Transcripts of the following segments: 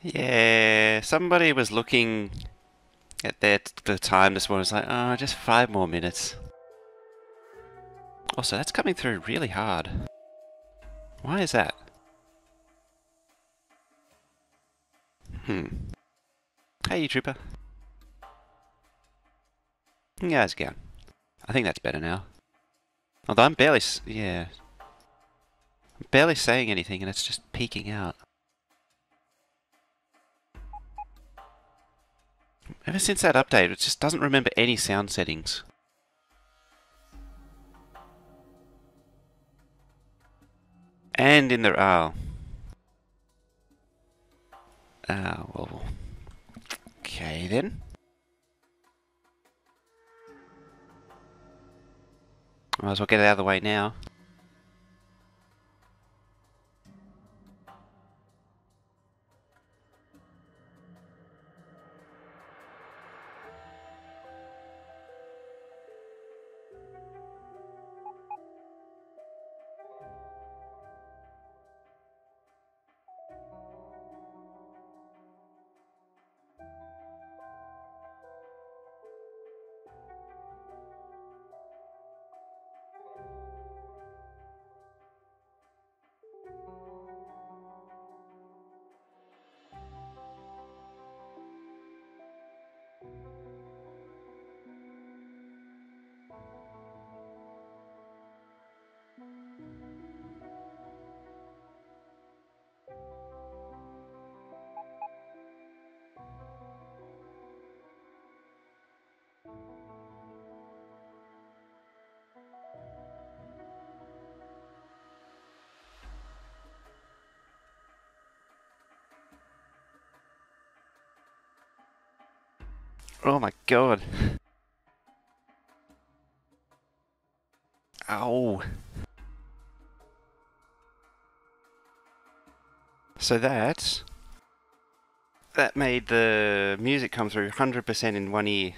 Yeah, somebody was looking at the time this morning. It's like, oh, just 5 more minutes. Also, that's coming through really hard. Why is that? Hmm. Hey, you trooper. Yeah, how's it going? I think that's better now. Although I'm barely, yeah, I'm barely saying anything and it's just peeking out. Ever since that update, it just doesn't remember any sound settings. And in the, oh. Well, okay then. Might as well get it out of the way now. Oh my god. Ow. So that made the music come through 100% in one ear.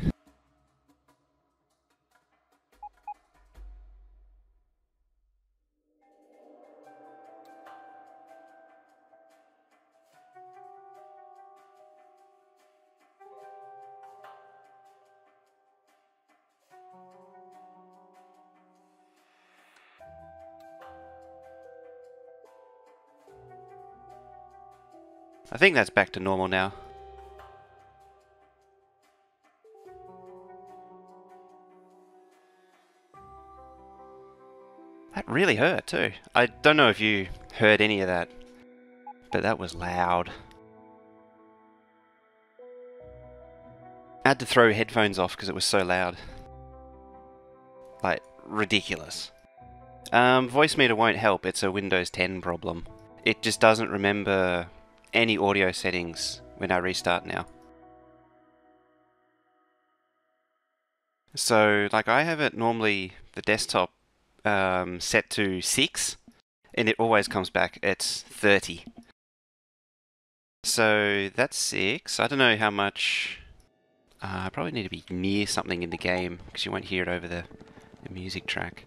I think that's back to normal now. That really hurt too. I don't know if you heard any of that, but that was loud. I had to throw headphones off because it was so loud. Like, ridiculous. Voice meter won't help, it's a Windows 10 problem. It just doesn't remember any audio settings when I restart now. So, like, I have it normally, the desktop, set to 6, and it always comes back, it's 30. So, that's 6. I don't know how much... I probably need to be near something in the game, because you won't hear it over the music track.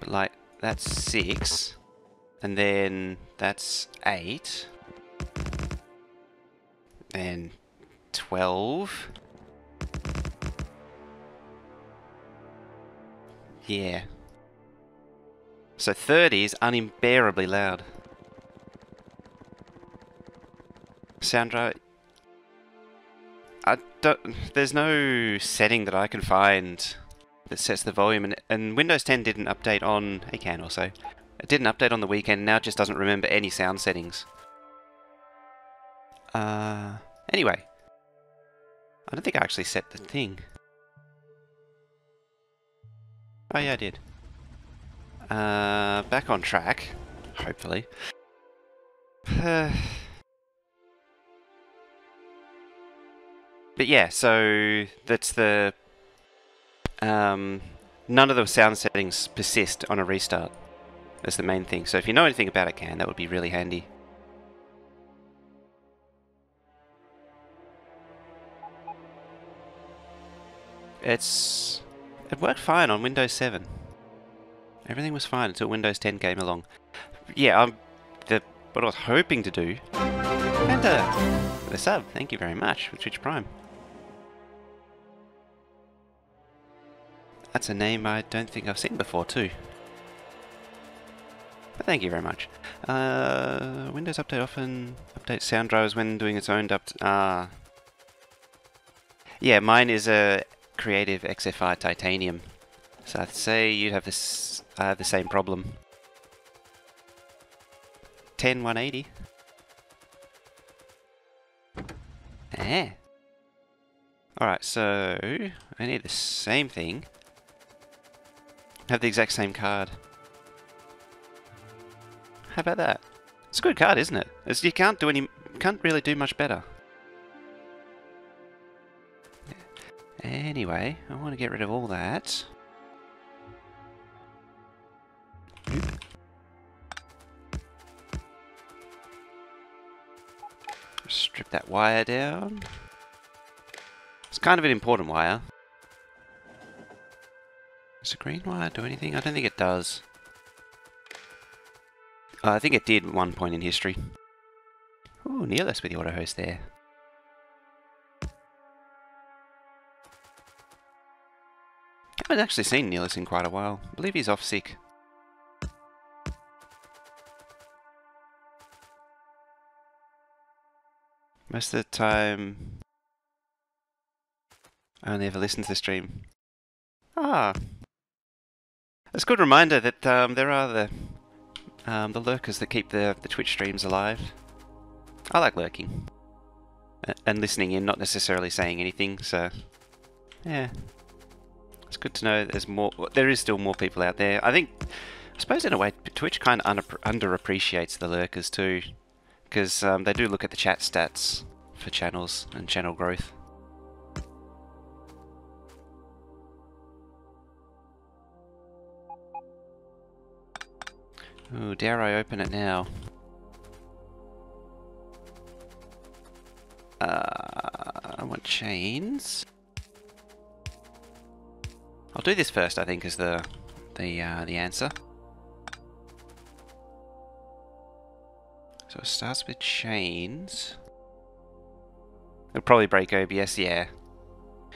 But, like, that's 6, and then that's 8, then 12... Yeah. So 30 is unbearably loud. Sound drive... There's no setting that I can find that sets the volume, and Windows 10 didn't update on... Hey, can also. It didn't update on the weekend, and now it just doesn't remember any sound settings. Anyway. I don't think I actually set the thing. Oh yeah, I did. Back on track. Hopefully. But yeah, so that's the... none of the sound settings persist on a restart. That's the main thing. So if you know anything about it, that would be really handy. It worked fine on Windows 7. Everything was fine until Windows 10 came along. Yeah, the what I was hoping to do. And the sub, thank you very much with Twitch Prime. That's a name I don't think I've seen before too. But thank you very much. Windows Update often updates sound drivers when doing its own yeah, mine is a Creative XFI Titanium. So I'd say you'd have this. I have the same problem. 10180. Eh. Alright, so I need the same thing. Have the exact same card. How about that? It's a good card, isn't it? You can't really do much better. Anyway, I want to get rid of all that. Strip that wire down. It's kind of an important wire. Does the green wire do anything? I don't think it does. I think it did at one point in history. Ooh, Neilus with the auto host there. I haven't actually seen Neilus in quite a while. I believe he's off sick. Most of the time, I only ever listen to the stream. Ah, that's a good reminder that there are the lurkers that keep the Twitch streams alive. I like lurking and listening in, not necessarily saying anything. So, yeah, it's good to know there's more. There is still more people out there. I suppose in a way, Twitch kind of underappreciates the lurkers too. Because they do look at the chat stats for channels and channel growth. Ooh, dare I open it now? I want chains. I'll do this first, I think, as the answer. So it starts with chains. It'll probably break OBS, yeah.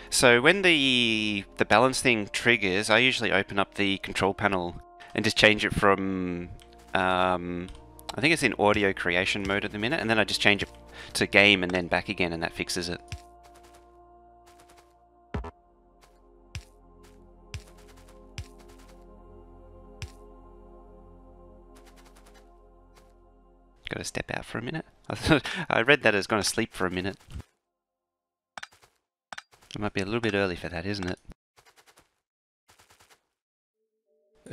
So when the balance thing triggers, I usually open up the control panel and just change it from, I think it's in audio creation mode at the minute, and then I just change it to game and then back again, and that fixes it. Got to step out for a minute. I read that as going to sleep for a minute. It might be a little bit early for that, isn't it?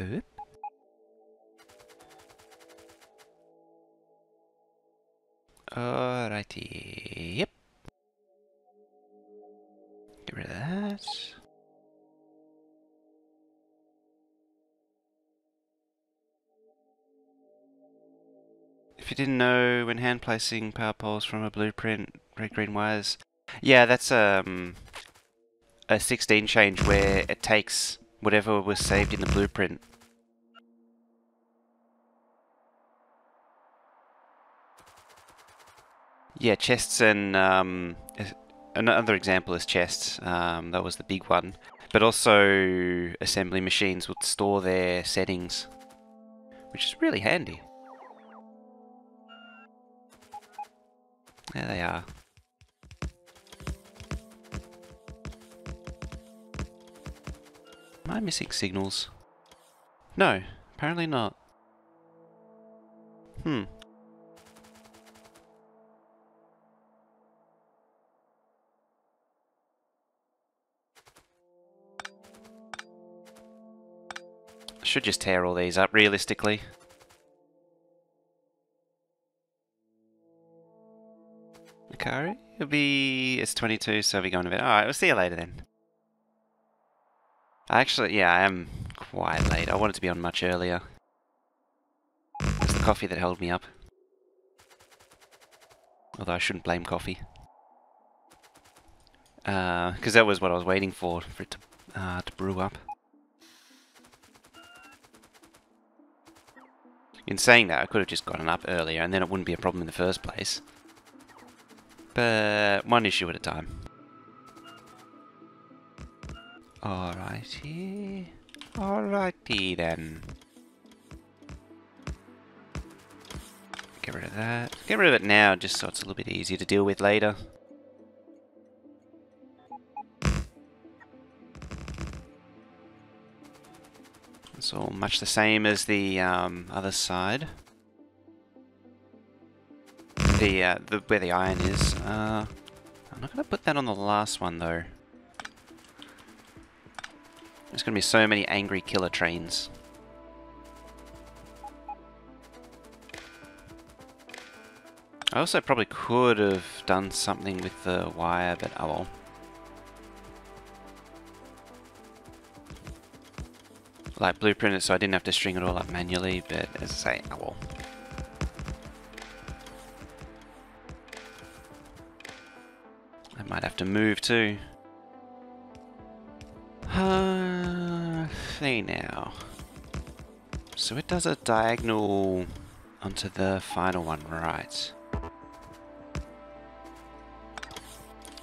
Oop. Alrighty. Yep. Get rid of that. If you didn't know, when hand placing power poles from a blueprint, red-green wires. Yeah, that's a 16 change where it takes whatever was saved in the blueprint. Yeah, chests and another example is chests. That was the big one. But also assembly machines would store their settings, which is really handy. There they are. Am I missing signals? No, apparently not. Should just tear all these up realistically. Akari? It's 22, so I'll be going to bed. Alright, we'll see you later then. Actually, yeah, I am quite late. I wanted to be on much earlier. It's the coffee that held me up. Although I shouldn't blame coffee. Because that was what I was waiting for it to brew up. In saying that, I could have just gotten up earlier and then it wouldn't be a problem in the first place. But one issue at a time. Alrighty. Alrighty then. Get rid of that. Get rid of it now just so it's a little bit easier to deal with later. It's all much the same as the other side. Where the iron is. I'm not going to put that on the last one though. There's going to be so many angry killer trains. I also probably could have done something with the wire, but oh well. Like blueprint it so I didn't have to string it all up manually, but as I say, oh well. I might have to move too. See now. So it does a diagonal onto the final one, right?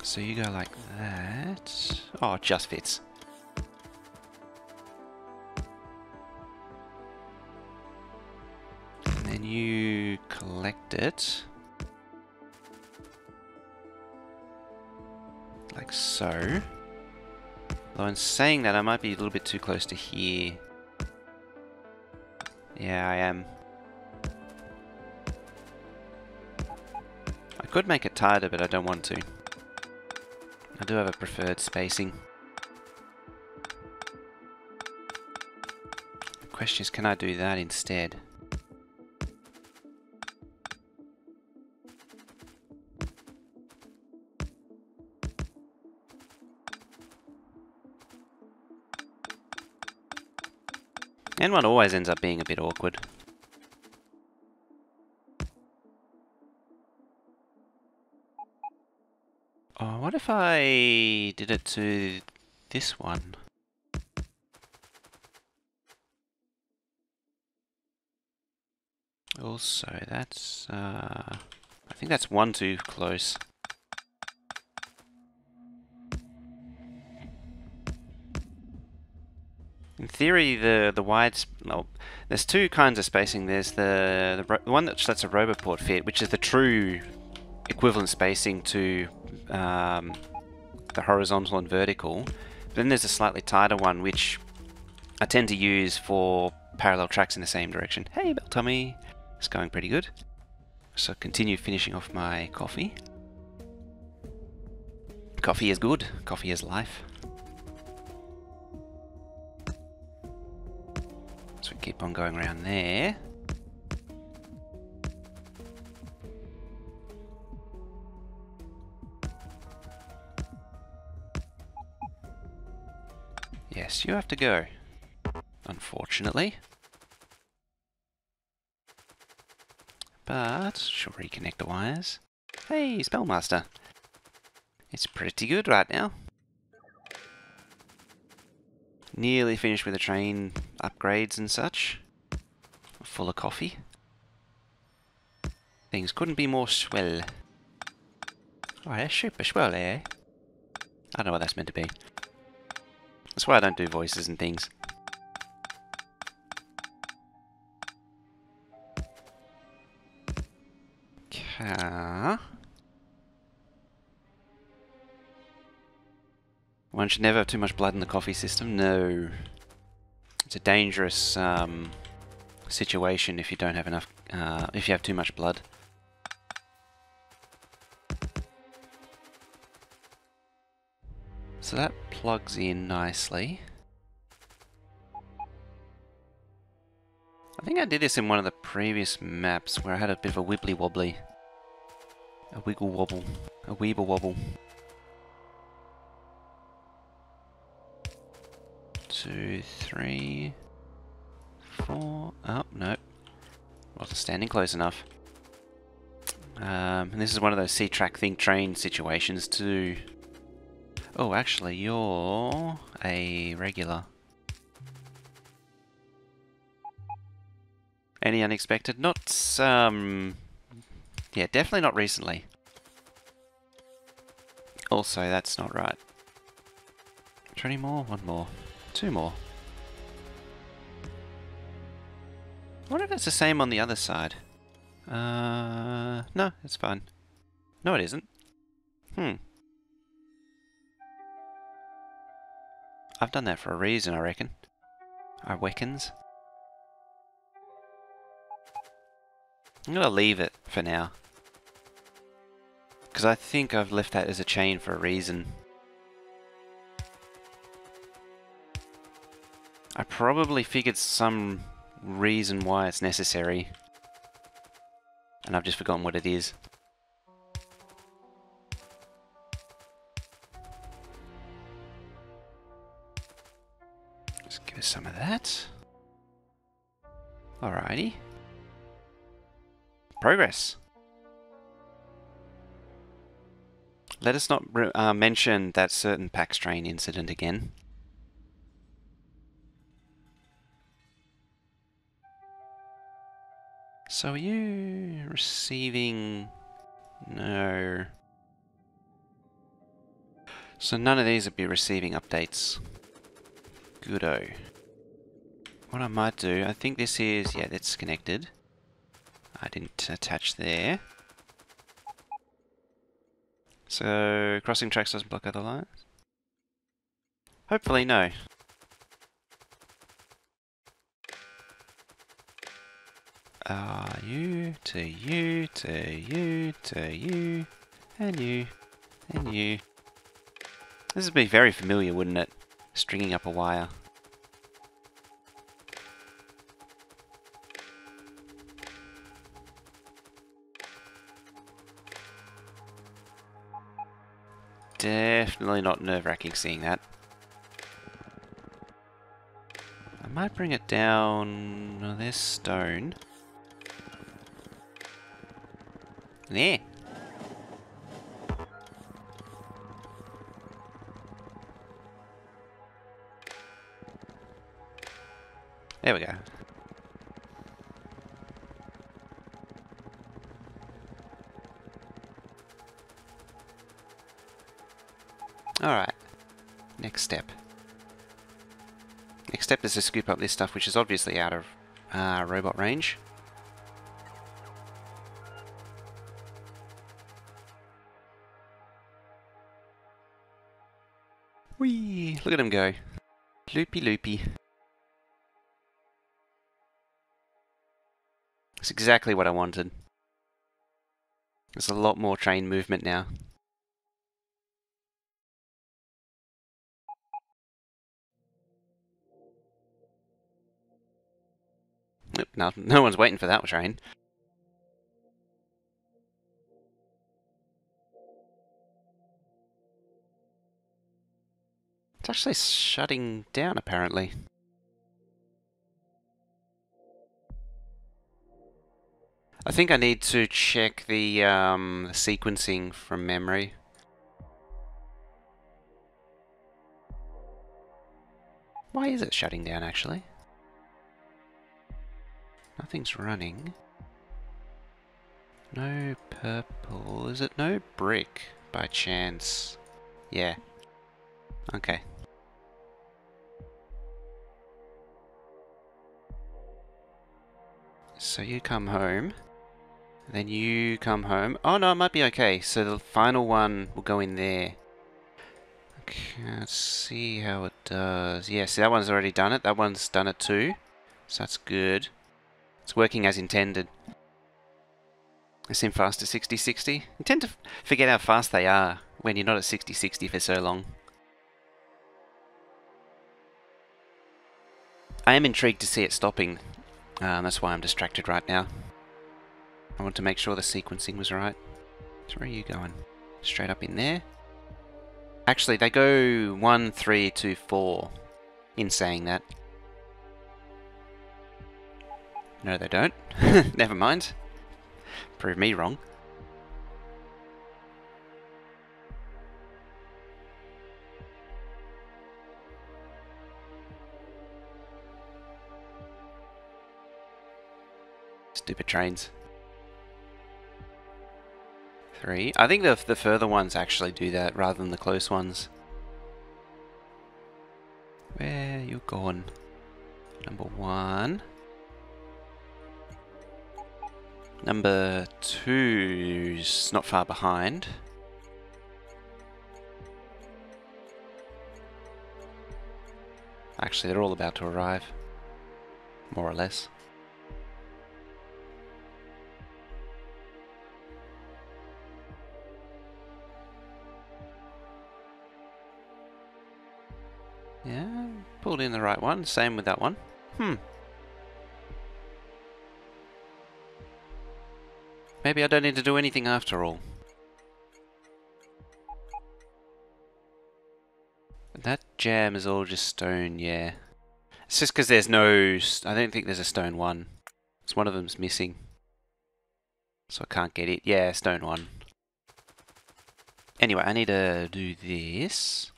So you go like that. Oh, it just fits. And then you collect it. Like so. Though in saying that, I might be a little bit too close to here. Yeah, I am. I could make it tighter, but I don't want to. I do have a preferred spacing. The question is, can I do that instead? And one always ends up being a bit awkward. Oh, what if I did it to this one? Also, that's, I think that's one too close. In theory, the wide... Well, there's two kinds of spacing. There's the one that lets a roboport fit, which is the true equivalent spacing to the horizontal and vertical. But then there's a slightly tighter one, which I tend to use for parallel tracks in the same direction. Hey, Bell Tommy! It's going pretty good. So continue finishing off my coffee. Coffee is good. Coffee is life. So we keep on going around there. Yes, you have to go. Unfortunately. But she'll reconnect the wires. Hey, Spellmaster. It's pretty good right now. Nearly finished with the train upgrades and such. Full of coffee. Things couldn't be more swell. Oh, that's super swell, eh? I don't know what that's meant to be. That's why I don't do voices and things. Okay. One should never have too much blood in the coffee system. No. It's a dangerous situation if you don't have enough, if you have too much blood. So that plugs in nicely. I think I did this in one of the previous maps where I had a bit of a wibbly wobbly. A wiggle wobble. A weeble wobble. 2, 3, 4. Oh, no. Wasn't standing close enough. And this is one of those see-track, think-train situations too. Oh, actually, you're a regular. Any unexpected? Not, yeah, definitely not recently. Also, that's not right. 20 more? One more. 2 more. I wonder if it's the same on the other side. No, it's fine. No, it isn't. I've done that for a reason, I reckon. I reckons. I'm gonna leave it for now. Because I think I've left that as a chain for a reason. I probably figured some reason why it's necessary. And I've just forgotten what it is. Let's give us some of that. Alrighty. Progress. Let us not mention that certain pack strain incident again. So are you receiving... No. So none of these would be receiving updates. Goodo. What I might do, I think this is... Yeah, that's connected. I didn't attach there. So, crossing tracks doesn't block other lines? Hopefully, no. You, to you, to you, to you, and you, and you. This would be very familiar, wouldn't it? Stringing up a wire. Definitely not nerve-wracking seeing that. I might bring it down... Oh, there's stone. There. There we go. Alright. Next step. Next step is to scoop up this stuff, which is obviously out of robot range. Whee! Look at him go. Loopy loopy. That's exactly what I wanted. There's a lot more train movement now. Nope, no one's waiting for that train. It's actually shutting down, apparently. I think I need to check the sequencing from memory. Why is it shutting down, actually? Nothing's running. No purple. Is it no brick, by chance? Yeah. Okay. So you come home. Then you come home. Oh no, it might be okay. So the final one will go in there. Okay, let's see how it does. Yeah, see that one's already done it. That one's done it too. So that's good. It's working as intended. They seem fast at 60-60. You tend to forget how fast they are when you're not at 60-60 for so long. I am intrigued to see it stopping. That's why I'm distracted right now. I want to make sure the sequencing was right. So where are you going? Straight up in there? Actually, they go 1, 3, 2, 4 in saying that. No, they don't. Never mind. Prove me wrong. stupid trains. 3. I think the further ones actually do that rather than the close ones. Where you going? Number 1. Number 2's not far behind. Actually, they're all about to arrive. More or less. Yeah, pulled in the right one. Same with that one. Maybe I don't need to do anything after all. That jam is all just stone, yeah. It's just because there's no... I don't think there's a stone 1. It's one of them's missing. So I can't get it. Yeah, stone 1. Anyway, I need to do this.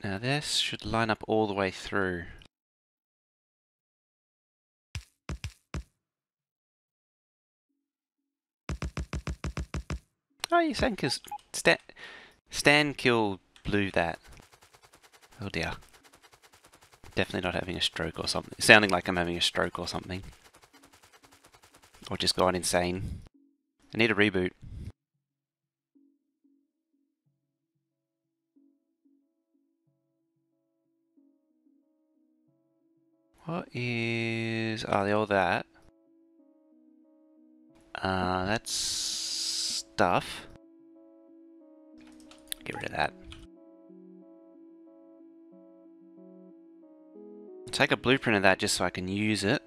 Now this should line up all the way through. Oh, you saying because Stan killed Blue that. Oh dear. Definitely not having a stroke or something. Sounding like I'm having a stroke or something. Or just gone insane. I need a reboot. What is... Oh, all that. That's stuff. Get rid of that. Take a blueprint of that just so I can use it.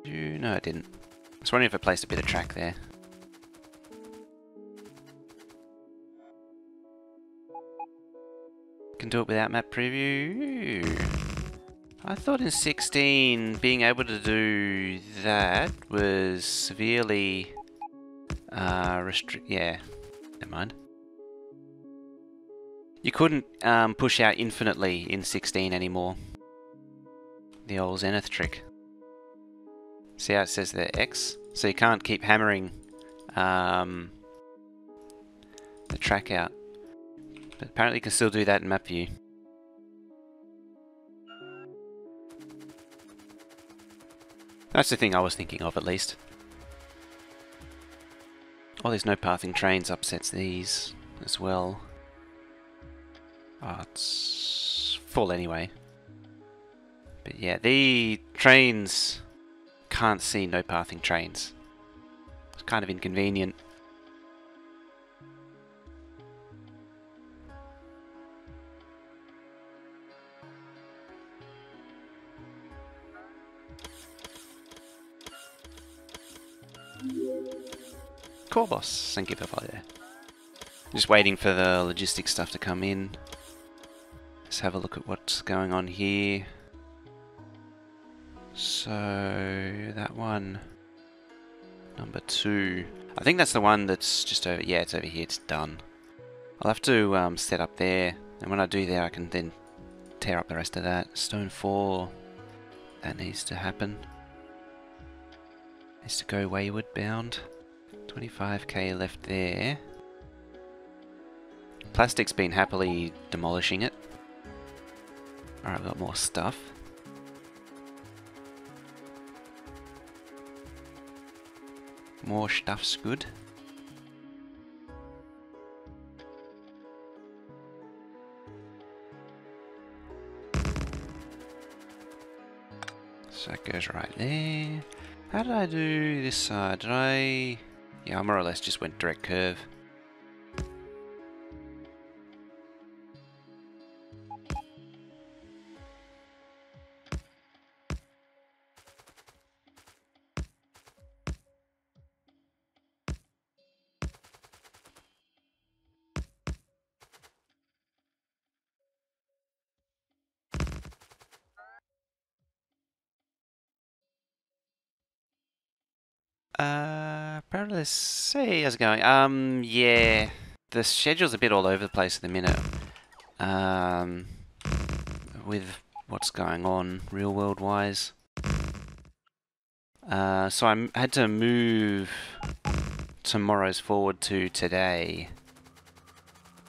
No, I didn't. I was wondering if I placed a bit of track there. Can do it without map preview. I thought in 16 being able to do that was severely yeah, never mind. You couldn't push out infinitely in 16 anymore. The old Zenith trick. See how it says there X? So you can't keep hammering the track out. But apparently you can still do that in map view. That's the thing I was thinking of, at least. Oh, there's no pathing trains upsets these as well. Oh, it's full anyway. But yeah, the trains can't see no pathing trains. It's kind of inconvenient. Core boss, thank you for following. Just waiting for the logistics stuff to come in. Let's have a look at what's going on here. So that one, number 2. I think that's the one that's just over. Yeah, it's over here. It's done. I'll have to set up there, and when I do there, I can then tear up the rest of that. Stone 4. That needs to happen. Needs to go wayward bound. 25k left there. Plastic's been happily demolishing it. Alright, we've got more stuff. More stuff's good. So that goes right there. How did I do this side? Did I... Yeah, I more or less just went direct curve. Parallel, hey, how's it going? Yeah, the schedule's a bit all over the place at the minute. with what's going on real world wise. So I had to move tomorrow's forward to today.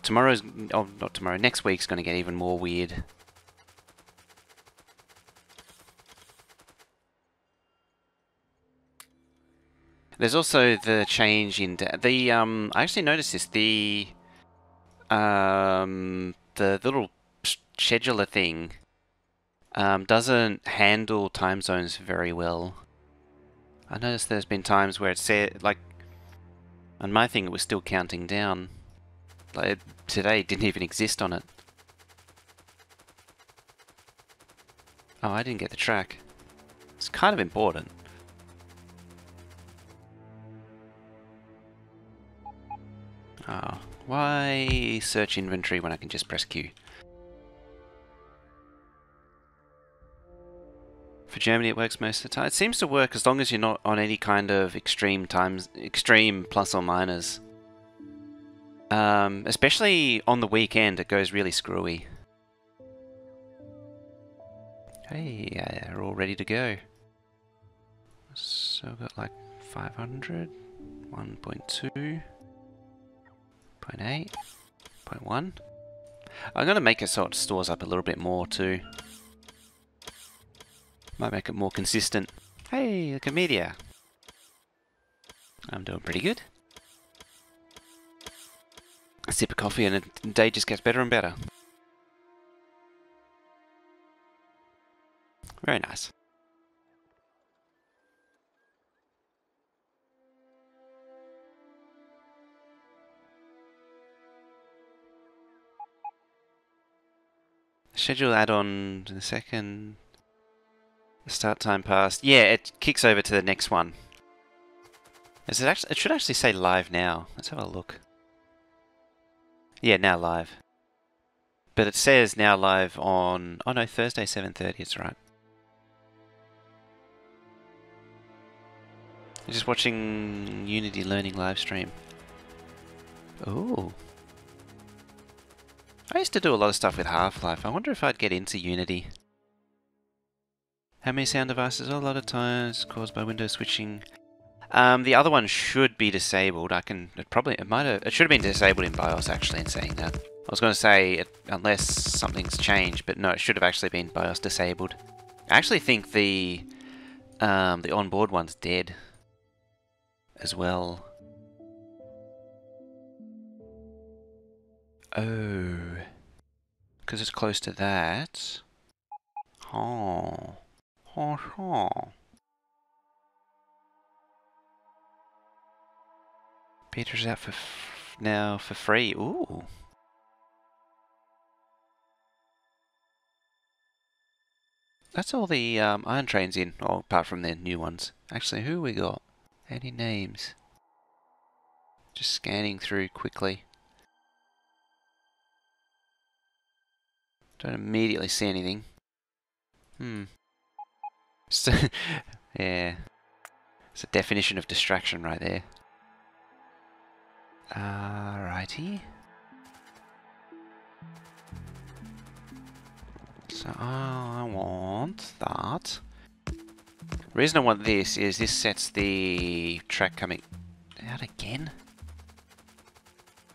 Tomorrow's, oh, not tomorrow, next week's going to get even more weird. There's also the change in the I actually noticed this, the little scheduler thing doesn't handle time zones very well. I noticed there's been times where it said, like, on my thing it was still counting down. Like, today it didn't even exist on it. Oh, I didn't get the track. It's kind of important. Oh, why search inventory when I can just press Q? For Germany it works most of the time. It seems to work as long as you're not on any kind of extreme plus or minus. Especially on the weekend it goes really screwy. Hey, they're all ready to go. So I've got like 500, 1.2, 0.8, 0.1. I'm going to make it so it stores up a little bit more too. Might make it more consistent. Hey, look at media. I'm doing pretty good. A sip of coffee and the day just gets better and better. Very nice. Schedule add-on in a second. The start time passed. Yeah, it kicks over to the next one. Is it actually? It should actually say live now. Let's have a look. Yeah, now live. But it says now live on... Oh no, Thursday 7:30, it's right. I'm just watching Unity Learning live stream. Ooh. I used to do a lot of stuff with Half-Life. I wonder if I'd get into Unity. How many sound devices? Oh, a lot of times caused by Windows switching. The other one should be disabled. It should have been disabled in BIOS actually in saying that. I was going to say, unless something's changed, but no, it should have actually been BIOS disabled. I actually think the onboard one's dead as well. Oh, because it's close to that. Oh, oh. Peter's out now for free. Ooh. That's all the Iron Trains in, apart from the new ones. Actually, who we got? Any names? Just scanning through quickly. Don't immediately see anything. So, yeah. It's a definition of distraction right there. Alrighty. So I want that. The reason I want this is this sets the track coming out again.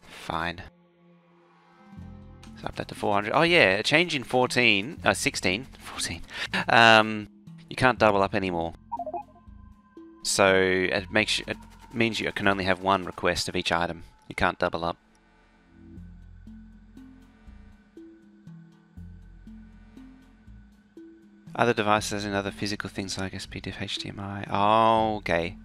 Fine. So up that to 400. Oh yeah, a change in 14, 16, 14. You can't double up anymore. So it means you can only have one request of each item. You can't double up. Other devices and other physical things like SPDIF, HDMI. Oh, okay.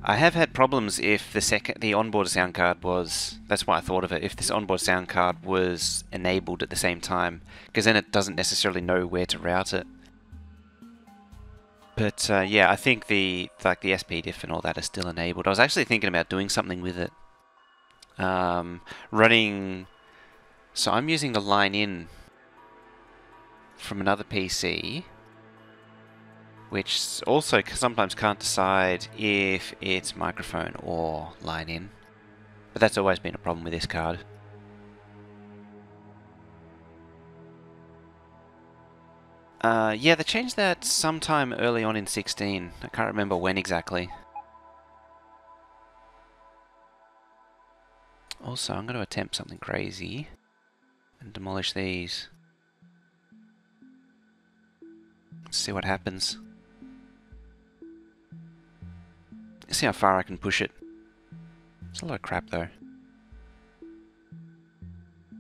I have had problems if the onboard sound card was... That's why I thought of it. If this onboard sound card was enabled at the same time, because then it doesn't necessarily know where to route it. But yeah, I think the SPDIF and all that are still enabled. I was actually thinking about doing something with it. Running... So I'm using the line in from another PC, which also sometimes can't decide if it's microphone or line in. But that's always been a problem with this card. Yeah, they changed that sometime early on in 16. I can't remember when exactly. Also, I'm going to attempt something crazy and demolish these. Let's see what happens. Let's see how far I can push it. It's a lot of crap though.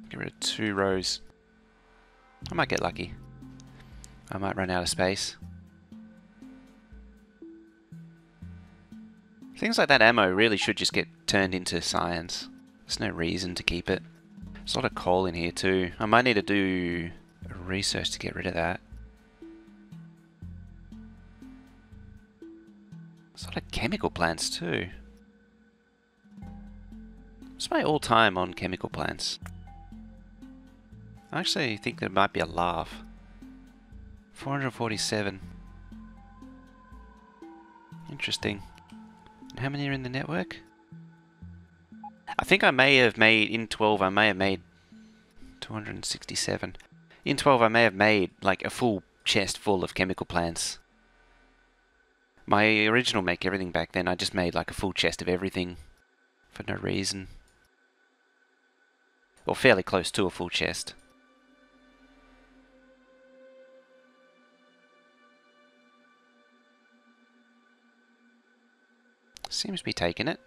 Get rid of 2 rows. I might get lucky. I might run out of space. Things like that ammo really should just get turned into science. There's no reason to keep it. There's a lot of coal in here too. I might need to do a research to get rid of that. There's a lot of chemical plants too. What's my all-time on chemical plants? I actually think there might be a laugh. 447. Interesting. And how many are in the network? I think I may have made, in 12 I may have made 267. In 12 I may have made like a full chest full of chemical plants. My original Make Everything back then, I just made like a full chest of everything for no reason. Or fairly close to a full chest. Seems to be taking it.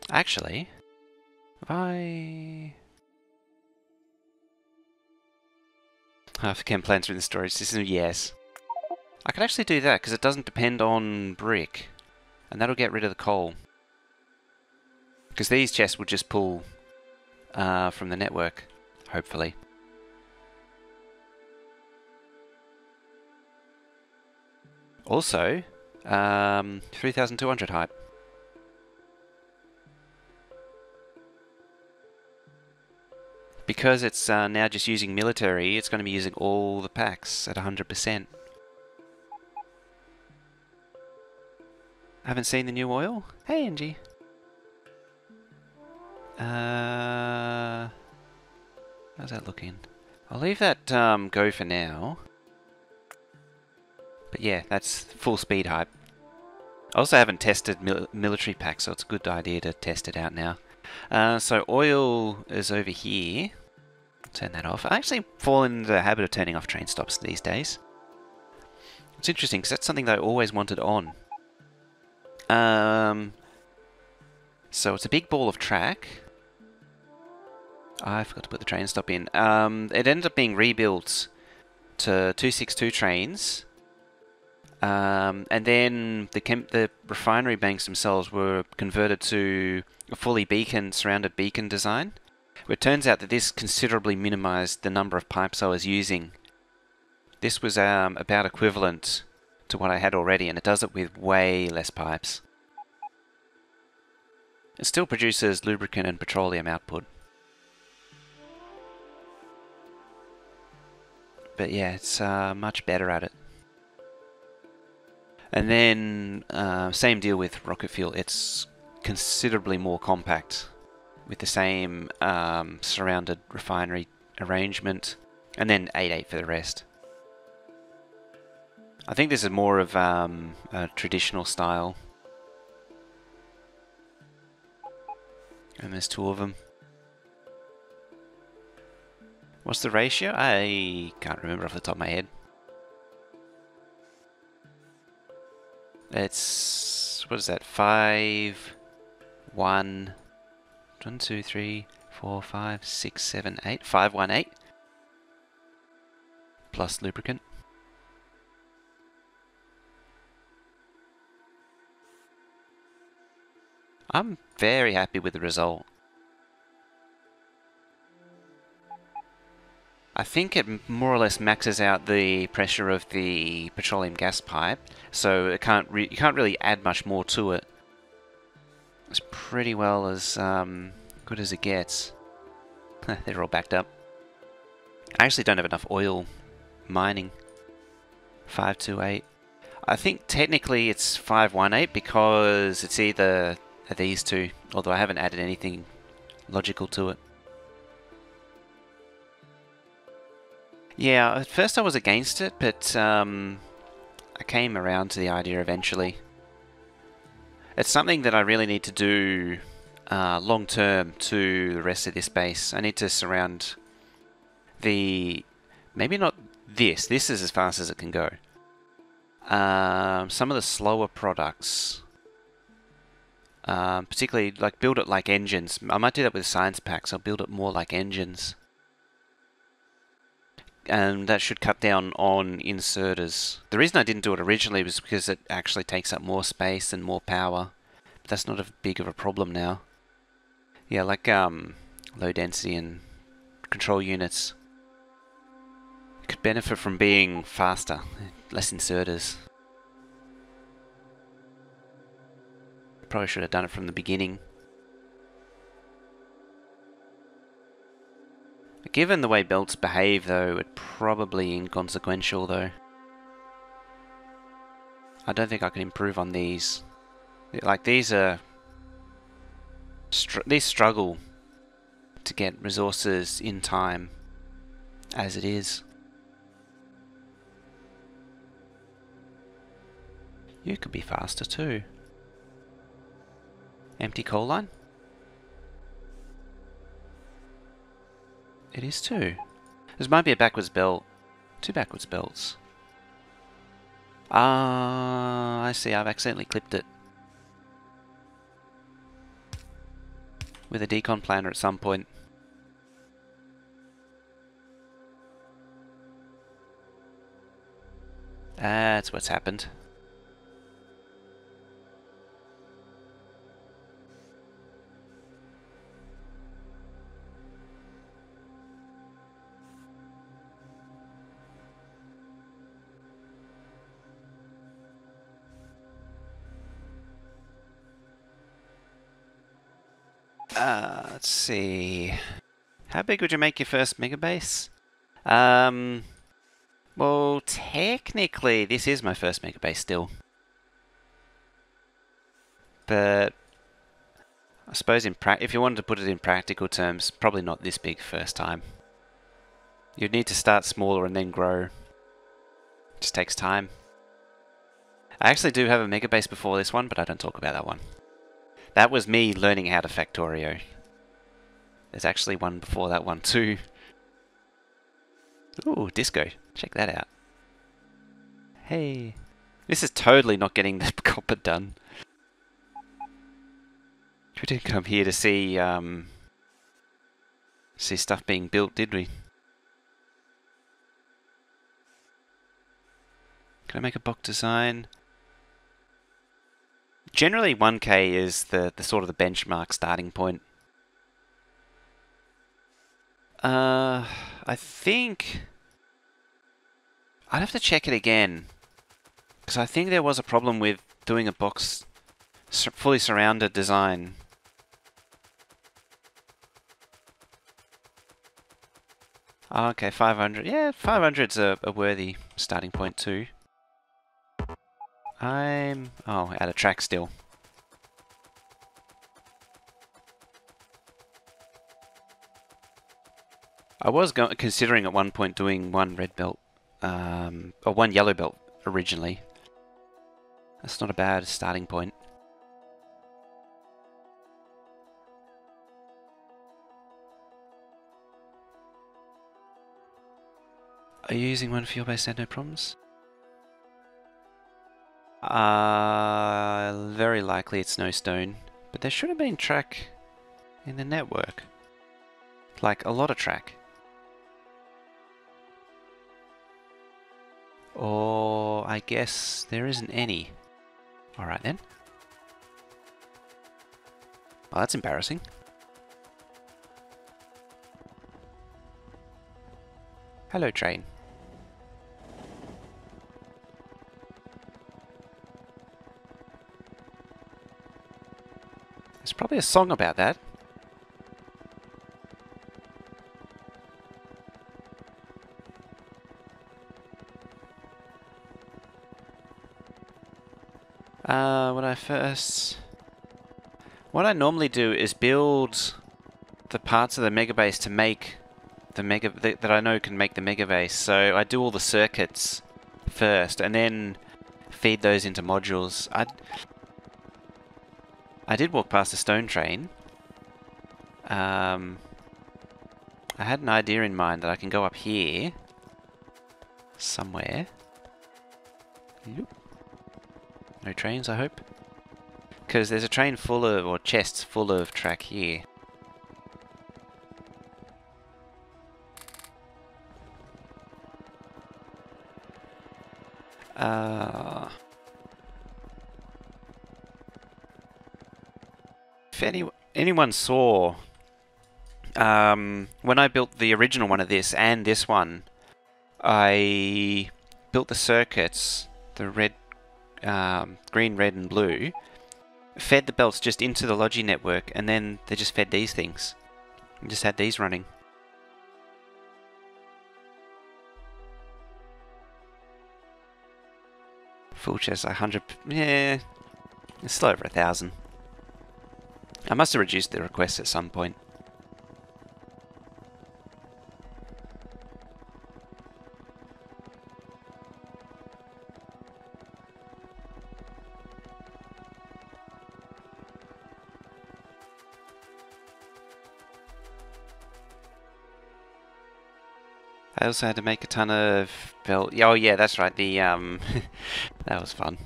Actually, if I have chem plants in the storage system, yes. I could actually do that because it doesn't depend on brick. And that'll get rid of the coal. Because these chests would just pull from the network, hopefully. Also, 3,200 hype. Because it's now just using military, it's going to be using all the packs at 100%. Haven't seen the new oil? Hey, Angie. How's that looking? I'll leave that go for now. But yeah, that's full speed hype. I also haven't tested military packs, so it's a good idea to test it out now. So oil is over here. Turn that off. I actually fall in the habit of turning off train stops these days. It's interesting because that's something that I always wanted on. So it's a big ball of track. I forgot to put the train stop in. It ended up being rebuilt to 262 trains. And then the refinery banks themselves were converted to a fully surrounded beacon design. It turns out that this considerably minimized the number of pipes I was using. This was about equivalent to what I had already, and it does it with way less pipes. It still produces lubricant and petroleum output. But yeah, it's much better at it. And then, same deal with rocket fuel. It's considerably more compact with the same surrounded refinery arrangement, and then 8.8 for the rest. I think this is more of a traditional style. And there's 2 of them. What's the ratio? I can't remember off the top of my head. It's, what is that, 5, 1, 1, 2, 3, 4, 5, 6, 7, 8, 5, 1, 8. Plus lubricant. I'm very happy with the result. I think it more or less maxes out the pressure of the petroleum gas pipe, so it you can't really add much more to it. It's pretty well as good as it gets. They're all backed up. I actually don't have enough oil mining. 528. I think technically it's 518 because it's either these two, although I haven't added anything logical to it. Yeah, at first I was against it, but I came around to the idea eventually. It's something that I really need to do long term to the rest of this base. I need to surround the... maybe not this. This is as fast as it can go. Some of the slower products. Particularly, like, build it like engines. I might do that with science packs. I'll build it more like engines. And that should cut down on inserters. The reason I didn't do it originally was because it actually takes up more space and more power. But that's not as big of a problem now. Yeah, like low density and control units could benefit from being faster, less inserters. Probably should have done it from the beginning. Given the way belts behave, though, it's probably inconsequential, though. I don't think I can improve on these. Like, these are... these struggle to get resources in time, as it is. You could be faster, too. Empty coal line? It is too. This might be a backwards belt. 2 backwards belts. Ah, I see. I've accidentally clipped it. With a decon planner at some point. That's what's happened. Let's see. How big would you make your first mega base? Well, technically, this is my first mega base still. But I suppose if you wanted to put it in practical terms, probably not this big first time. You'd need to start smaller and then grow. It just takes time. I actually do have a mega base before this one, but I don't talk about that one. That was me learning how to Factorio. There's actually one before that one too. Ooh, disco. Check that out. Hey. This is totally not getting the copper done. We didn't come here to see stuff being built, did we? Can I make a box design? Generally 1K is the sort of the benchmark starting point. I think I'd have to check it again, because I think there was a problem with doing a box fully surrounded design. Okay, 500. Yeah, 500's a worthy starting point too. I'm out of track still. I was considering at one point doing 1 red belt, or 1 yellow belt originally. That's not a bad starting point. Are you using one for your base? No problems? Very likely it's no stone, but there should have been track in the network. Like, a lot of track. Or I guess there isn't any. Alright then. Oh, that's embarrassing. Hello, train. There's probably a song about that. What I normally do is build the parts of the mega base to make that I know can make the mega base. So I do all the circuits first, and then feed those into modules. I did walk past a stone train. I had an idea in mind that I can go up here somewhere. No trains, I hope. Because there's a train full of, or chests full of track here. If anyone saw, when I built the original one of this and this one, I built the circuits, the red, green, red and blue, fed the belts just into the Logi network, and then they just fed these things. And just had these running. Full chest 100, yeah, it's still over 1,000. I must have reduced the requests at some point. I also had to make a ton of belt. Oh yeah, that's right. The that was fun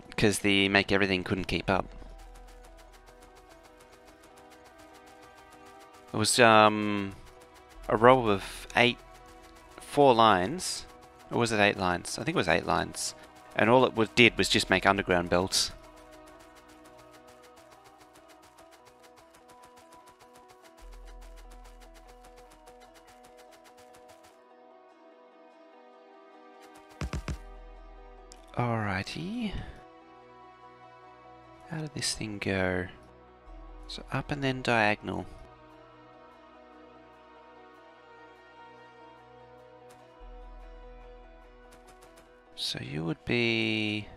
because the make everything couldn't keep up. It was a row of 4 lines, or was it 8 lines? I think it was 8 lines, and all it did was just make underground belts. Alrighty. How did this thing go? So up and then diagonal. So you would be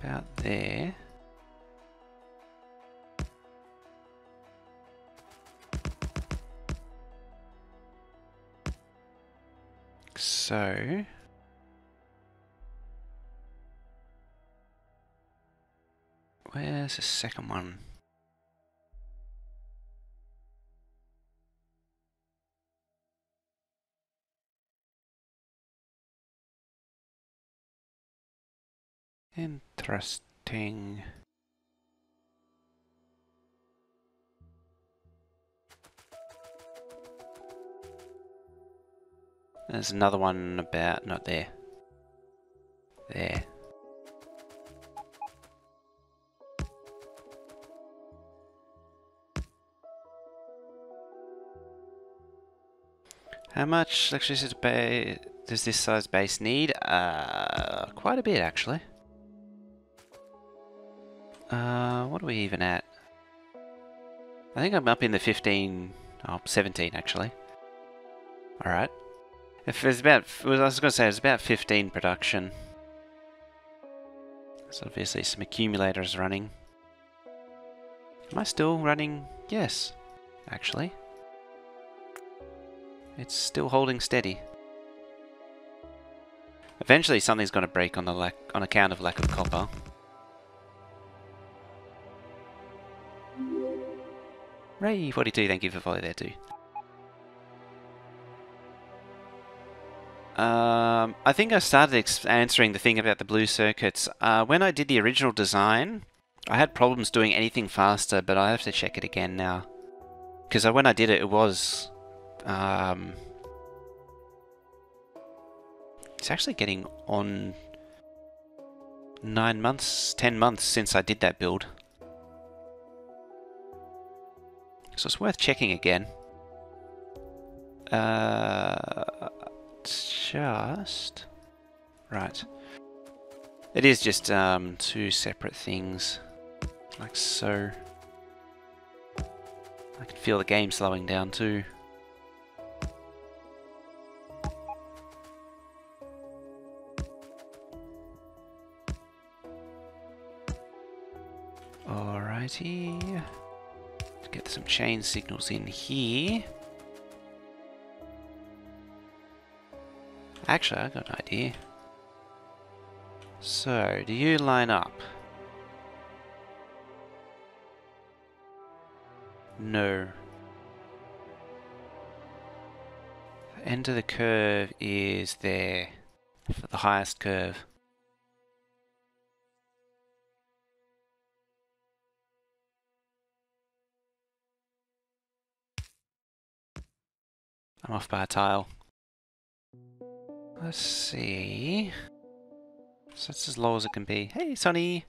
about there. So where's the second one? Interesting. There's another one about, not there. There. How much electricity does this size base need? Quite a bit actually. What are we even at? I think I'm up in the 15, 17 actually. Alright. If it's about, I was going to say it's about 15 production. So obviously some accumulators running. Am I still running? Yes, actually. It's still holding steady. Eventually something's going to break on account of lack of copper. Ray 42, thank you for following there too. I think I started answering the thing about the blue circuits. When I did the original design, I had problems doing anything faster, but I have to check it again now. Because when I did it, it was... it's actually getting on 9 months, 10 months since I did that build. So it's worth checking again. Just... right. It is just 2 separate things. Like so. I can feel the game slowing down too. Alrighty. Let's get some chain signals in here. Actually, I got an idea. So, do you line up? No. The end of the curve is there for the highest curve. I'm off by a tile. Let's see. So that's as low as it can be. Hey, Sonny!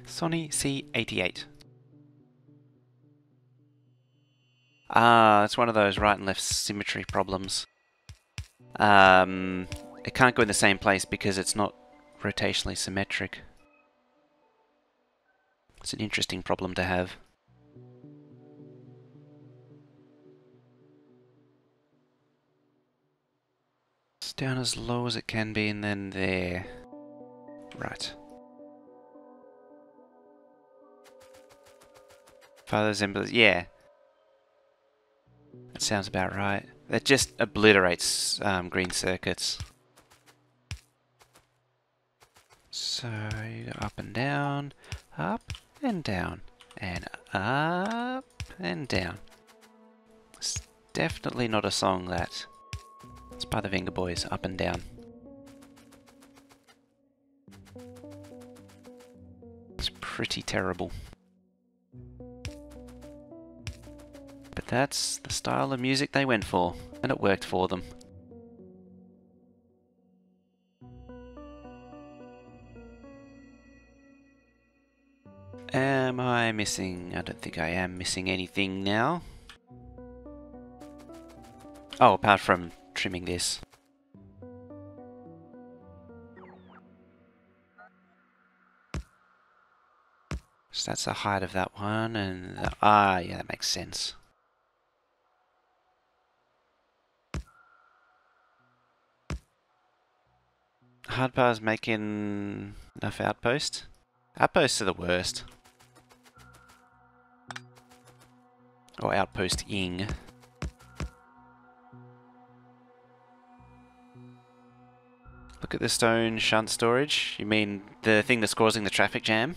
Sonny C88. Ah, it's one of those right and left symmetry problems. It can't go in the same place because it's not rotationally symmetric. It's an interesting problem to have. It's down as low as it can be and then there. Right. Father's embers, yeah. That sounds about right. That just obliterates green circuits. So you go up and down, up and down, and up and down. It's definitely not a song that. It's by the Venga Boys, up and down. It's pretty terrible. But that's the style of music they went for, and it worked for them. Am I missing? I don't think I am missing anything now. Oh, apart from trimming this. So that's the height of that one, and yeah, that makes sense. Hardbar's making enough outposts. Outposts are the worst. Or outpost-ing. Look at the stone shunt storage. You mean the thing that's causing the traffic jam?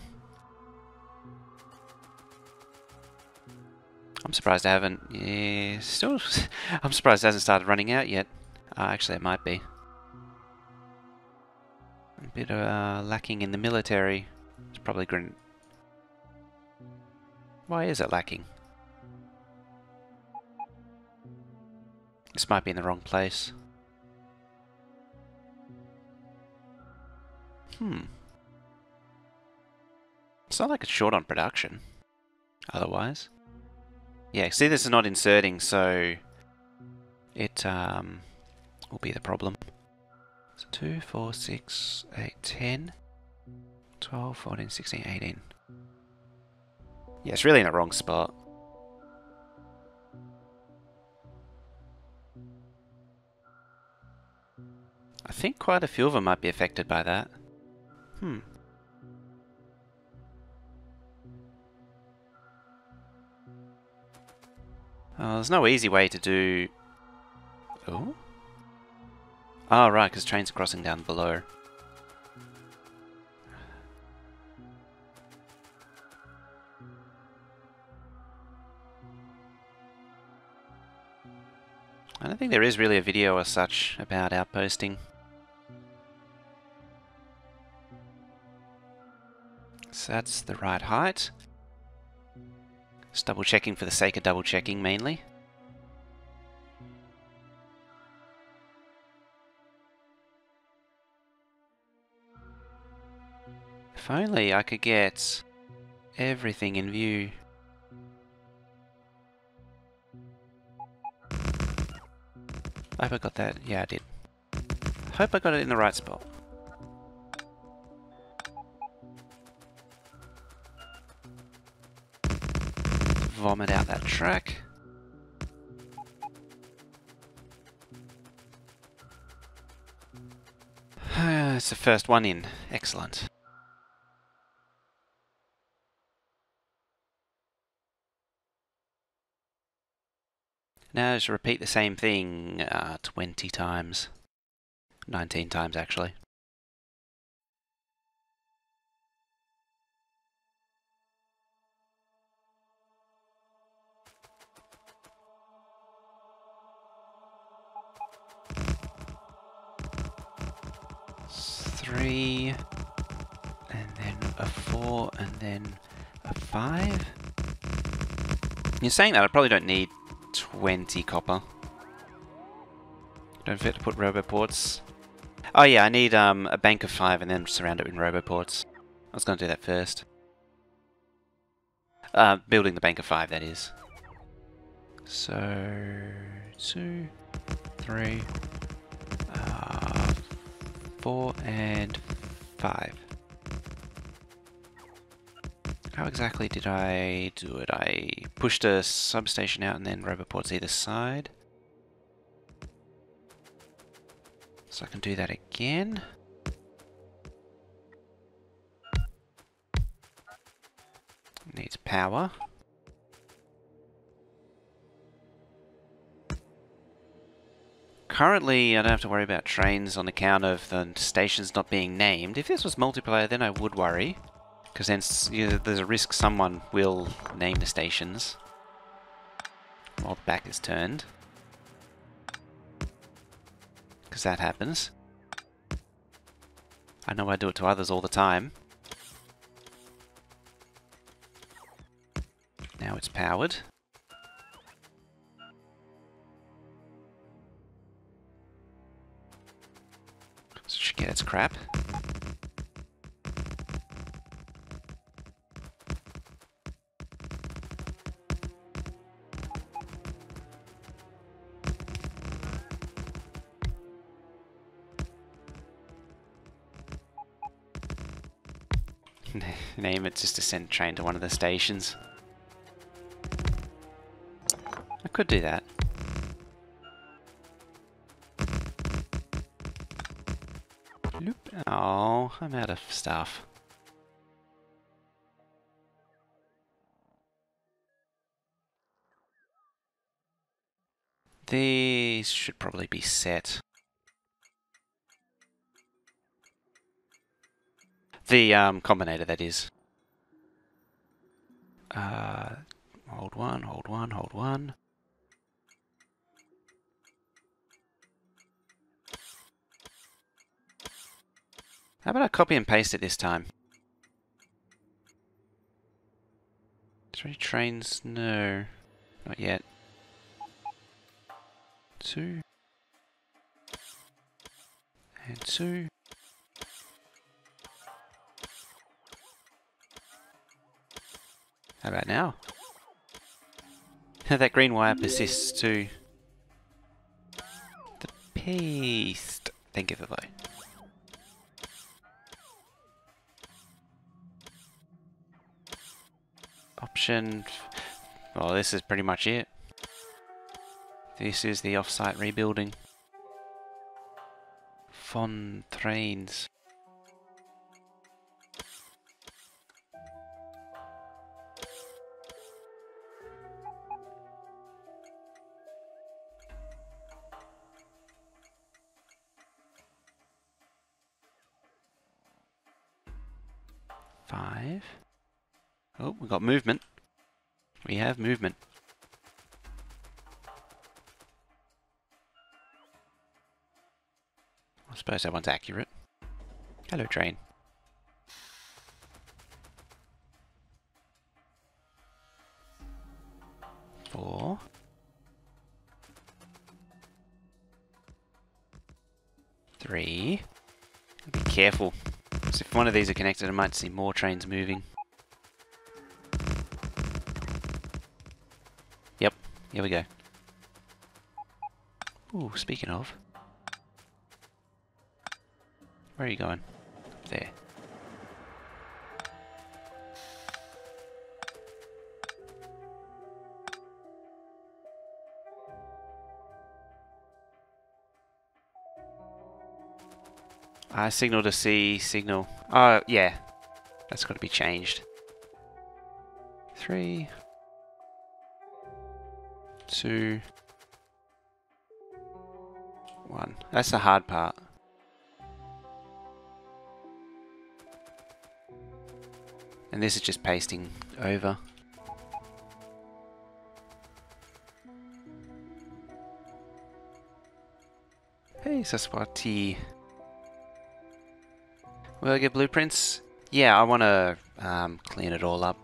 I'm surprised I haven't... Yeah, still... I'm surprised it hasn't started running out yet. Actually, it might be. A bit lacking in the military. It's probably green. Why is it lacking? This might be in the wrong place. It's not like it's short on production. Otherwise. Yeah, see this is not inserting, so it will be the problem. So 2, 4, 6, 8, 10, 12, 14, 16, 18. Yeah, it's really in the wrong spot. I think quite a few of them might be affected by that. Oh, there's no easy way to do... Oh? Oh, right, because trains are crossing down below. I don't think there is really a video as such about outposting. So that's the right height. Just double checking for the sake of double checking mainly. If only I could get everything in view. I hope I got that. Yeah, I did. Hope I got it in the right spot. Vomit out that track. It's the first one in. Excellent. Now just repeat the same thing 20 times. 19 times actually. Three, and then a 4, and then a 5. You're saying that I probably don't need 20 copper. Don't forget to put roboports. Oh yeah, I need a bank of 5 and then surround it with roboports. I was going to do that first. Building the bank of 5, that is. So 2, 3, 4, and 5. How exactly did I do it? I pushed a substation out and then roboports either side. So I can do that again. Needs power. Currently, I don't have to worry about trains on account of the stations not being named. If this was multiplayer, then I would worry. Because then there's a risk someone will name the stations while the back is turned. Because that happens. I know I do it to others all the time. Now it's powered. So it should get its crap. Name it just to send a train to one of the stations. I could do that. Loop. Oh, I'm out of stuff. These should probably be set. The combinator, that is. Hold one, hold one, hold one. How about I copy and paste it this time? 3 trains? No. Not yet. 2. And 2. How about now? That green wire persists too. The paste. Thank you for that. Option. Well, this is pretty much it. This is the off-site rebuilding. Fond trains. Five. Oh, we got movement. We have movement. I suppose that one's accurate. Hello, train. Four. Three. Be careful. Because if one of these are connected, I might see more trains moving. Yep, here we go. Ooh, speaking of. Where are you going? There. Signal to C, signal. Oh, yeah. That's got to be changed. 3, 2, one. That's the hard part. And this is just pasting over. Hey, Saswati. Will I get blueprints? Yeah, I want to clean it all up.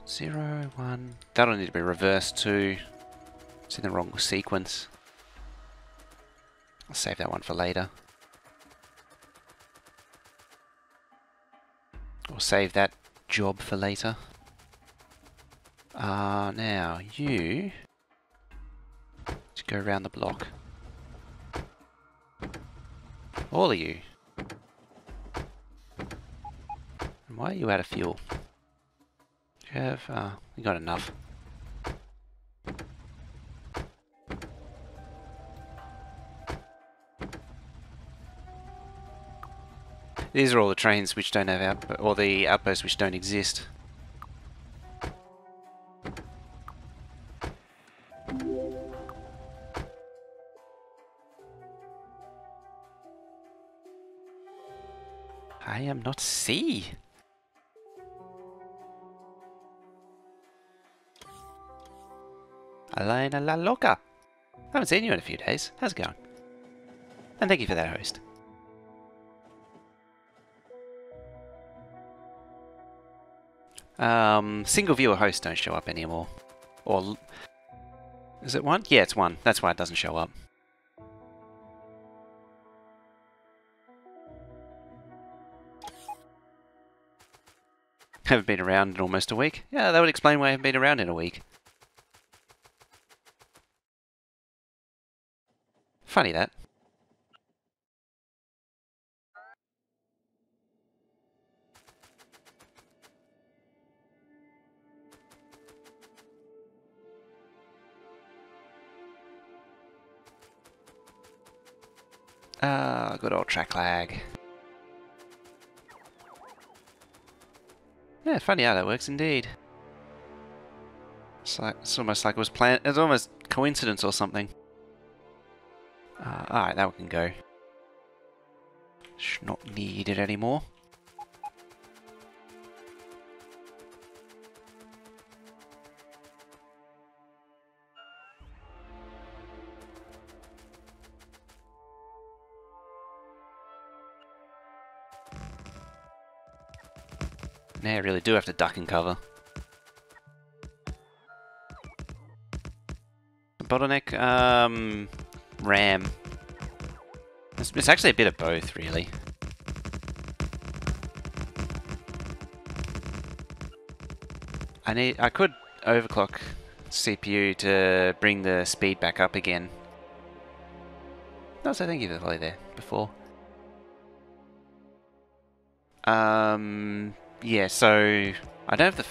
0, 1. That'll need to be reversed too. It's in the wrong sequence. I'll save that one for later. Or save that job for later. Now you just go around the block. All of you. And why are you out of fuel? You have, you got enough. These are all the trains which don't have or the outposts which don't exist. I am not C. Elena La Loca. I haven't seen you in a few days. How's it going? And thank you for that, host. Single viewer hosts don't show up anymore. Or is it one? Yeah, it's one. That's why it doesn't show up. Haven't been around in almost a week. Yeah, that would explain why I haven't been around in a week. Funny that. Good old track lag. Yeah, funny how that works indeed. It's almost like it was planned. It's almost coincidence or something. Alright, that one can go. It's not needed anymore. Now I really do have to duck and cover. Bottleneck, RAM. It's actually a bit of both, really. I could overclock CPU to bring the speed back up again. Also, thank you for the follow there before. Yeah, so I don't have the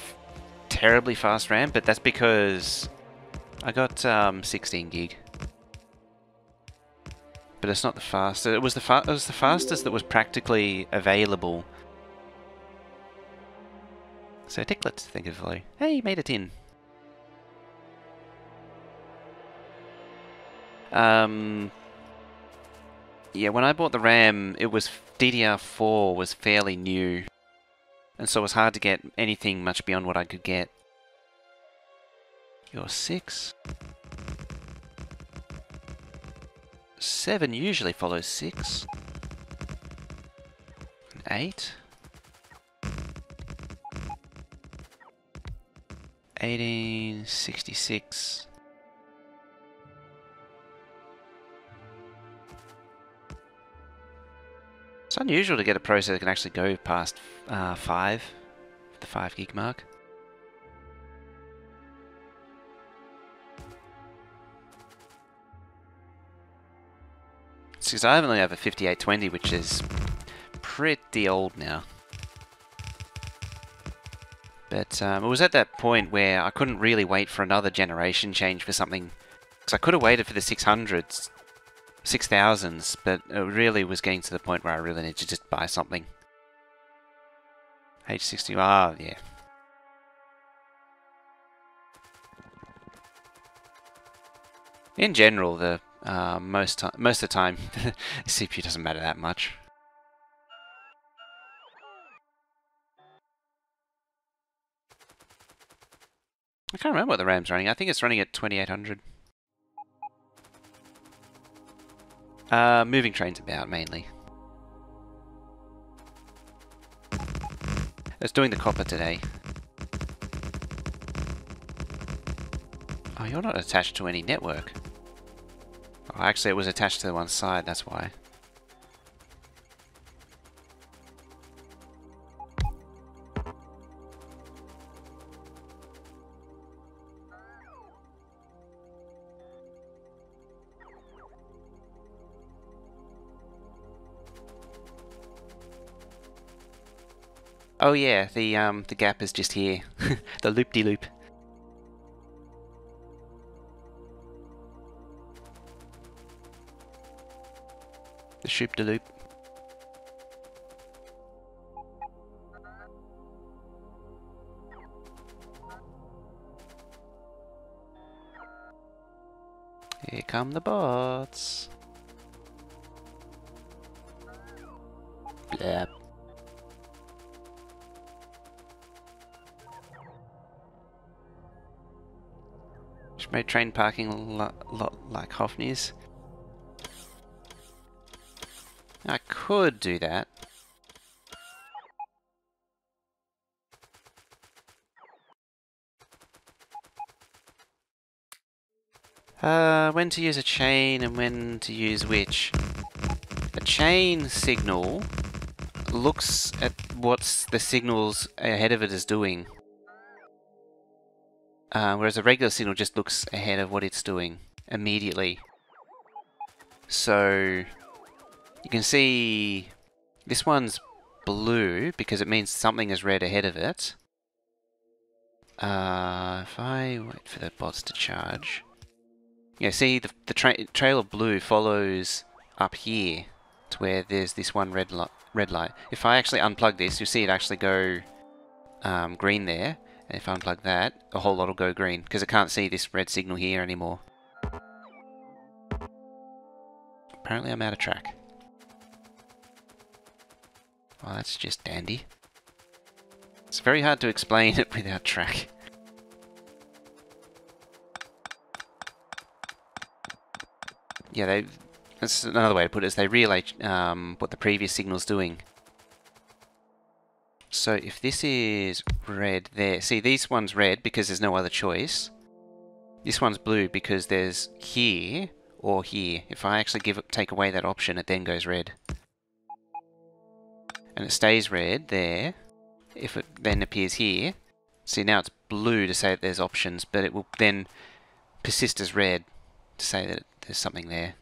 terribly fast RAM, but that's because I got 16 gig. But it's not the fastest. It was the fastest that was practically available. So Ticklet, thank you for the follow. Hey, you made it in. Yeah, when I bought the RAM, it was DDR4 was fairly new. And so it was hard to get anything much beyond what I could get. You're 6. 7 usually follows 6. 8. 1866. It's unusual to get a processor that can actually go past 5, the 5 gig mark. It's because I only have a 5820, which is pretty old now. But it was at that point where I couldn't really wait for another generation change for something. Because I could have waited for the 600s. 6000s, but it really was getting to the point where I really need to just buy something. H60, yeah. In general, the Most of the time, CPU doesn't matter that much. I can't remember what the RAM's running. I think it's running at 2800. Moving trains about, mainly. It's doing the copper today. Oh, you're not attached to any network. Oh, actually, it was attached to the one side, that's why. Oh yeah, the gap is just here. The loop-de-loop. The shoop-de-loop. Here come the bots. Blap. Just made train parking a lot like Hoffney's. I could do that. When to use a chain and when to use which. A chain signal looks at what the signals ahead of it is doing. Whereas a regular signal just looks ahead of what it's doing immediately. So you can see this one's blue because it means something is red ahead of it. If I wait for the bots to charge. Yeah, see the trail of blue follows up here to where there's this one red light. If I actually unplug this, you'll see it actually go green there. And if I unplug that, a whole lot will go green because it can't see this red signal here anymore. Apparently I'm out of track. Well, that's just dandy. It's very hard to explain it without track. Yeah, that's another way to put it, is they relay what the previous signal's doing. So if this is red there, see these one's red because there's no other choice. This one's blue because there's here or here. If I actually take away that option, it then goes red. And it stays red there. If it then appears here, see now it's blue to say that there's options, but it will then persist as red to say that there's something there.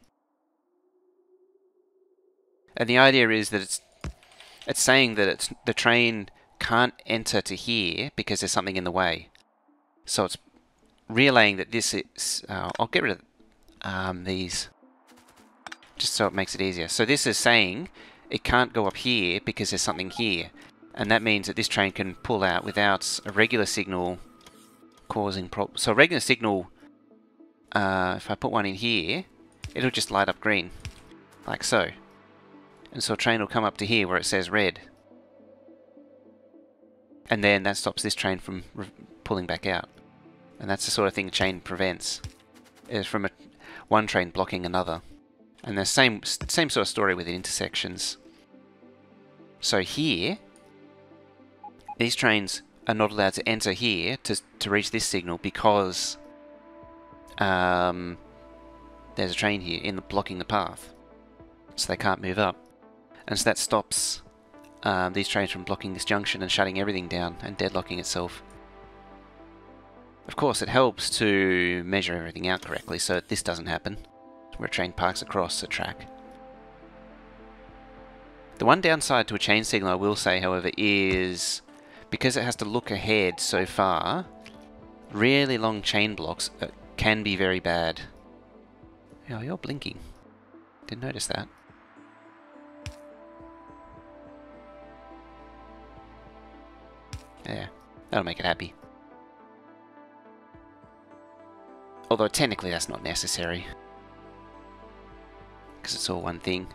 And the idea is that it's saying that the train can't enter to here because there's something in the way. So it's relaying that this is... I'll get rid of these just so it makes it easier. So this is saying it can't go up here because there's something here. And that means that this train can pull out without a regular signal causing problems. So a regular signal, if I put one in here, it'll just light up green, like so. And so a train will come up to here where it says red. And then that stops this train from pulling back out. And that's the sort of thing a chain prevents, is from one train blocking another. And the same sort of story with the intersections. So here, these trains are not allowed to enter here to reach this signal because there's a train here blocking the path. So they can't move up. And so that stops these trains from blocking this junction and shutting everything down and deadlocking itself. Of course, it helps to measure everything out correctly so that this doesn't happen, where a train parks across a track. The one downside to a chain signal, I will say, however, is because it has to look ahead so far, really long chain blocks can be very bad. Oh, you're blinking. Didn't notice that. Yeah, that'll make it happy. Although technically that's not necessary. because it's all one thing.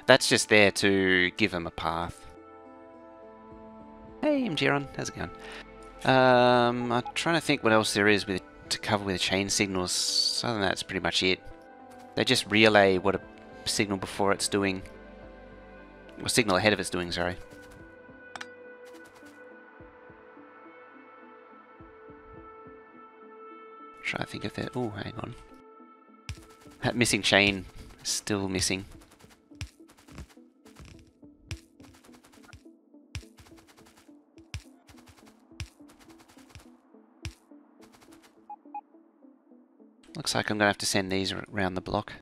That's just there to give them a path. Hey, Mjiron, how's it going? I'm trying to think what else there is to cover with chain signals. Other than that, it's pretty much it. They just relay what a signal before it's doing, or signal ahead of it's doing, sorry. Try to think if they're... Oh, hang on. That missing chain is still missing. Looks like I'm going to have to send these around the block.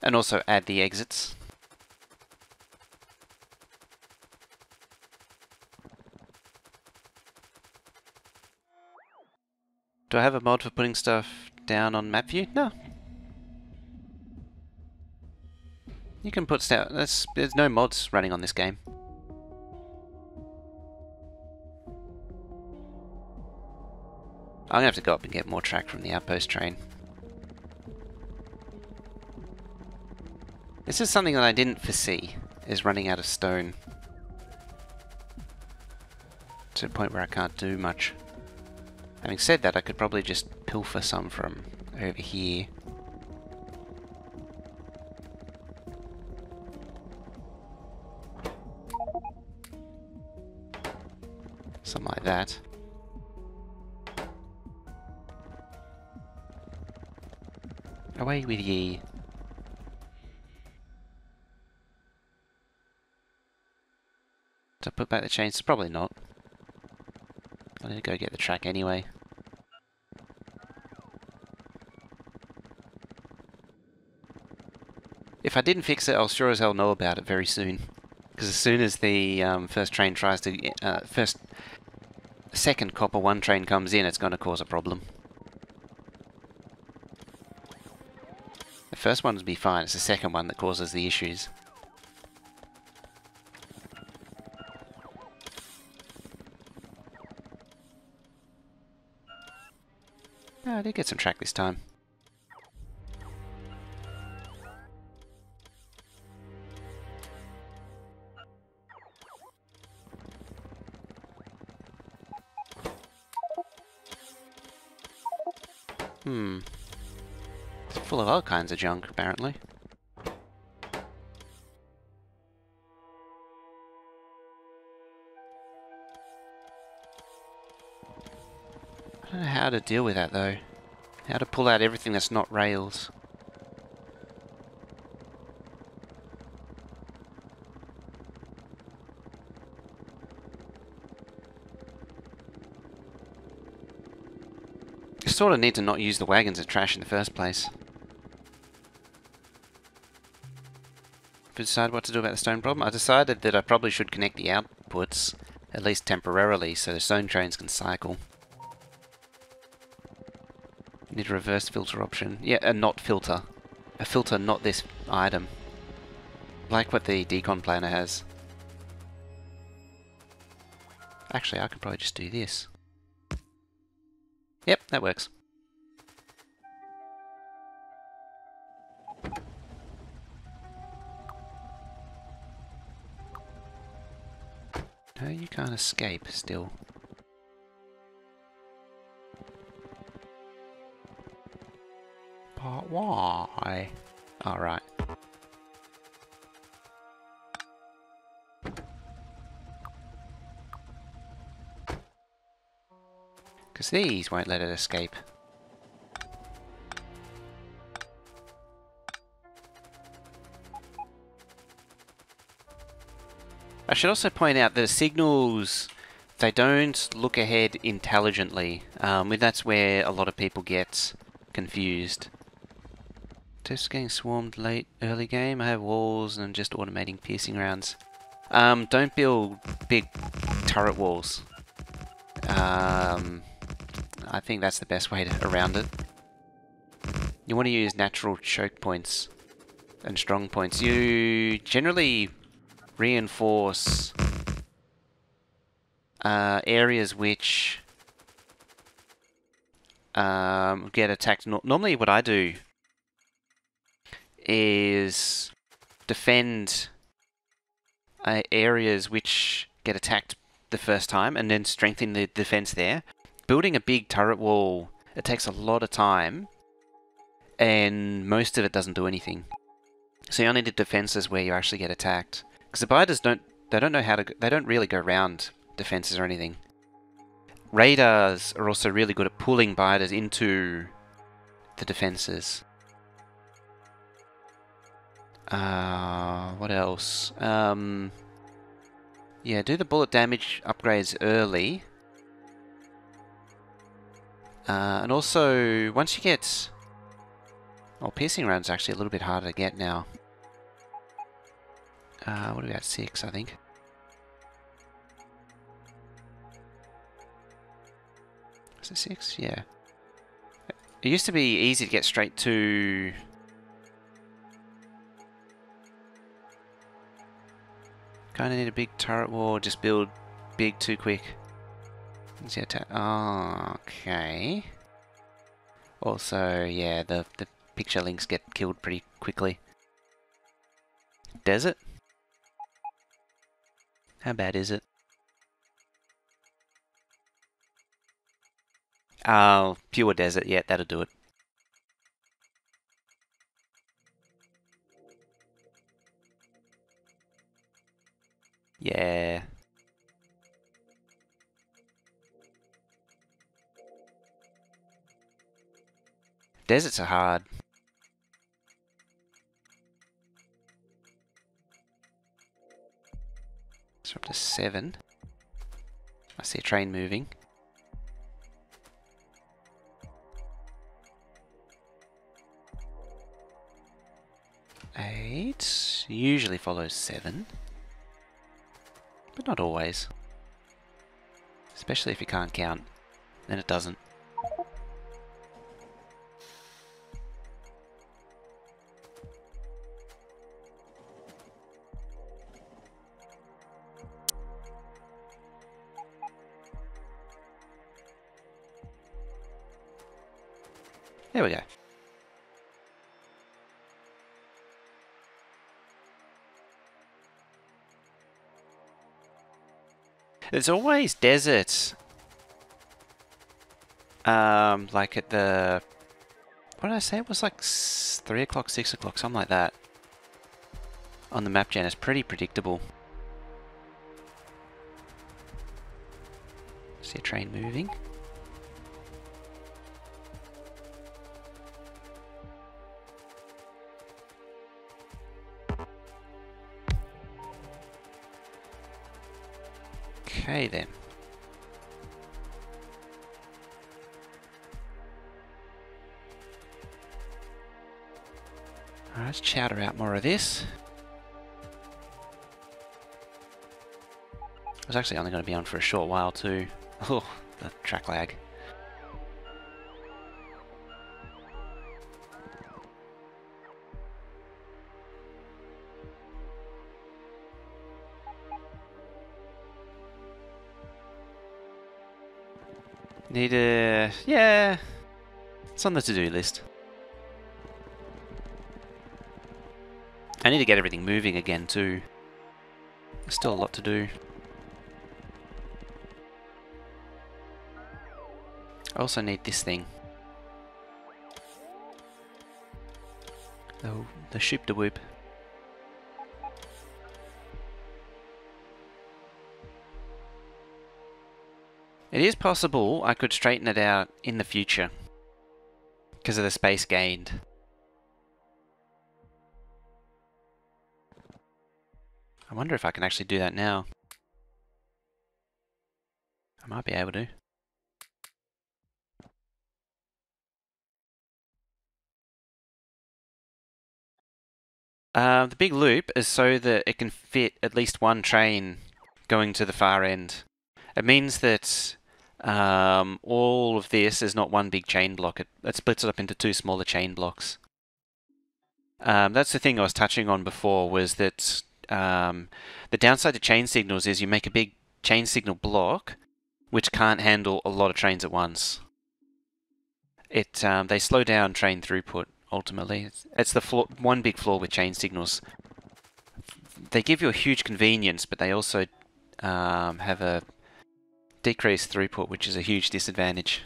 And also add the exits. Do I have a mod for putting stuff down on map view? No. You can put stuff... There's no mods running on this game. I'm going to have to go up and get more track from the outpost train. This is something that I didn't foresee, is running out of stone. To the point where I can't do much. Having said that, I could probably just pilfer some from over here. Something like that. Away with ye. To put back the chains? Probably not. I need to go get the track anyway. If I didn't fix it, I'll sure as hell know about it very soon. Because as soon as the first train tries to... second copper 1 train comes in, it's going to cause a problem. The first one would be fine, it's the second one that causes the issues. Oh, I did get some track this time. It's full of all kinds of junk, apparently. I don't know how to deal with that, though. How to pull out everything that's not rails. You sort of need to not use the wagons as trash in the first place. Decide what to do about the stone problem. I decided that I probably should connect the outputs, at least temporarily, so the stone trains can cycle. Need a reverse filter option. Yeah, a not filter. A filter, not this item. Like what the decon planner has. Actually, I could probably just do this. Yep, that works. No, you can't escape still. But why? Alright. Because these won't let it escape. I should also point out that signals, they don't look ahead intelligently. That's where a lot of people get confused. Just getting swarmed early game. I have walls and I'm just automating piercing rounds. Don't build big turret walls. I think that's the best way around it. You want to use natural choke points and strong points. You generally reinforce areas which get attacked. Normally what I do is defend areas which get attacked the first time and then strengthen the defense there. Building a big turret wall, it takes a lot of time and most of it doesn't do anything. So you only need defenses where you actually get attacked. Because the biters don't know how to, they don't really go around defenses or anything. Radars are also really good at pulling biters into the defenses. What else? Yeah, do the bullet damage upgrades early. And also, once you get... Well, piercing rounds are actually a little bit harder to get now. What are we at? 6, I think. Is it 6? Yeah. It used to be easy to get straight to... Kinda need a big turret wall, just build big too quick. Oh, okay. Also, yeah, the picture links get killed pretty quickly. Desert? How bad is it? Oh, pure desert, yeah, that'll do it. Yeah. Deserts are hard. It's up to 7. I see a train moving. 8 usually follows 7. But not always. Especially if you can't count. Then it doesn't. There we go. There's always deserts. Like at the... What did I say? It was like 3 o'clock, 6 o'clock, something like that. On the map gen, it's pretty predictable. See a train moving. Okay then. Alright, let's chowder out more of this. I was actually only going to be on for a short while too. Oh, the track lag. Need a... yeah, it's on the to-do list. I need to get everything moving again too. There's still a lot to do. I also need this thing. Oh, the shoop de whoop. It is possible I could straighten it out in the future because of the space gained. I wonder if I can actually do that now. I might be able to. The big loop is so that it can fit at least one train going to the far end. It means that all of this is not one big chain block. It splits it up into 2 smaller chain blocks. That's the thing I was touching on before, was that the downside to chain signals is you make a big chain signal block, which can't handle a lot of trains at once. They slow down train throughput, ultimately. It's the one big flaw with chain signals. They give you a huge convenience, but they also have a decreased throughput, which is a huge disadvantage.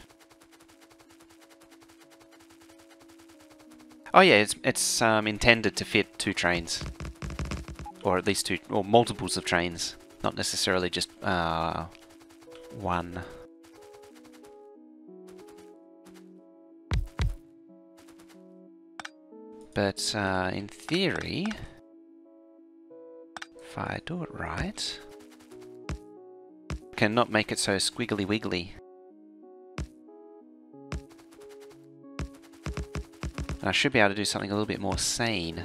Oh yeah, it's intended to fit 2 trains, or at least 2, or multiples of trains, not necessarily just one. But in theory, if I do it right, cannot make it so squiggly wiggly. I should be able to do something a little bit more sane.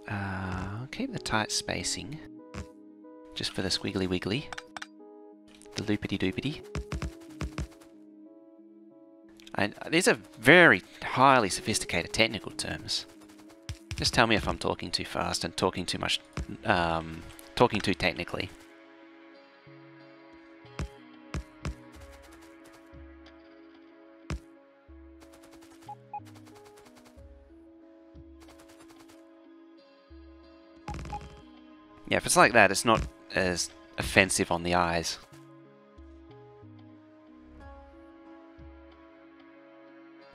I'll keep the tight spacing, just for the squiggly wiggly, the loopity doopity. And these are very highly sophisticated technical terms. Just tell me if I'm talking too fast and talking too much, talking too technically. Yeah, if it's like that, it's not as offensive on the eyes. I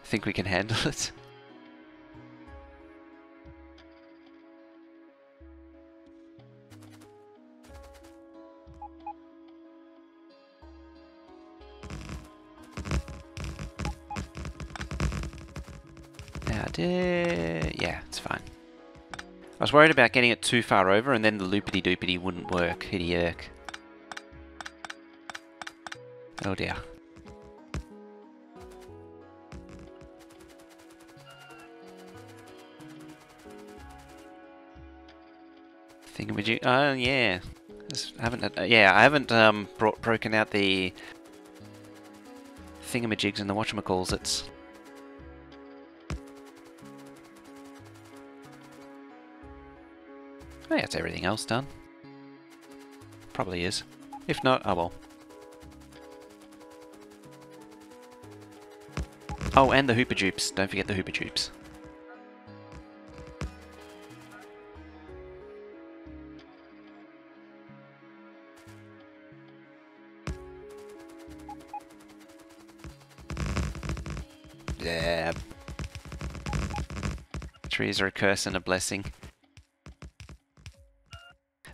think we can handle it. Yeah, it's fine. I was worried about getting it too far over and then the loopity doopity wouldn't work. Hitty yerk. Oh dear. Thingamajig. Oh yeah. I haven't broken out the thingamajigs and the whatchamacalls. It's oh yeah, it's everything else done. Probably is. If not, oh well. Oh, and the hooper dupes. Don't forget the hooper dupes. Yeah. Trees are a curse and a blessing.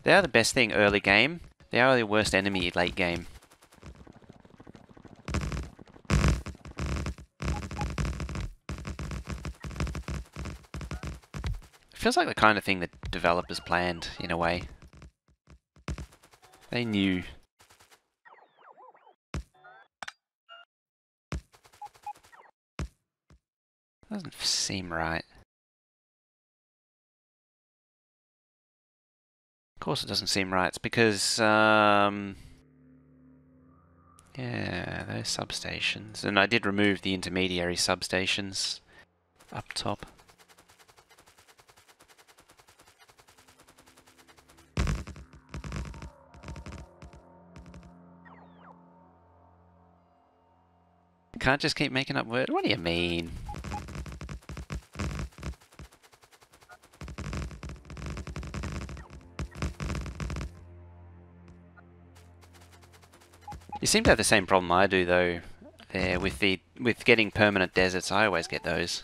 They are the best thing early game. They are the worst enemy late game. It feels like the kind of thing that developers planned, in a way. They knew. Doesn't seem right. Of course it doesn't seem right. It's because, yeah, those substations. And I did remove the intermediary substations up top. Can't just keep making up words. What do you mean? You seem to have the same problem I do, though. There with getting permanent deserts, I always get those.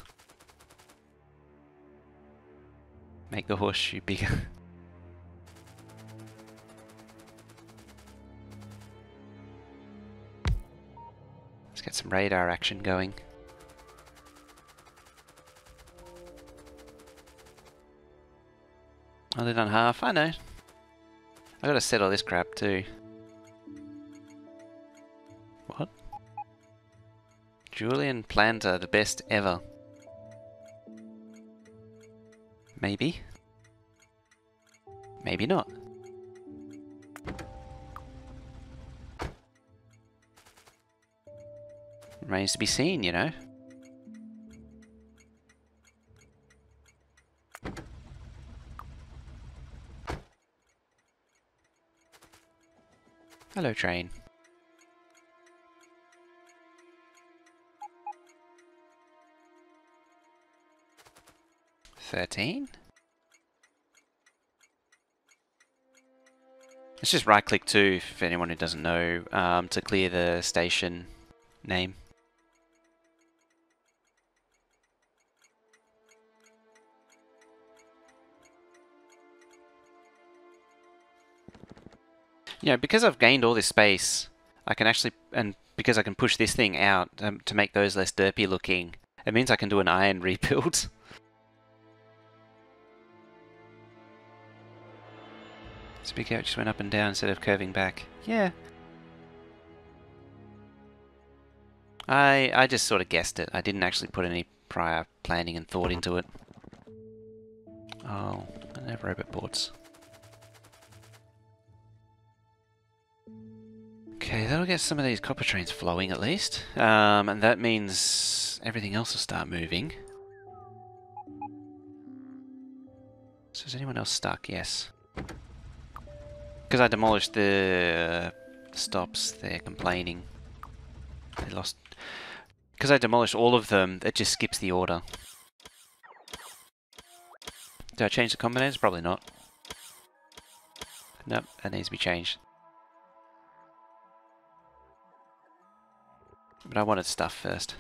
Make the horseshoe bigger. Let's get some radar action going. Only done half, I know. I gotta settle this crap too. What? Julian Planter, the best ever. Maybe. Maybe not. Remains to be seen, you know. Hello, train. $13. Let's just right click too, for anyone who doesn't know, to clear the station name. You know, because I've gained all this space, I can actually, and because I can push this thing out to make those less derpy looking, it means I can do an iron rebuild. Speak out just went up and down instead of curving back. Yeah. I just sort of guessed it. I didn't actually put any prior planning and thought into it. Oh, I don't have robot boards. Okay, that'll get some of these copper trains flowing at least. And that means everything else will start moving. So is anyone else stuck? Yes. Because I demolished the stops, they're complaining. They lost... Because I demolished all of them, it just skips the order. Did I change the combinators? Probably not. Nope, that needs to be changed. But I wanted stuff first.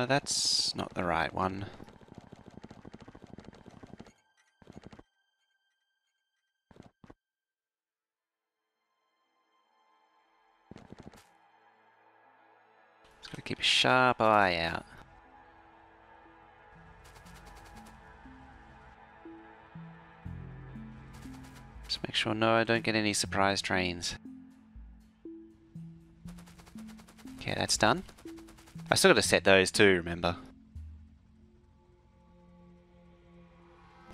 That's not the right one. Just gotta keep a sharp eye out. Just make sure no, I don't get any surprise trains. Okay, that's done. I still gotta set those too, remember?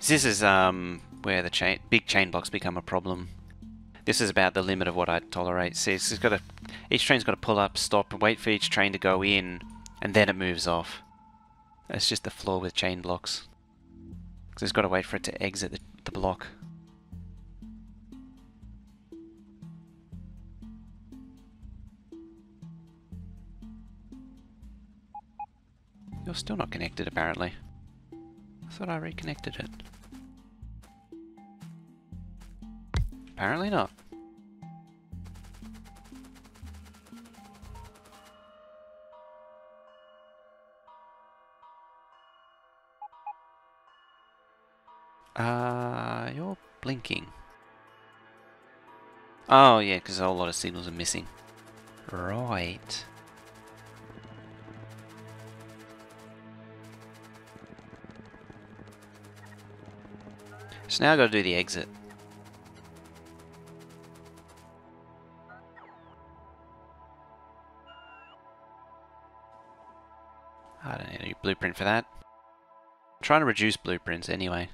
This is where the big chain blocks become a problem. This is about the limit of what I tolerate. See, it's got to, each train's got to pull up, stop, wait for each train to go in, and then it moves off. It's just the flaw with chain blocks. Because it's got to wait for it to exit the block. You're still not connected, apparently. I thought I reconnected it. Apparently not. You're blinking. Oh yeah, because a whole lot of signals are missing. Right. So now I've got to do the exit. I don't need a blueprint for that. I'm trying to reduce blueprints anyway.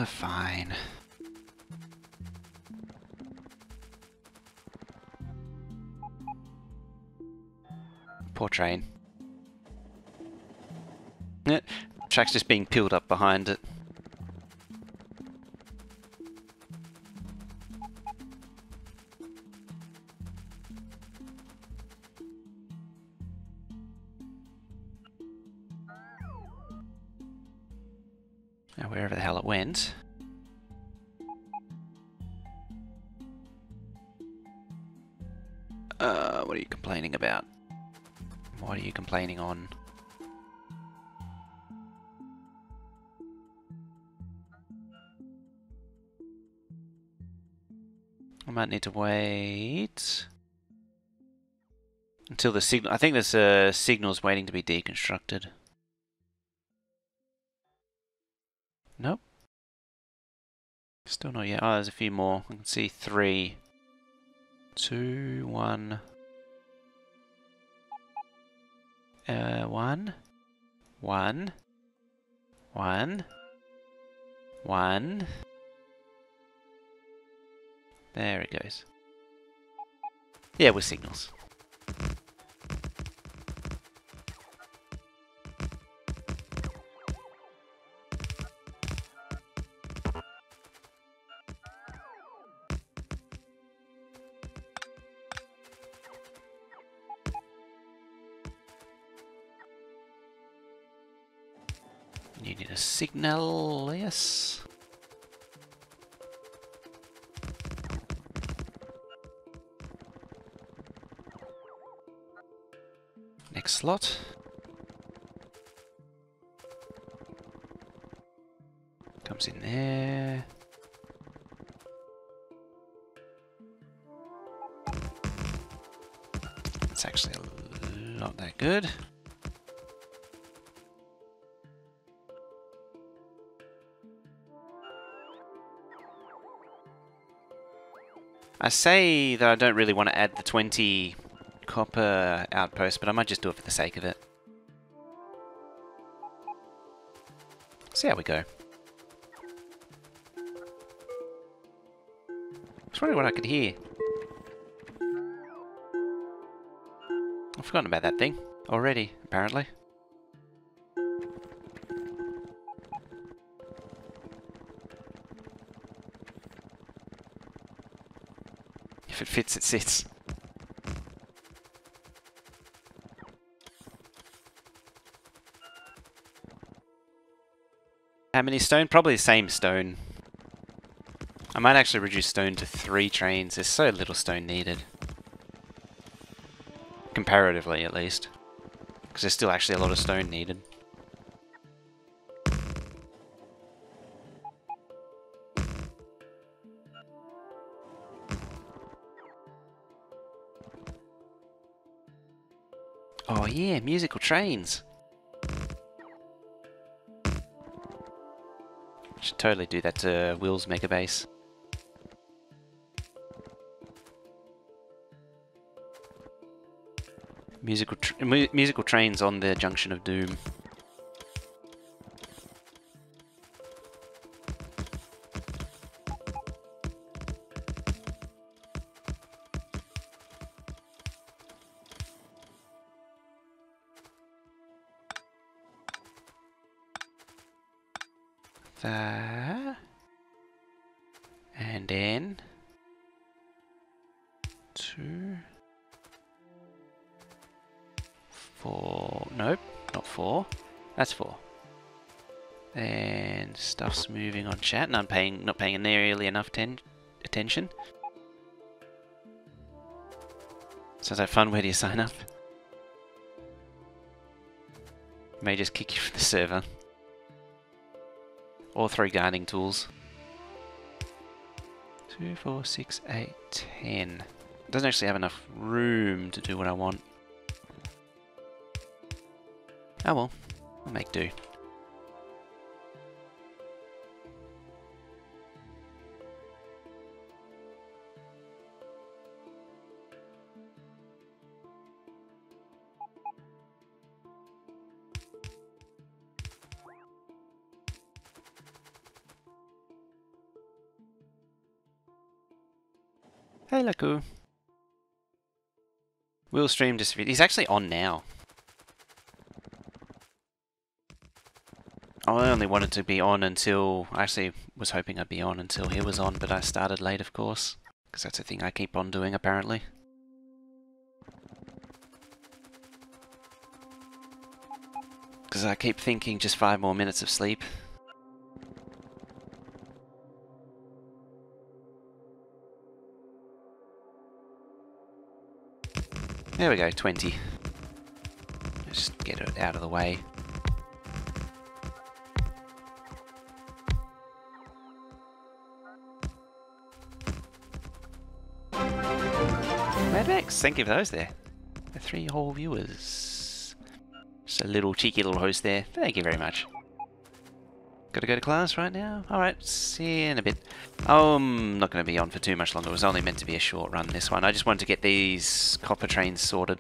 Fine. Poor train. Track's just being peeled up behind it. Now wherever the hell it went. What are you complaining about? What are you complaining on? I might need to wait until the signal. I think there's signals waiting to be deconstructed. Nope. Still not yet. Oh, there's a few more. I can see 3, 2, 1. 1, 1, 1. 1. There it goes. Yeah, with signals. You need a signal, yes. Next slot. Comes in there. It's actually not that good. I say that I don't really want to add the 20 copper outpost, but I might just do it for the sake of it. See how we go. I was wondering what I could hear. I've forgotten about that thing already, apparently. If it fits, it sits. How many stone? Probably the same stone. I might actually reduce stone to 3 trains. There's so little stone needed. Comparatively, at least. Because there's still actually a lot of stone needed. Oh yeah, musical trains! Should totally do that to Will's Mega Base. Musical trains on the Junction of Doom. There. And then 2, 4. Nope, not 4. That's 4. And stuff's moving on chat, and I'm not paying nearly enough attention. Sounds like fun. Where do you sign up? May just kick you from the server. Or 3 gardening tools. 2, 4, 6, 8, 10. It doesn't actually have enough room to do what I want. Oh well, I'll make do. Hey Laku. Will stream disappeared. He's actually on now. I only wanted to be on until... I actually was hoping I'd be on until he was on, but I started late, of course. Because that's a thing I keep on doing, apparently. Because I keep thinking just 5 more minutes of sleep. There we go, 20. Just get it out of the way. Madmax, thank you for those there. The 3 whole viewers. Just a little cheeky little host there. Thank you very much. Gotta go to class right now? Alright, see you in a bit. I'm not going to be on for too much longer. It was only meant to be a short run, this one. I just wanted to get these copper trains sorted.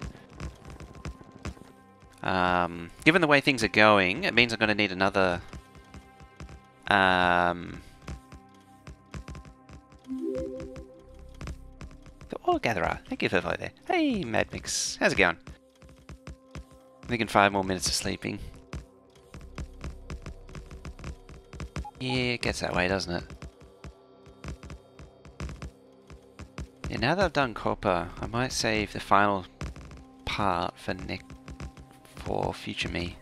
Given the way things are going, it means I'm going to need another The Ore Gatherer. Thank you for the follow there. Hey, Mad Mix. How's it going? I'm thinking 5 more minutes of sleeping. Yeah, it gets that way, doesn't it? Yeah, now that I've done copper, I might save the final part for future me.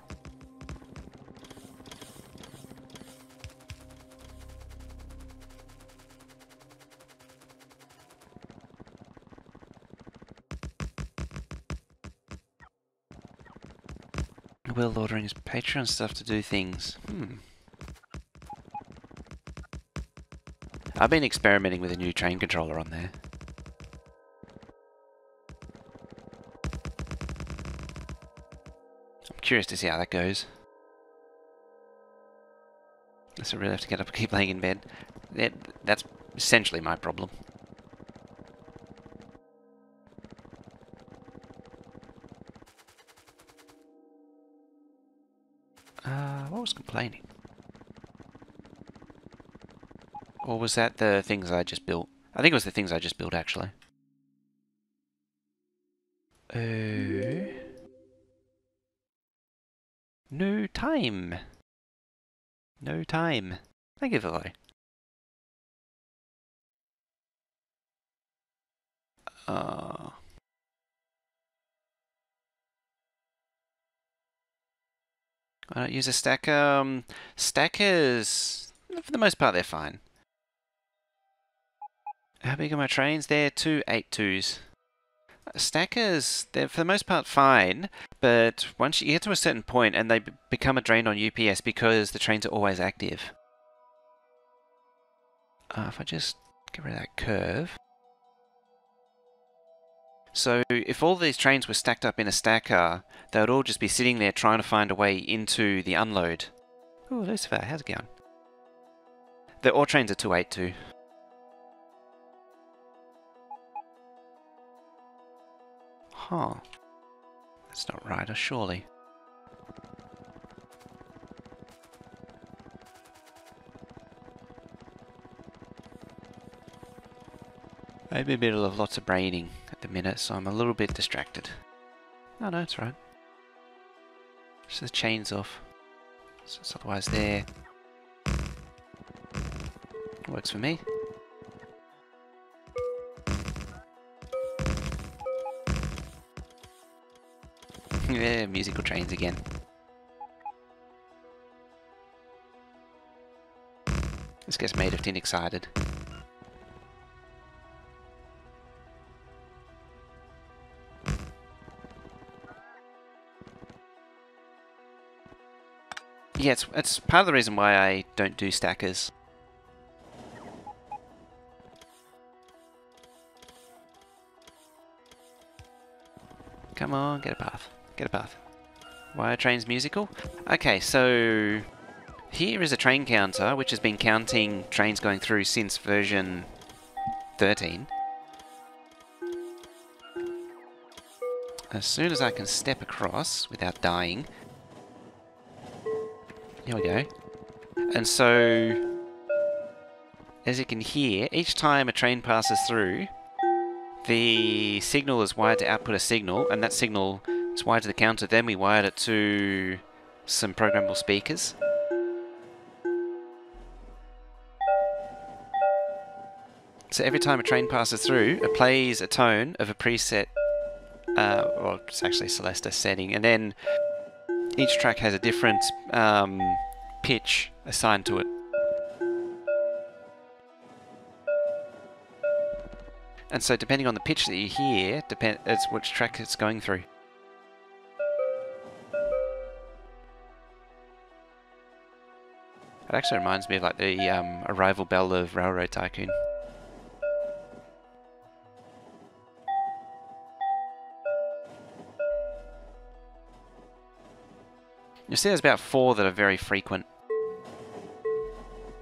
Will ordering his Patreon stuff to do things. I've been experimenting with a new train controller on there. I'm curious to see how that goes. Unless I really have to get up and keep laying in bed. That's essentially my problem. What was complaining? Or was that the things I just built? I think it was the things I just built, actually. No time. No time. Thank you for that. I don't use a stacker. Stackers, for the most part, they're fine. How big are my trains? They're 2 8.2s. Stackers, they're for the most part fine, but once you get to a certain point and they become a drain on UPS because the trains are always active. If I just get rid of that curve. So if all these trains were stacked up in a stacker, they would all just be sitting there trying to find a way into the unload. Ooh, Lucifer, how's it going? The ore trains are 282. Huh. That's not right, surely. I'm in the middle of lots of braining at the minute, so I'm a little bit distracted. Oh no, it's right. Just the chains off. So it's otherwise there. Works for me. Yeah, musical trains again. This gets made of tin excited. Yeah, it's part of the reason why I don't do stackers. Come on, get a path. Get a path. Why are trains musical? Okay, so here is a train counter which has been counting trains going through since version 13. As soon as I can step across without dying. Here we go. And so, as you can hear, each time a train passes through, the signal is wired to output a signal, and that signal is wired to the counter. Then we wired it to some programmable speakers. So every time a train passes through, it plays a tone of a preset, well, it's actually Celesta setting, and then each track has a different pitch assigned to it. And so depending on the pitch that you hear, it's which track it's going through. It actually reminds me of like the arrival bell of Railroad Tycoon. You see there's about 4 that are very frequent.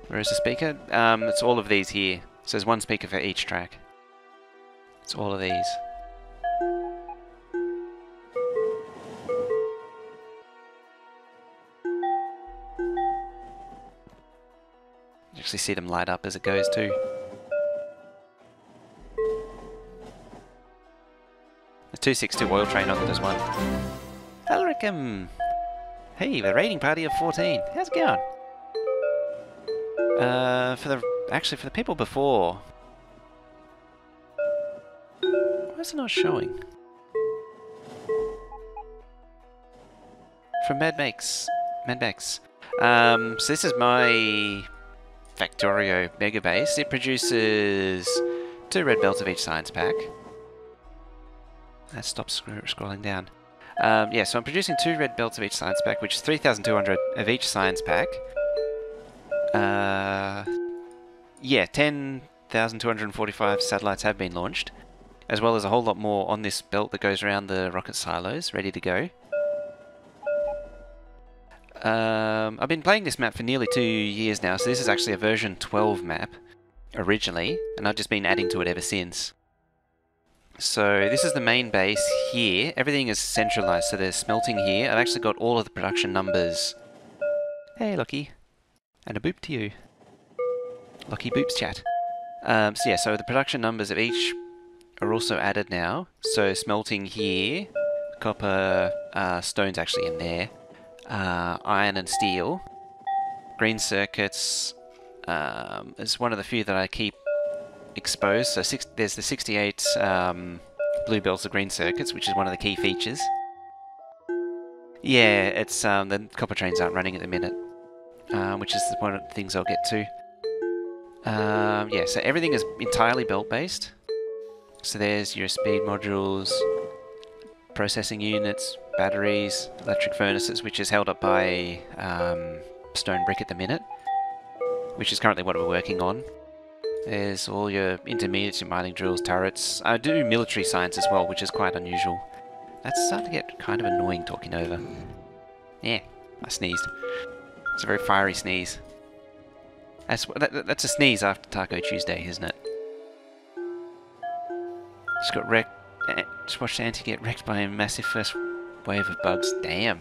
Where is the speaker? It's all of these here. So there's 1 speaker for each track. It's all of these. actually see them light up as it goes too. The 262 oil train on there's one. Helricum! Hey, the raiding party of 14. How's it going? Actually, for the people before... Why is it not showing? From Madmax. So this is my Factorio Mega Base. It produces 2 red belts of each science pack. That stops scrolling down. Yeah, so I'm producing 2 red belts of each science pack, which is 3,200 of each science pack. Yeah, 10,245 satellites have been launched, as well as a whole lot more on this belt that goes around the rocket silos, ready to go. I've been playing this map for nearly 2 years now, so this is actually a version 12 map, originally, and I've just been adding to it ever since. So this is the main base here. Everything is centralized, so there's smelting here. I've actually got all of the production numbers. Hey, Lucky. And a boop to you. Lucky Boops chat. So yeah, so the production numbers of each are also added now. So smelting here, copper, stone's actually in there. Iron and steel. Green circuits is one of the few that I keep exposed. So there's the 68 blue belts of green circuits, which is one of the key features. Yeah, it's the copper trains aren't running at the minute, which is one of the things I'll get to. Yeah, so everything is entirely belt based. So there's your speed modules, processing units, batteries, electric furnaces, which is held up by stone brick at the minute, which is currently what we're working on. There's all your intermediates, your mining drills, turrets. I do military science as well, which is quite unusual. That's starting to get kind of annoying talking over. Yeah, I sneezed. It's a very fiery sneeze. That's a sneeze after Taco Tuesday, isn't it? Just got wrecked. Just watched Auntie get wrecked by a massive first wave of bugs. Damn.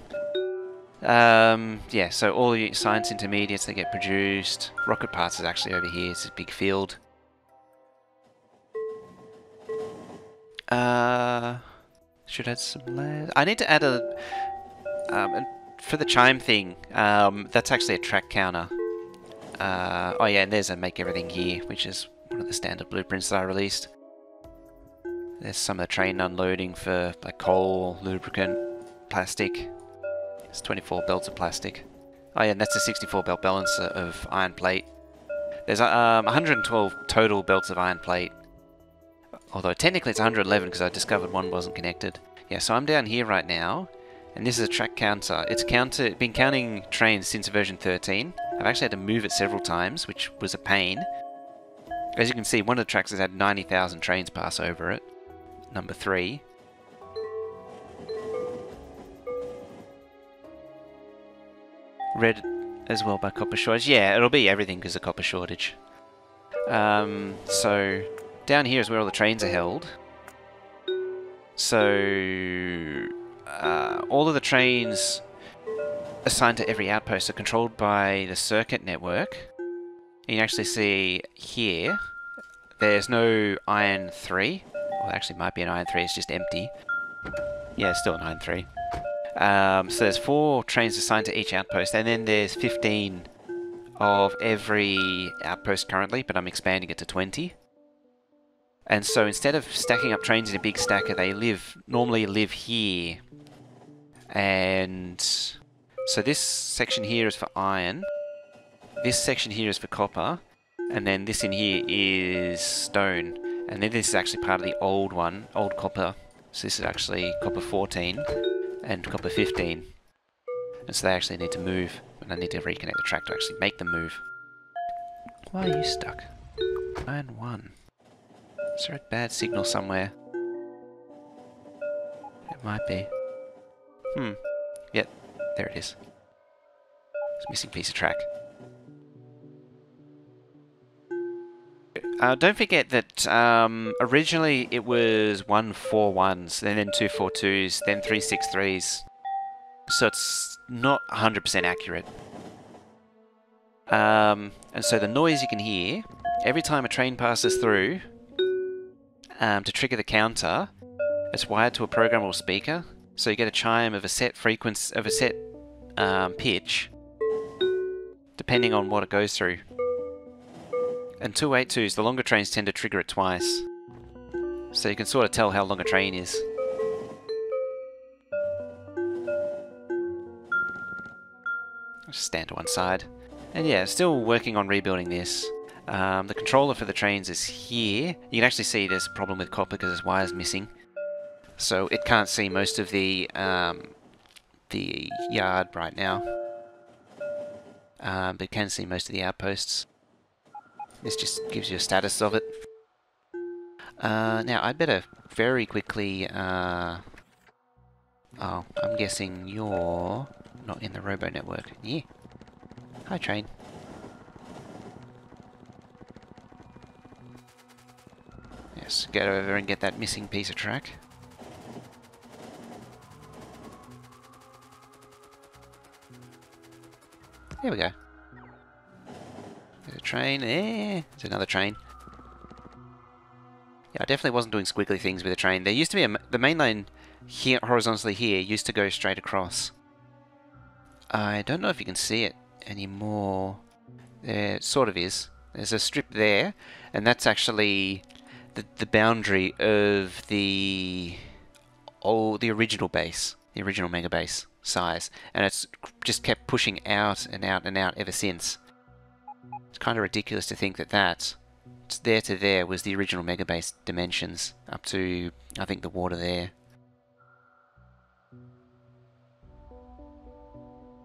Yeah, so all your science intermediates that get produced. Rocket parts is actually over here. It's a big field. Should add some layers. I need to add a... for the chime thing, that's actually a track counter. Oh yeah, and there's a make everything here, which is one of the standard blueprints that I released. There's some of the train unloading for like coal, lubricant, plastic. It's 24 belts of plastic. Oh yeah, and that's a 64 belt balance of iron plate. There's 112 total belts of iron plate. Although technically it's 111 because I discovered one wasn't connected. Yeah, so I'm down here right now, and this is a track counter. It's been counting trains since version 13. I've actually had to move it several times, which was a pain. As you can see, one of the tracks has had 90,000 trains pass over it. Number 3. Red as well by copper shortage. Yeah, it'll be everything because of copper shortage. So down here is where all the trains are held. So all of the trains assigned to every outpost are controlled by the circuit network. You can actually see here, there's no iron 3. Well, actually might be an iron 3, it's just empty. Yeah, it's still an iron 3. So there's 4 trains assigned to each outpost, and then there's 15 of every outpost currently, but I'm expanding it to 20. And so instead of stacking up trains in a big stacker, they normally live here. And so this section here is for iron, this section here is for copper, and then this in here is stone. And then this is actually part of the old one, old copper. So this is actually copper 14 and copper 15. And so they actually need to move, and I need to reconnect the track to actually make them move. Why are you stuck? Iron 1. Is there a bad signal somewhere? It might be. Yep, there it is. It's a missing piece of track. Don't forget that originally it was 141s, then 242s, then 363s. So it's not 100% accurate. And so the noise you can hear every time a train passes through, to trigger the counter, it's wired to a programmable speaker. So you get a chime of a set frequency, of a set pitch, depending on what it goes through. And 282s, the longer trains tend to trigger it twice. So you can sort of tell how long a train is. Just stand to one side. And yeah, still working on rebuilding this. The controller for the trains is here. You can actually see there's a problem with copper because there's wires missing. So it can't see most of the yard right now. But it can see most of the outposts. This just gives you a status of it. Now, I'd better very quickly... oh, I'm guessing you're not in the robo network. Yeah. Hi, train. Yes, get over and get that missing piece of track. There we go. There's a train. There's another train. Yeah, I definitely wasn't doing squiggly things with the train. There used to be the main line here, horizontally here, used to go straight across. I don't know if you can see it anymore. There sort of is. There's a strip there, and that's actually the boundary of the original base, the original mega base size, and it's just kept pushing out and out and out ever since. It's kind of ridiculous to think that it's there to there was the original mega base dimensions up to, I think, the water there.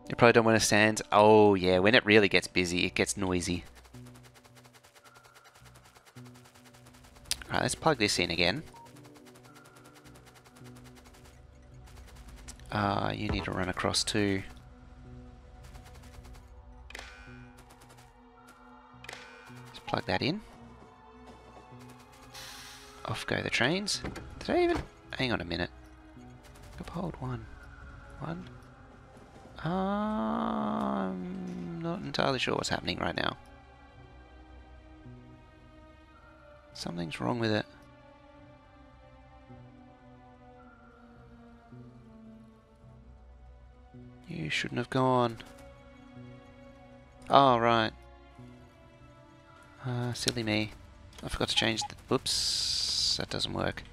You probably don't want to stand. Oh yeah, when it really gets busy, it gets noisy. Alright, let's plug this in again. You need to run across too. Let's plug that in. Off go the trains. Did I even... Hang on a minute. Hold one. One. I'm not entirely sure what's happening right now. Something's wrong with it. You shouldn't have gone. Oh, right. Silly me. I forgot to change the... Oops. That doesn't work.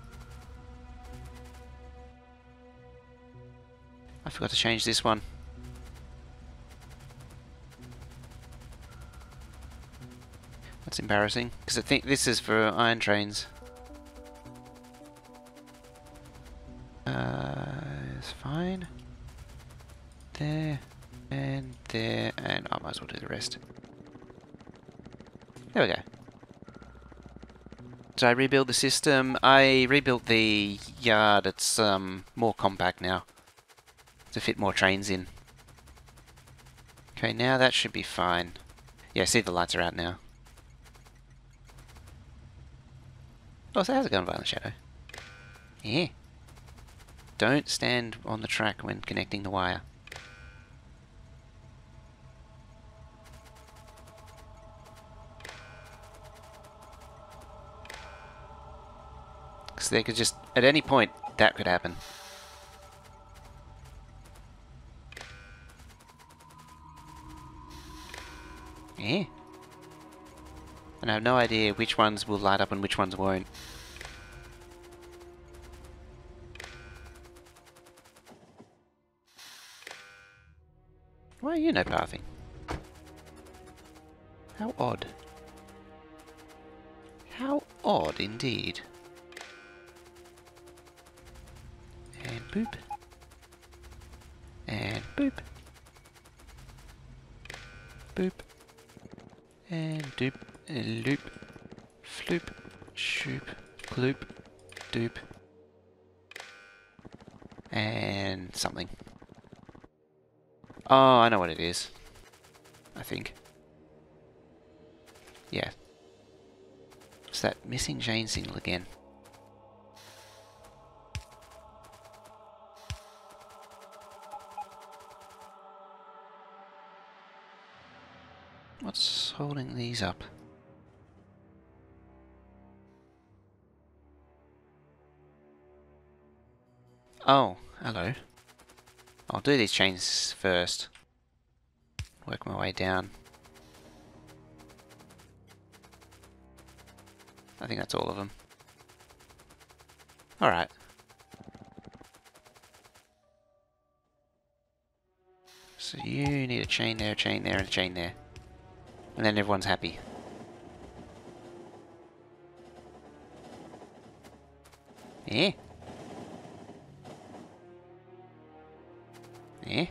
I forgot to change this one. That's embarrassing, because I think this is for iron trains. It's fine. There, and I might as well do the rest. There we go. Did I rebuild the system? I rebuilt the yard. It's more compact now to fit more trains in. Okay, now that should be fine. Yeah, see, the lights are out now. Oh, so how's it going, Violent Shadow? Yeah. Don't stand on the track when connecting the wire. Because they could just, at any point, that could happen. Yeah. And I have no idea which ones will light up and which ones won't. Why are you no pathing? How odd. How odd indeed. And boop. And boop. Boop. And doop. And loop. Floop. Shoop. Ploop. Doop. And something. Oh, I know what it is. I think. Yeah. It's that missing Jane signal again. What's holding these up? Oh, hello. I'll do these chains first. Work my way down. I think that's all of them. Alright. So you need a chain there, and a chain there. And then everyone's happy. Yeah. Yeah.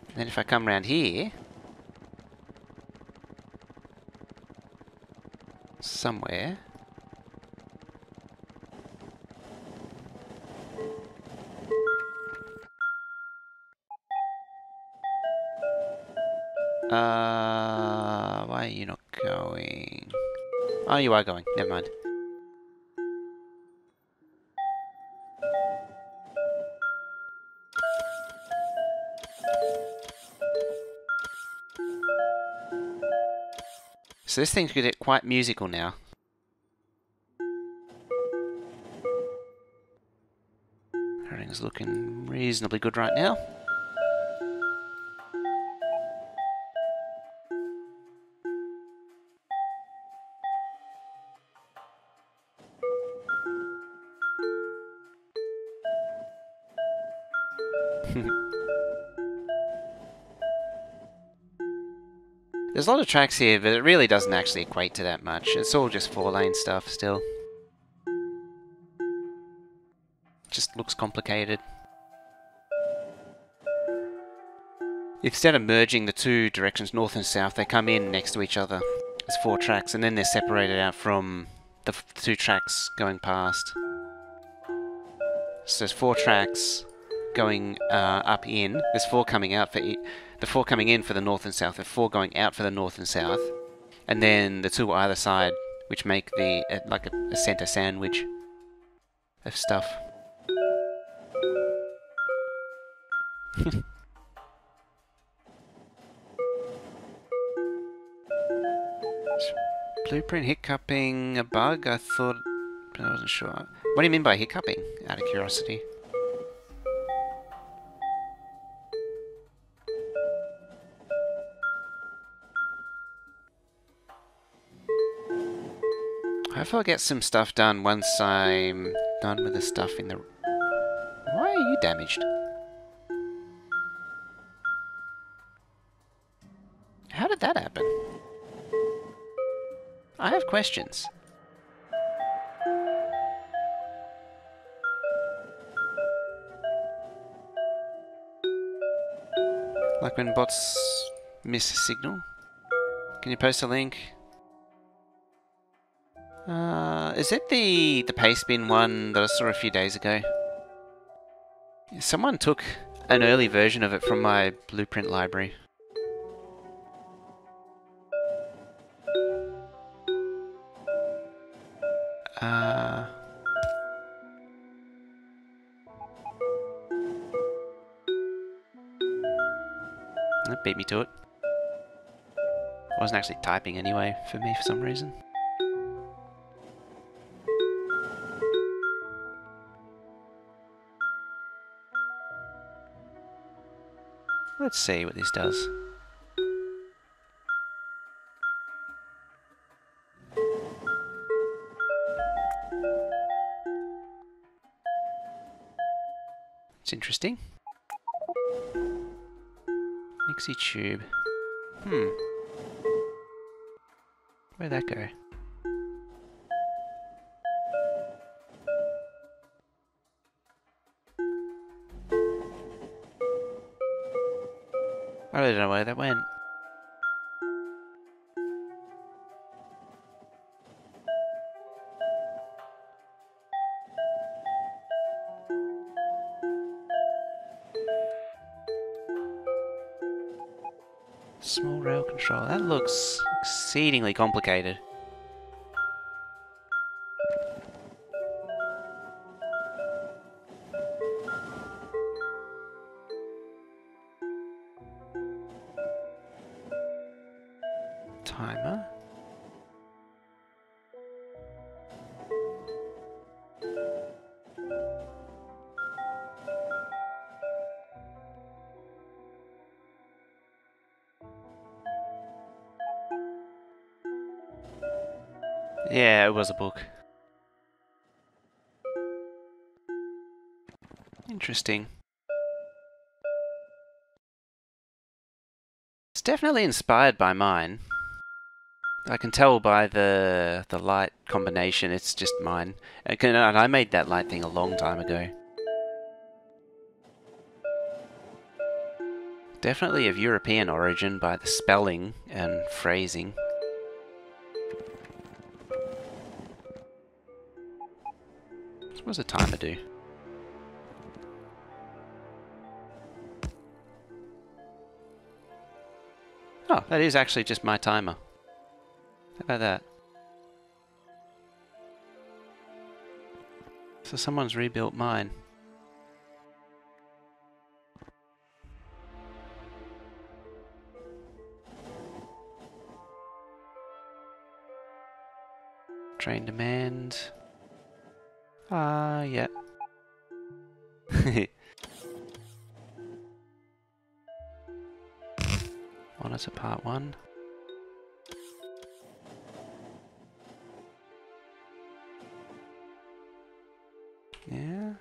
And then if I come round here... somewhere... why are you not going? Oh, you are going. Never mind. So this thing's going to get quite musical now. Everything's looking reasonably good right now. There's a lot of tracks here, but it really doesn't actually equate to that much. It's all just 4-lane stuff still. Just looks complicated. Instead of merging the two directions, north and south, they come in next to each other. There's 4 tracks, and then they're separated out from the 2 tracks going past. So there's 4 tracks going up in. There's 4 coming out for the 4 coming in for the north and south. There's 4 going out for the north and south, and then the 2 either side, which make the like a center sandwich of stuff. Blueprint hiccuping a bug? I thought, but I wasn't sure. What do you mean by hiccuping? Out of curiosity. Hopefully I'll get some stuff done once I'm done with the stuff in the... Why are you damaged? How did that happen? I have questions. Like when bots miss a signal? Can you post a link? Is it the paste bin one that I saw a few days ago? Someone took an early version of it from my blueprint library. That beat me to it. I wasn't actually typing anyway, for me, for some reason. Let's see what this does. It's interesting. Nixie tube. Where'd that go? I really don't know where that went. Small rail control. That looks exceedingly complicated. Timer. Yeah, it was a book. Interesting. It's definitely inspired by mine. I can tell by the light combination, it's just mine. And I made that light thing a long time ago. Definitely of European origin by the spelling and phrasing. What does a timer do? Oh, that is actually just my timer. How about that? So someone's rebuilt mine. Train demand. Yeah. Monitor part 1. Yeah.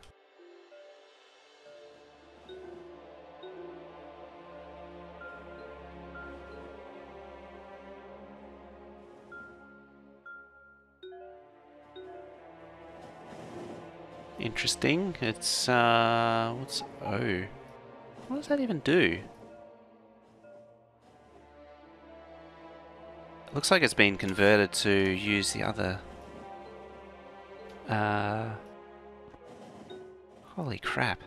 Interesting. It's, what's O? What does that even do? It looks like it's been converted to use the other... Holy crap.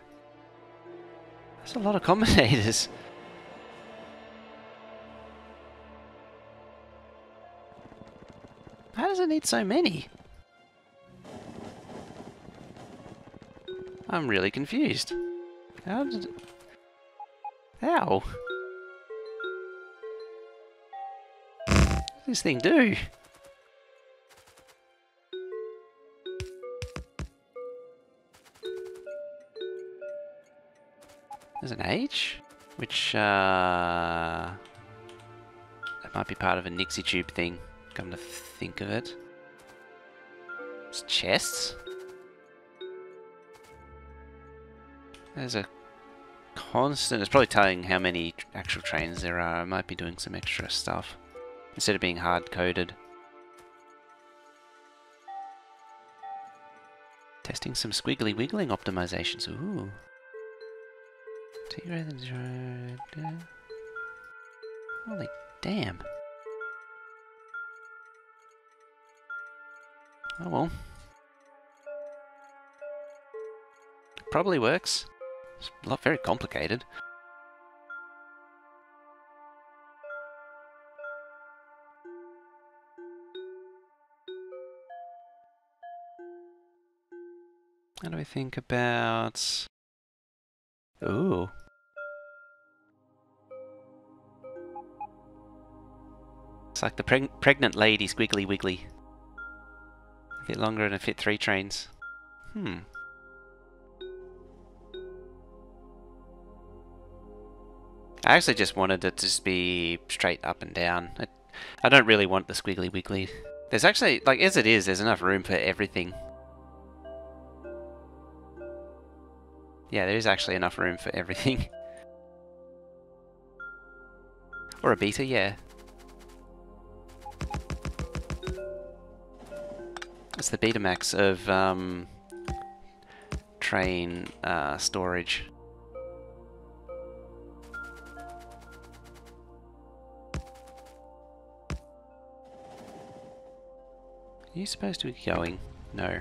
That's a lot of combinators. How does it need so many? I'm really confused. How did it... How? What does this thing do? There's an H? Which, that might be part of a Nixie Tube thing, come to think of it. It's chests? There's a constant... It's probably telling how many actual trains there are. I might be doing some extra stuff, instead of being hard-coded. Testing some squiggly wiggling optimizations. Ooh. T greater than 0. Holy damn. Oh well. Probably works. It's not very complicated. How do we think about... Ooh. It's like the pregnant lady squiggly wiggly. A bit longer and fit 3 trains. Hmm. I actually just wanted it to just be straight up and down. I don't really want the squiggly wiggly. There's actually, like, as it is, there's enough room for everything. Yeah, there is actually enough room for everything. Or a beta, yeah. It's the Betamax of train storage. Are you supposed to be going? No.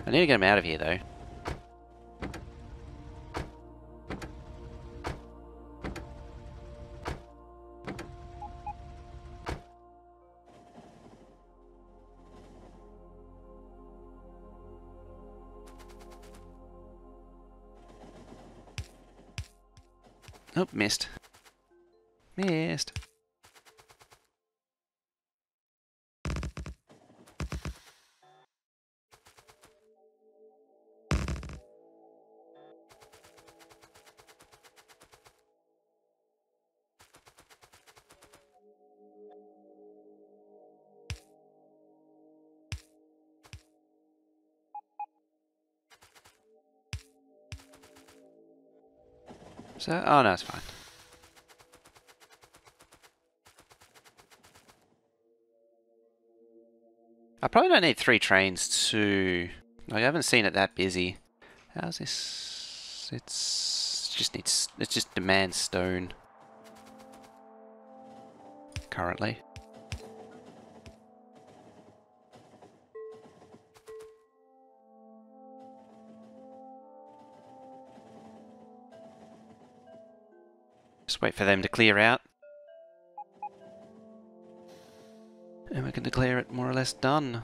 I need to get him out of here though. Oh, missed. Missed. So, oh no, it's fine. I probably don't need 3 trains to... I haven't seen it that busy. How's this? It just demands stone. Currently. Just wait for them to clear out. And we can declare it more or less done.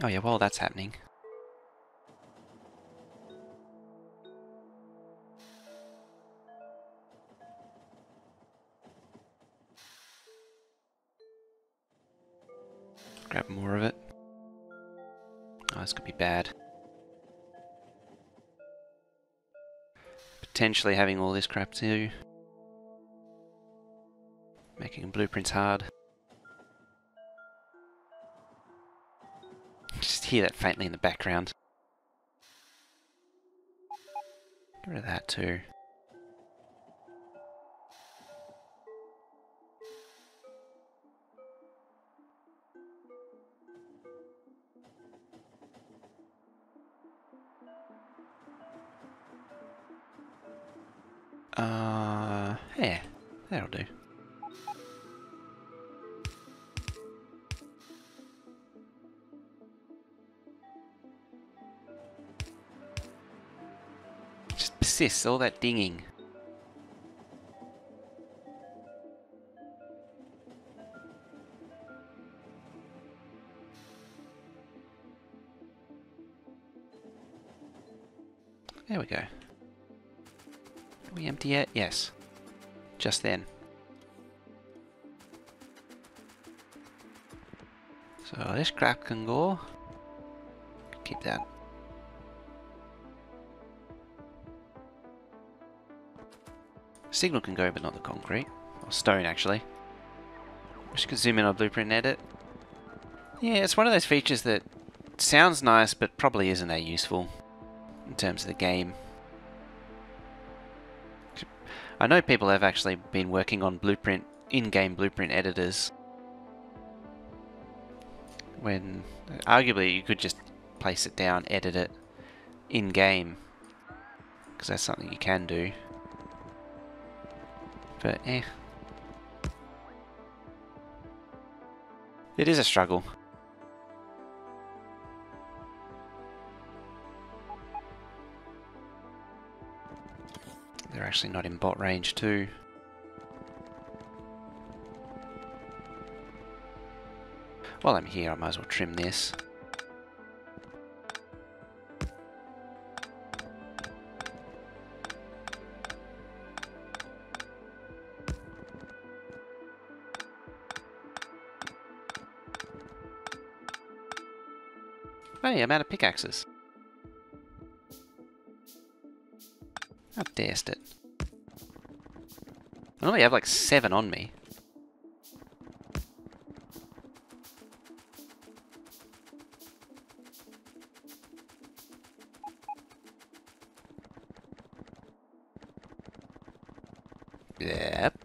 Oh yeah, while that's happening. Grab more of it. Oh, this could be bad. Potentially having all this crap too. Making blueprints hard. Just hear that faintly in the background. Get rid of that too. Yeah, that'll do. Just persists, all that dinging. There we go. Did we empty it? Yes. Just then. So this crap can go. Keep that. Signal can go, but not the concrete. Or stone, actually. Wish you could zoom in on Blueprint and edit. Yeah, it's one of those features that sounds nice, but probably isn't that useful in terms of the game. I know people have actually been working on blueprint, in-game blueprint editors. When, arguably, you could just place it down, edit it in-game. Because that's something you can do. But, eh. It is a struggle. They're actually not in bot range too. While I'm here, I might as well trim this. Hey, I'm out of pickaxes. How darest it. I only have like 7 on me. Yep.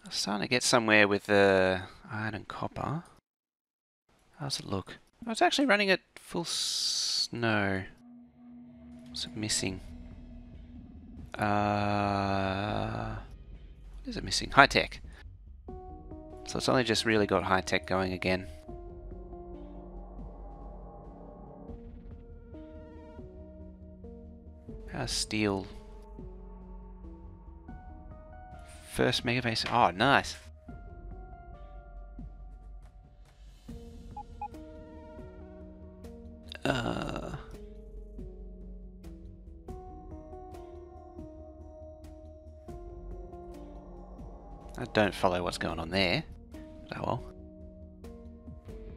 I'm starting to get somewhere with the iron and copper. How's it look? Oh, it's actually running at full no. What's it missing? What is it missing? High tech. So it's only just really got high tech going again. How's steel? First mega base. Oh, nice. I don't follow what's going on there. Oh well.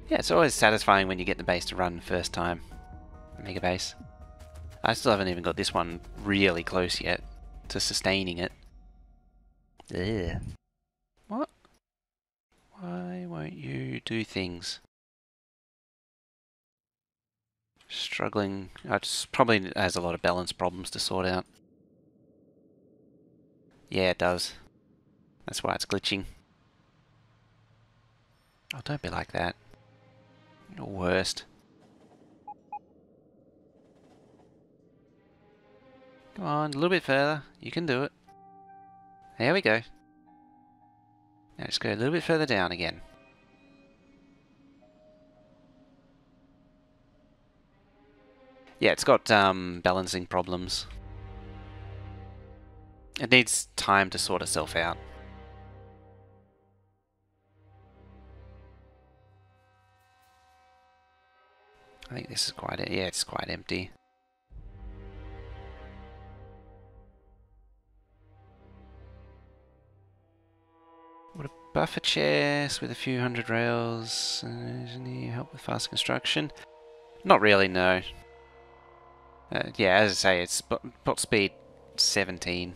Yeah, it's always satisfying when you get the base to run first time. Mega base. I still haven't even got this one really close yet to sustaining it. Ugh. What? Why won't you do things? Struggling. It probably has a lot of balance problems to sort out. Yeah, it does. That's why it's glitching. Oh, don't be like that. You're the worst. Come on, a little bit further. You can do it. There we go. Now just go a little bit further down again. Yeah, it's got balancing problems. It needs time to sort itself out. I think this is quite... yeah, it's quite empty. Would a buffer chest with a few hundred rails any help with fast construction? Not really, no. Yeah, as I say, it's bot speed 17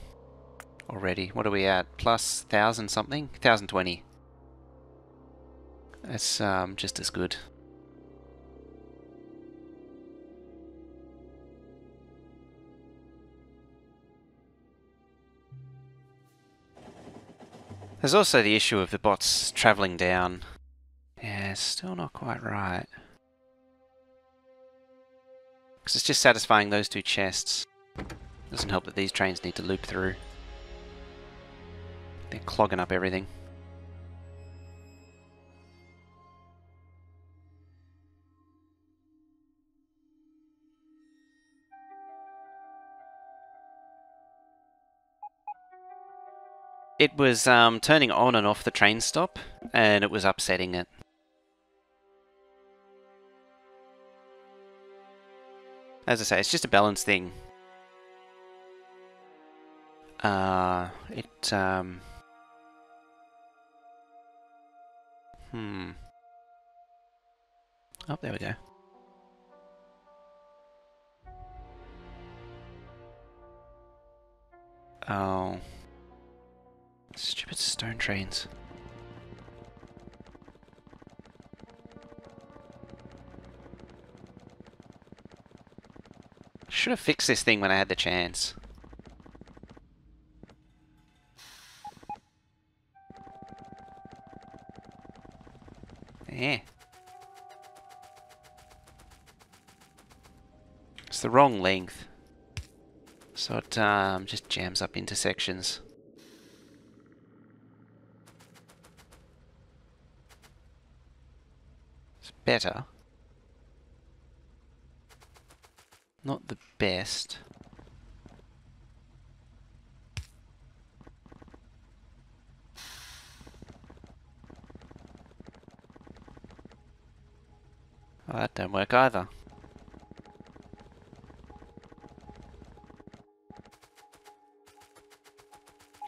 already. What are we at? Plus 1,000 something? 1,020. That's just as good. There's also the issue of the bots travelling down. Yeah, it's still not quite right. Because it's just satisfying those two chests. Doesn't help that these trains need to loop through. They're clogging up everything. It was turning on and off the train stop, and it was upsetting it. As I say, it's just a balance thing. Oh, there we go. Oh. Stupid stone trains. Should have fixed this thing when I had the chance. Yeah. It's the wrong length. So it just jams up intersections. It's better. Not the best. Oh, that don't work either.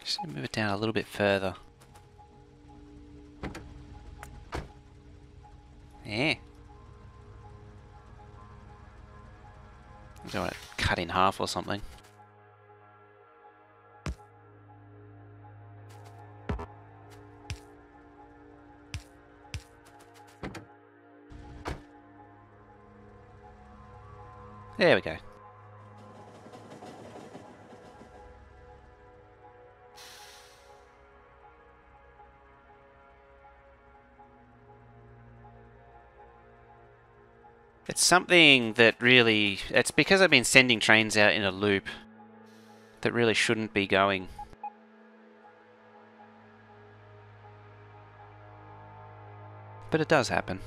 Just move it down a little bit further. Yeah. I don't want it cut in half or something. There we go. It's something that really... It's because I've been sending trains out in a loop that really shouldn't be going. But it does happen.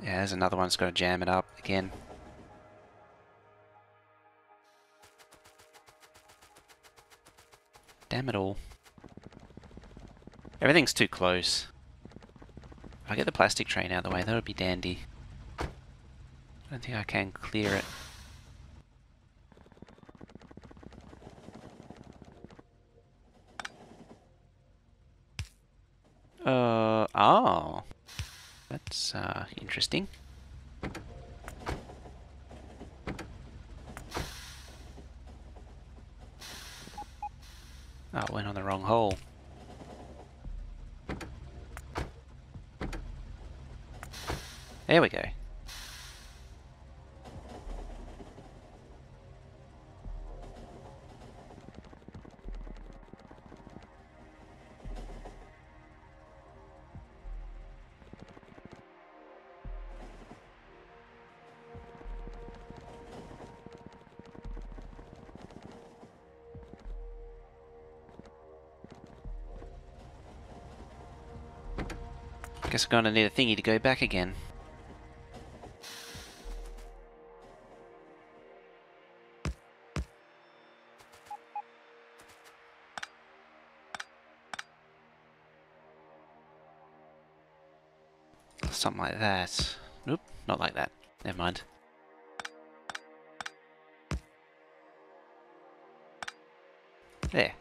Yeah, there's another one that's got to jam it up again. Damn it all. Everything's too close. If I get the plastic train out of the way, that would be dandy. I don't think I can clear it. It's interesting. Oh, it went on the wrong hole. There we go. Guess I'm gonna need a thingy to go back again. Something like that. Nope, not like that. Never mind. There.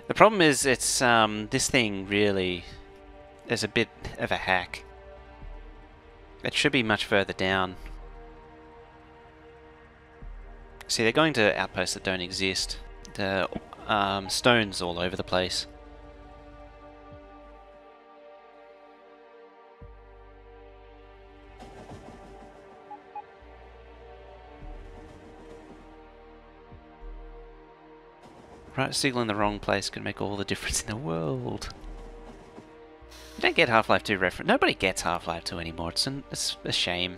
The problem is it's this thing really is a bit of a hack. It should be much further down. See, they're going to outposts that don't exist. The stones all over the place. Right, signal in the wrong place can make all the difference in the world. You don't get Half-Life 2 reference. Nobody gets Half-Life 2 anymore. It's a shame.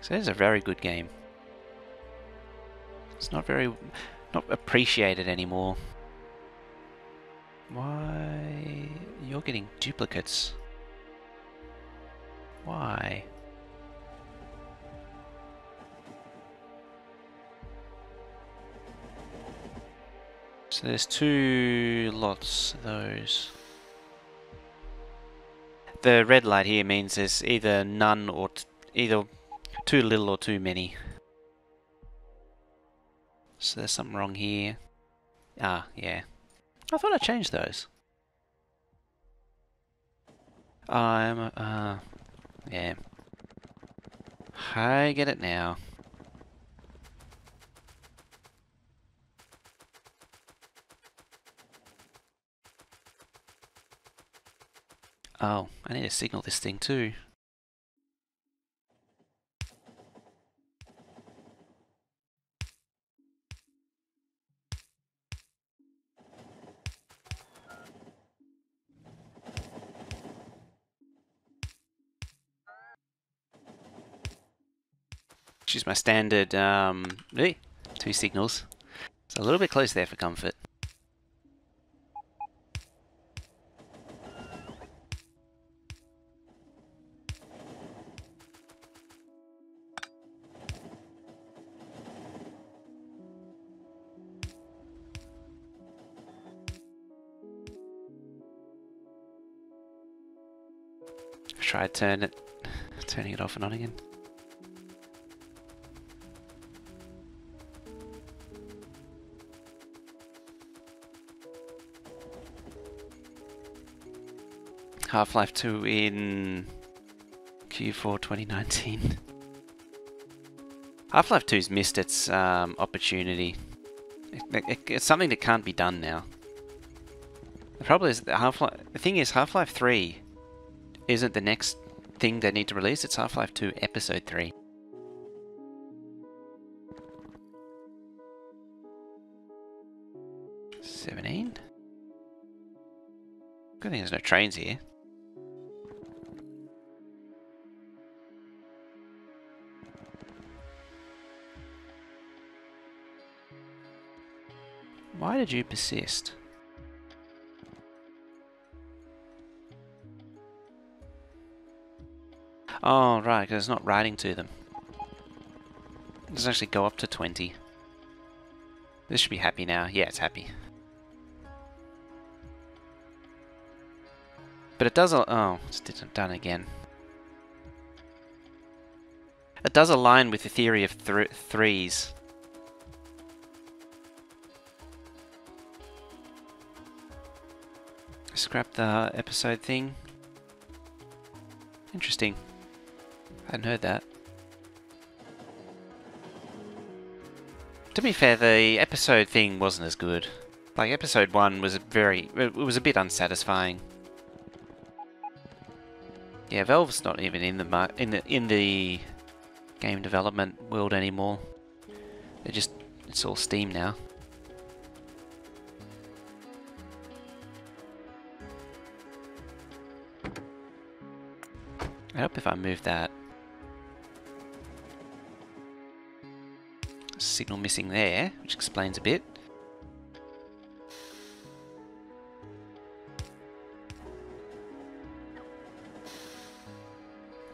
So it is a very good game. It's not appreciated anymore. Why? You're getting duplicates. Why? So there's 2 lots of those. The red light here means there's either none or either too little or too many. So there's something wrong here. Ah, yeah. I thought I changed those. Yeah. I get it now. Oh, I need to signal this thing too. Choose my standard, 2 signals. It's a little bit close there for comfort. Try turning it off and on again. Half-Life 2 in Q4 2019. Half-Life 2's missed its opportunity. It's something that can't be done now. The problem is the thing is Half-Life 3 isn't the next thing they need to release. It's Half-Life 2 Episode 3. $17? Good thing there's no trains here. Why did you persist? Oh, right, because it's not writing to them. It doesn't actually go up to 20. This should be happy now. Yeah, it's happy. But it does... Oh, it's done again. It does align with the theory of threes. Scrap the episode thing. Interesting. I hadn't heard that. To be fair, the episode thing wasn't as good. Like, episode 1 was it was a bit unsatisfying. Yeah, Valve's not even in the game development world anymore. It's all Steam now. I hope if I move that. Signal missing there, which explains a bit.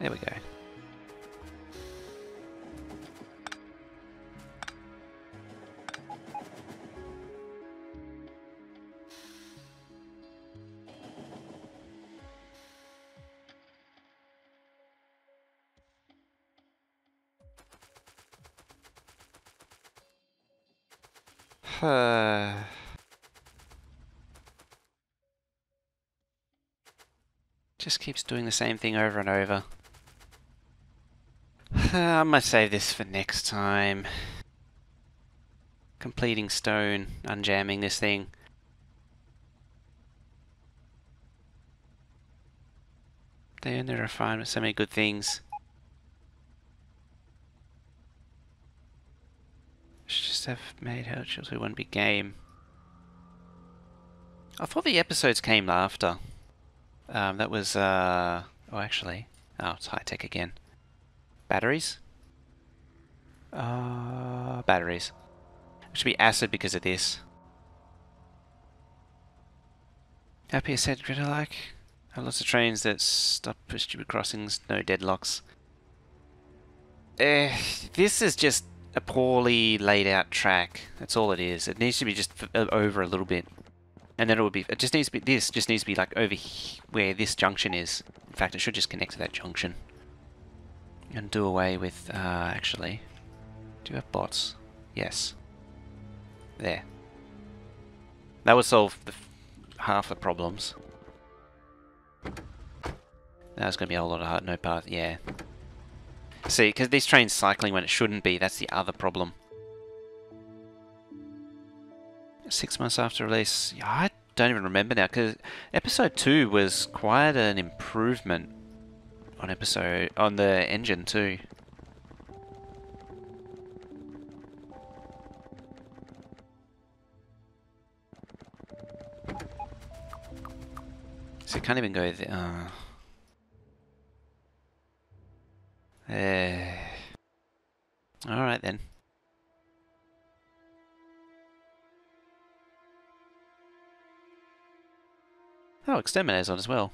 There we go. Just keeps doing the same thing over and over. I might save this for next time. Completing stone, unjamming this thing. They only refine with so many good things. Should just have made Hell Chelsea one big game. I thought the episodes came after. That was, oh actually, oh it's high tech again. Batteries? Batteries. It should be acid because of this. Happy said Gridalike. Have lots of trains that stop for stupid crossings, no deadlocks. This is just a poorly laid out track. That's all it is. It needs to be just over a little bit. And then it just needs to be, this just needs to be like over where this junction is. In fact, it should just connect to that junction. And do away with, actually, do you have bots? Yes. There. That would solve half the problems. That's going to be a whole lot of hard, no path, yeah. See, because these trains cycling when it shouldn't be, that's the other problem. 6 months after release, yeah, I don't even remember now, because episode 2 was quite an improvement on the engine too. So you can't even go there. Alright then. Oh, Exterminator's on as well.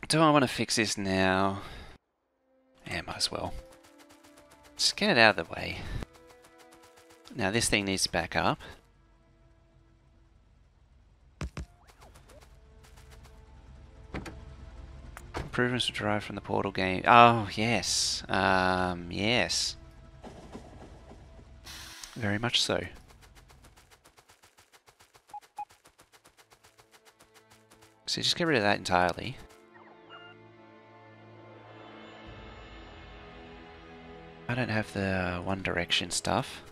Do I want to fix this now? Yeah, might as well. Just get it out of the way. Now this thing needs to back up. Improvements derived from the Portal game. Oh, yes. Yes. Very much so. So just get rid of that entirely. I don't have the One Direction stuff.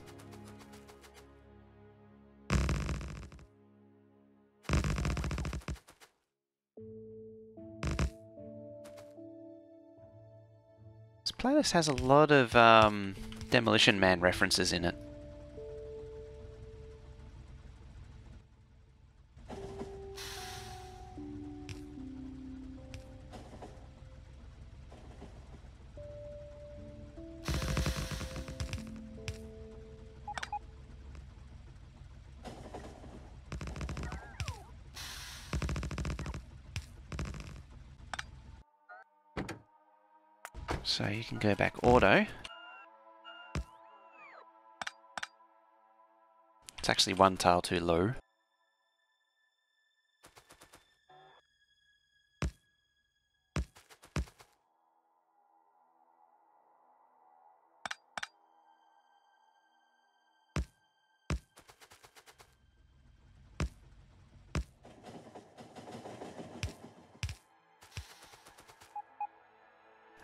This playlist has a lot of Demolition Man references in it. So you can go back auto. It's actually one tile too low.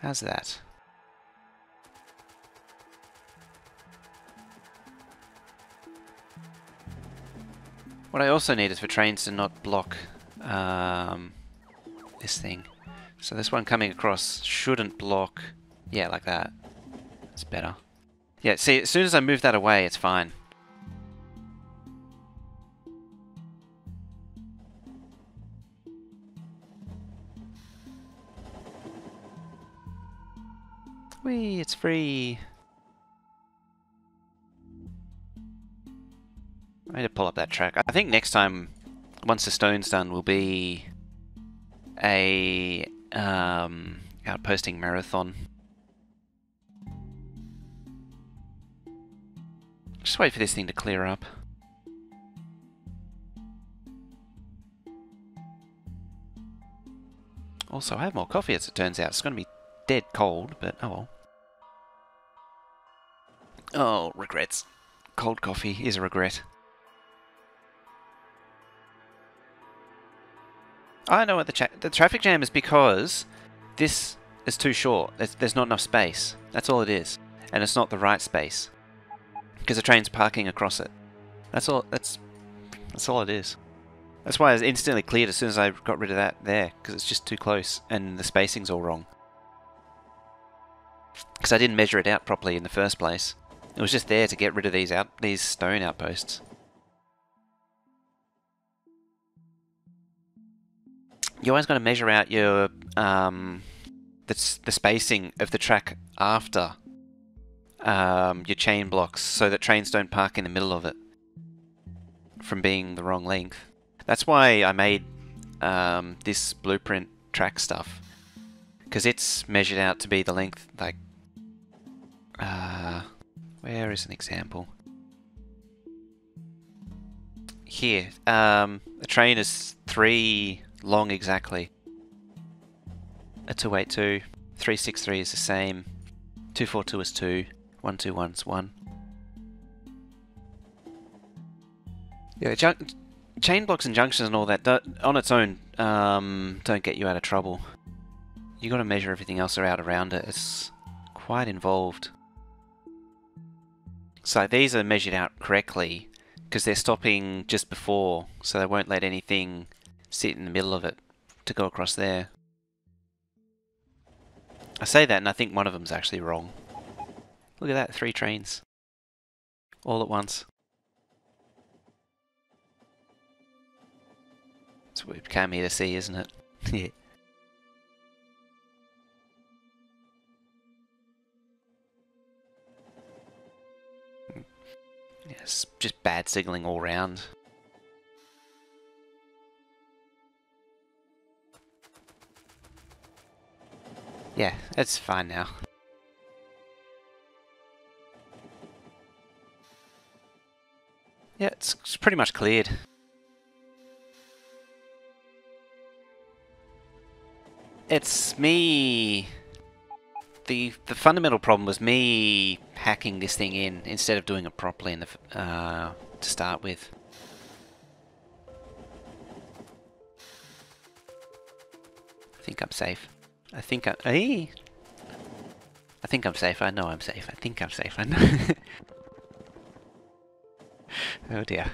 How's that? What I also need is for trains to not block this thing. So this one coming across shouldn't block. Yeah, like that. It's better. Yeah, see, as soon as I move that away, it's fine. Whee, it's free. I need to pull up that track. I think next time, once the stone's done, will be a outposting marathon. Just wait for this thing to clear up. Also, I have more coffee as it turns out. It's going to be dead cold, but oh well. Oh, regrets. Cold coffee is a regret. I know what the traffic jam is because this is too short. There's not enough space. That's all it is. And it's not the right space. Because the train's parking across it. That's all it is. That's why I was instantly cleared as soon as I got rid of that there, because it's just too close and the spacing's all wrong. Because I didn't measure it out properly in the first place. It was just there to get rid of these stone outposts. You always got to measure out your the spacing of the track after your chain blocks, so that trains don't park in the middle of it from being the wrong length. That's why I made this blueprint track stuff, because it's measured out to be the length. Like, where is an example? Here, the train is 3 long exactly. A 282, 363 is the same. 242 is 2, 121 is 1. Yeah, chain blocks and junctions and all that on its own don't get you out of trouble. You got to measure everything else out around it. It's quite involved. So these are measured out correctly because they're stopping just before, so they won't let anything sit in the middle of it to go across there. I say that and I think one of them's actually wrong. Look at that, 3 trains. All at once. That's what we came here to see, isn't it? Yeah. Yes, just bad signalling all round. Yeah, it's fine now. Yeah, it's pretty much cleared. It's me... The fundamental problem was me hacking this thing in instead of doing it properly in the to start with. I think I'm safe. I think I'm safe. I know I'm safe. I think I'm safe. I know. Oh dear.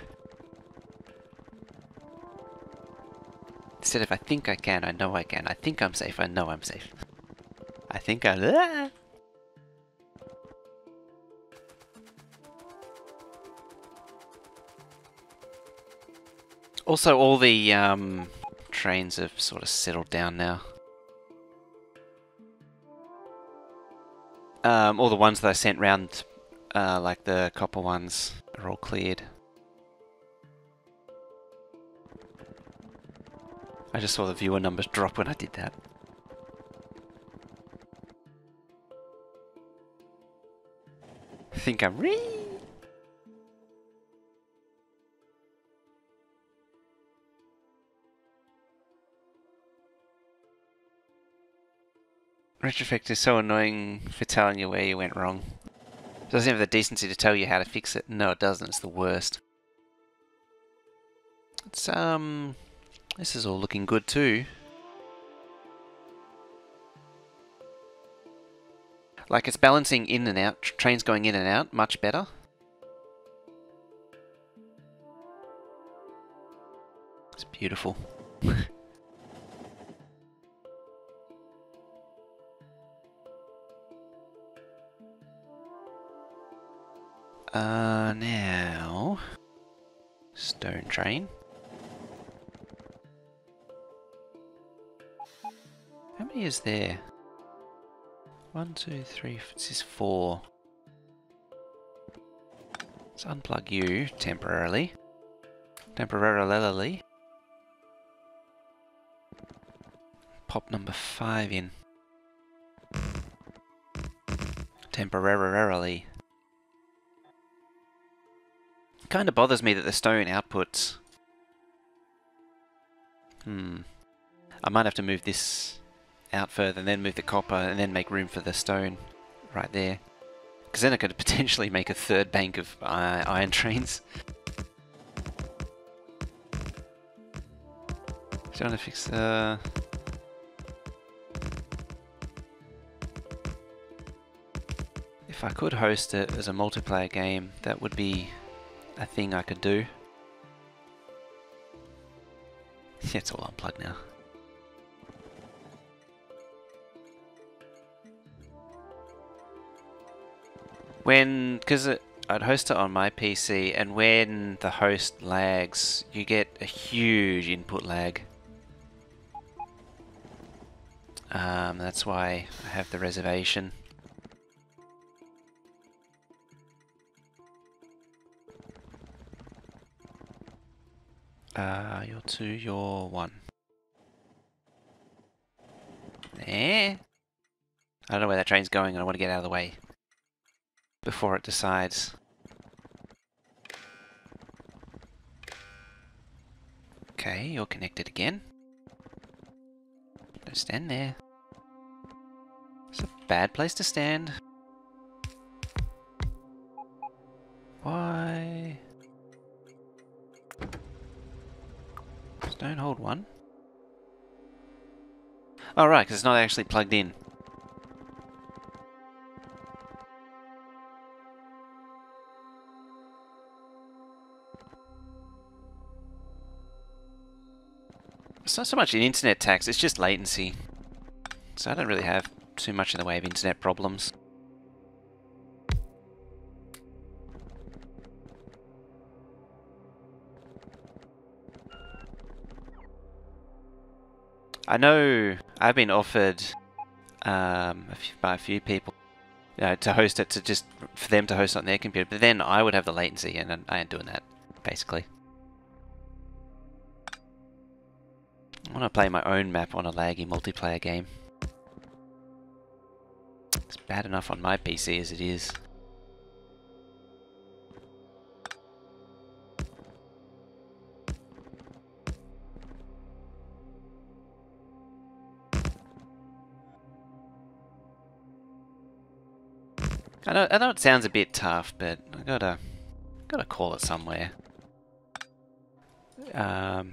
Instead of I think I can, I know I can. I think I'm safe. I know I'm safe. I think I... Also, all the trains have sort of settled down now. All the ones that I sent round, like the copper ones, are all cleared. I just saw the viewer numbers drop when I did that. I think I'm Retrospect is so annoying for telling you where you went wrong. It doesn't have the decency to tell you how to fix it. No, it doesn't. It's the worst. It's, this is all looking good too. Like it's balancing in and out, trains going in and out, much better. It's beautiful. Now... Stone train. How many is there? 1, 2, 3, this is 4. Let's unplug you temporarily. Temporarily. Pop number 5 in. Temporarily. Kind of bothers me that the stone outputs. I might have to move this out further and then move the copper and then make room for the stone right there. Because then I could potentially make a third bank of iron trains. Trying to fix if I could host it as a multiplayer game, that would be a thing I could do. Yeah, it's all unplugged now. Because I'd host it on my PC, and when the host lags, you get a huge input lag. That's why I have the reservation. You're 2, you're 1. There. I don't know where that train's going and I want to get out of the way before it decides. Okay, you're connected again. Don't stand there. It's a bad place to stand. Why? Stone hold 1. Oh right, because it's not actually plugged in. It's not so much an internet tax, it's just latency. So I don't really have too much in the way of internet problems. I know I've been offered by a few people, to host it, for them to host it on their computer, but then I would have the latency, and I ain't doing that, basically. I want to play my own map on a laggy multiplayer game. It's bad enough on my PC as it is. I know it sounds a bit tough, but I gotta call it somewhere. I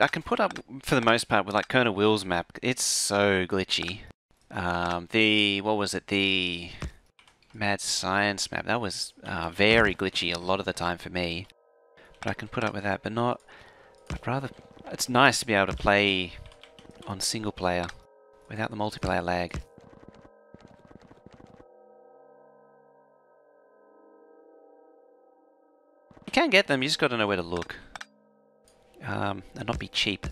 can put up, for the most part, with like Colonel Will's map. It's so glitchy. What was it? The Mad Science map. That was very glitchy a lot of the time for me. But I can put up with that, but not. I'd rather. It's nice to be able to play on single player without the multiplayer lag. You can get them. You just got to know where to look. And not be cheap.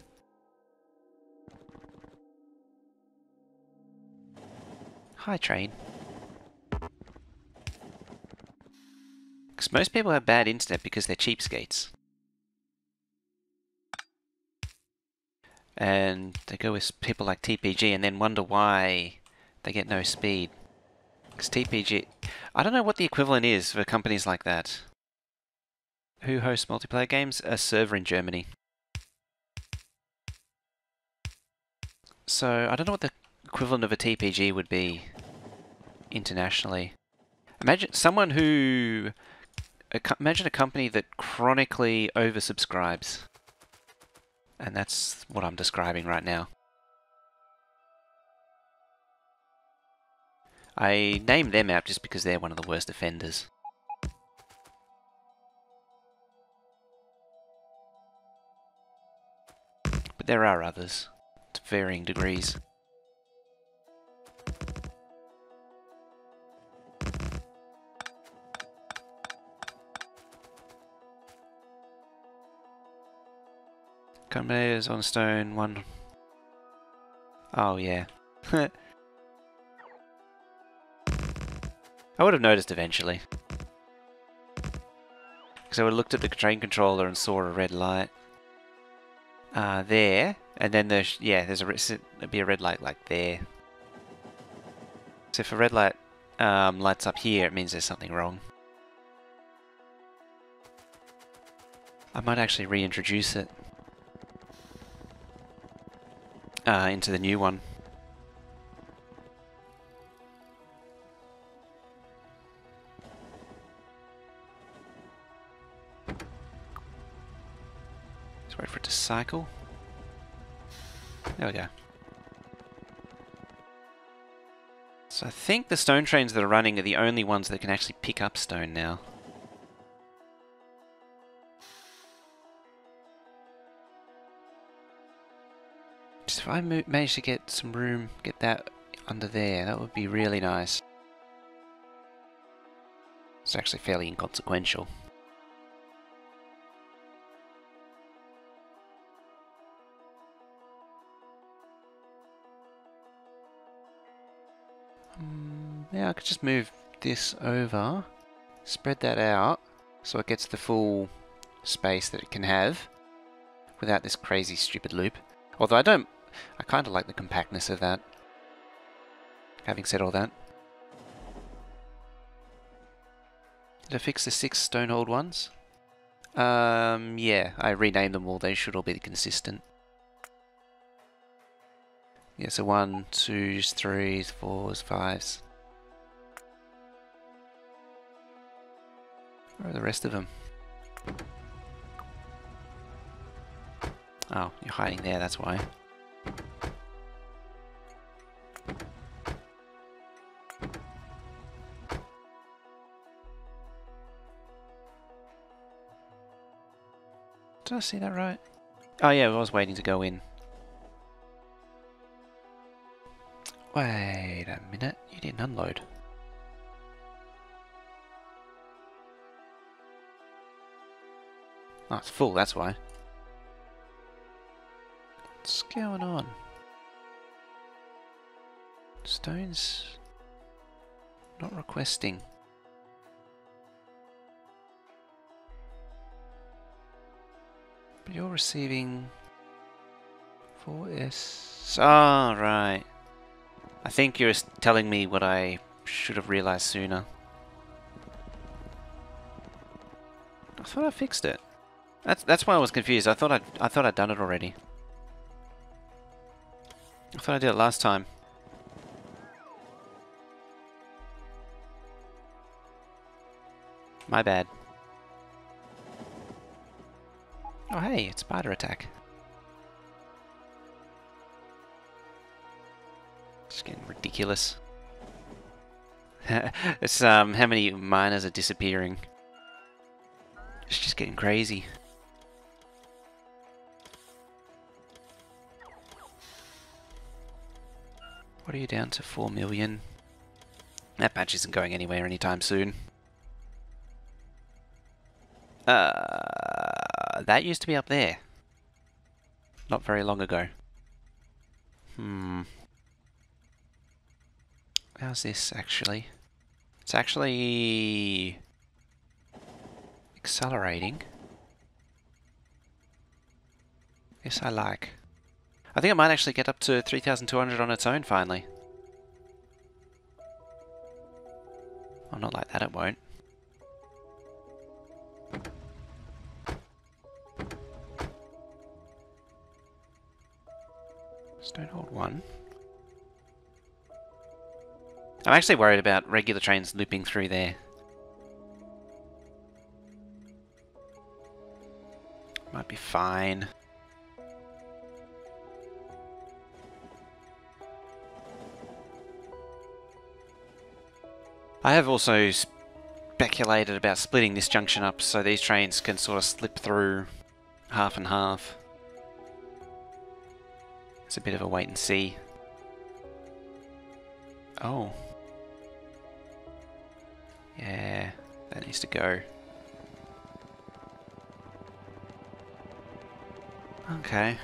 Hi, train. Because most people have bad internet because they're cheapskates. And they go with people like TPG and then wonder why they get no speed. Because TPG... I don't know what the equivalent is for companies like that. Who hosts multiplayer games? A server in Germany. So, I don't know what the equivalent of a TPG would be internationally. Imagine someone who... Imagine a company that chronically oversubscribes. And that's what I'm describing right now. I named them out just because they're one of the worst offenders. But there are others, to varying degrees. Conveyors on stone, one... Oh, yeah. I would have noticed eventually. Because I would have looked at the train controller and saw a red light. There. And then there's... Yeah, there'd be a red light like there. So if a red light lights up here, it means there's something wrong. I might actually reintroduce it into the new one. Let's wait for it to cycle. There we go. So I think the stone trains that are running are the only ones that can actually pick up stone now. Just if I manage to get some room, get that under there, that would be really nice. It's actually fairly inconsequential. Yeah, I could just move this over, spread that out, so it gets the full space that it can have, without this crazy stupid loop. Although I kind of like the compactness of that. Having said all that. Did I fix the 6 stone-hold ones? Yeah, I renamed them all. They should all be consistent. Yeah, so 1, 2, 3, 4, 5. Where are the rest of them? Oh, you're hiding there, that's why. Did I see that right? Oh yeah, I was waiting to go in. Wait a minute, you didn't unload. Oh, it's full, that's why. What's going on? Stone's not requesting. But you're receiving 4S. Oh, right. I think you're telling me what I should have realized sooner. I thought I fixed it. That's why I was confused. I thought I'd done it already. I thought I did it last time. My bad. Oh hey, it's spider attack. It's getting ridiculous. It's how many miners are disappearing. It's just getting crazy. What are you down to? 4 million. That patch isn't going anywhere anytime soon. That used to be up there. Not very long ago. How's this actually? It's actually accelerating. Yes, I like. I think it might actually get up to 3,200 on its own finally. Oh, not like that, it won't. Stonehold 1. I'm actually worried about regular trains looping through there. Might be fine. I have also speculated about splitting this junction up so these trains can sort of slip through half and half. It's a bit of a wait and see. Oh. Yeah, that needs to go. Okay.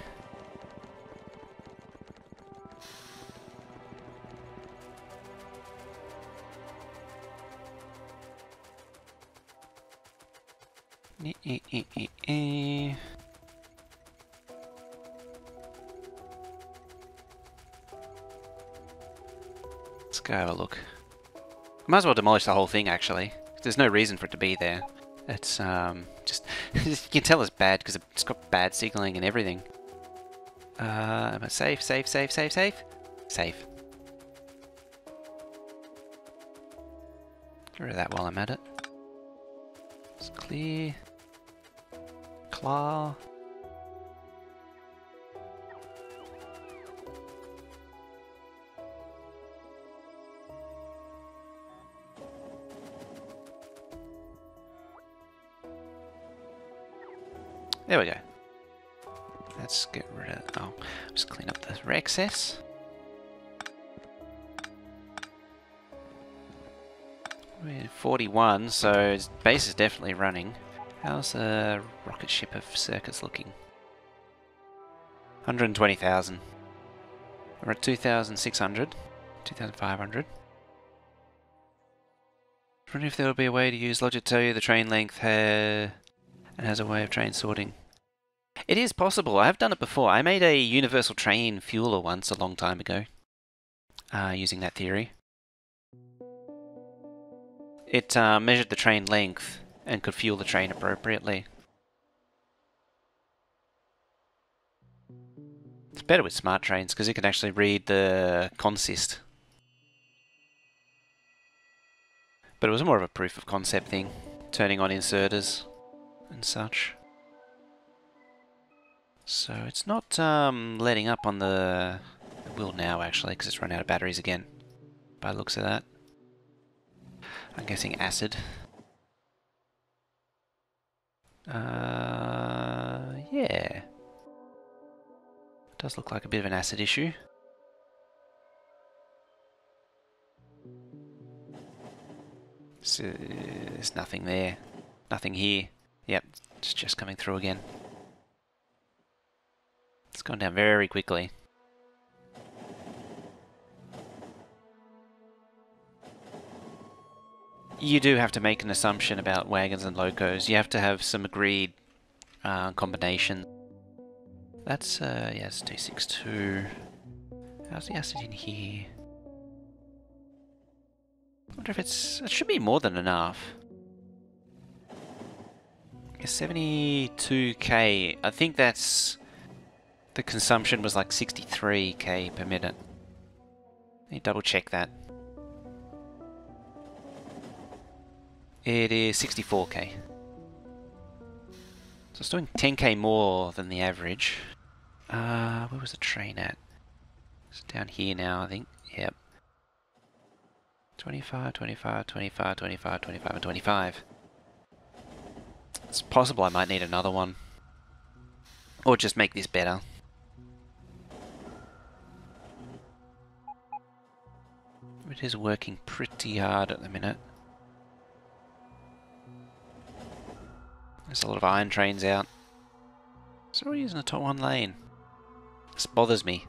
Let's go have a look. Might as well demolish the whole thing, actually. There's no reason for it to be there. It's, just... you can tell it's bad because it's got bad signaling and everything. Am I safe? Safe, safe, safe, safe? Safe. Get rid of that while I'm at it. It's clear. Claw. There we go. Let's get rid of... oh, just clean up the excess. We're 41, so its base is definitely running. How's the rocket ship of circuits looking? 120,000. We're at 2,600. 2,500. I wonder if there will be a way to use Logic tell you the train length and has a way of train sorting. It is possible. I have done it before. I made a universal train fueler once a long time ago, using that theory. It measured the train length and could fuel the train appropriately. It's better with smart trains because it can actually read the consist. But it was more of a proof of concept thing, turning on inserters and such. So it's not letting up on the... it will now actually because it's run out of batteries again, by the looks of that. I'm guessing acid. Yeah. Does look like a bit of an acid issue. So, there's nothing there. Nothing here. Yep, it's just coming through again. It's gone down very quickly. You do have to make an assumption about wagons and locos. You have to have some agreed combination. That's, yeah, it's 262. How's the acid in here? I wonder if it's... it should be more than enough. Yeah, 72k. I think that's... the consumption was like 63k per minute. Let me double check that. It is 64k. So it's doing 10k more than the average. Where was the train at? It's down here now, I think. Yep. 25, 25, 25, 25, 25, and 25. It's possible I might need another one. Or just make this better. It is working pretty hard at the minute. There's a lot of iron trains out. So we're using the top one lane. This bothers me.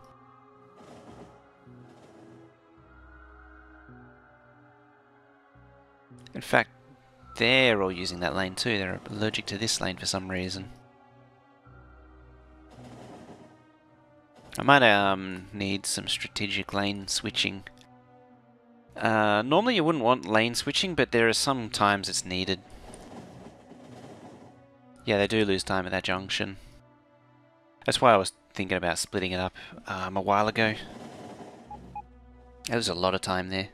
In fact, they're all using that lane too. They're allergic to this lane for some reason. I might need some strategic lane switching. Normally you wouldn't want lane switching, but there are some times it's needed. Yeah, they do lose time at that junction. That's why I was thinking about splitting it up a while ago. There was a lot of time there.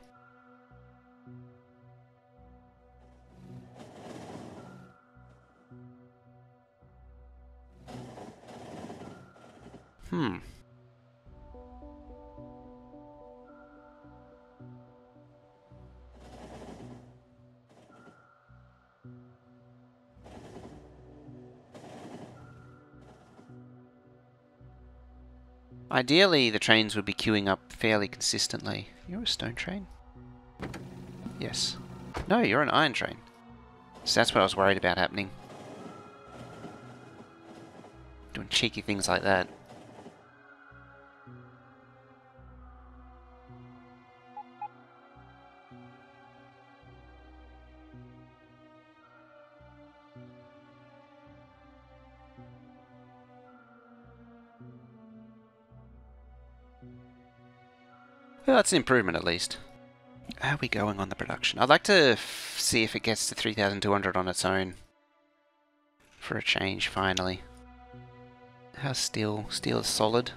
Ideally, the trains would be queuing up fairly consistently. You're a stone train? Yes. No, you're an iron train. So that's what I was worried about happening. Doing cheeky things like that. Well, that's an improvement at least. How are we going on the production? I'd like to see if it gets to 3,200 on its own. For a change, finally. How's steel? Steel is solid.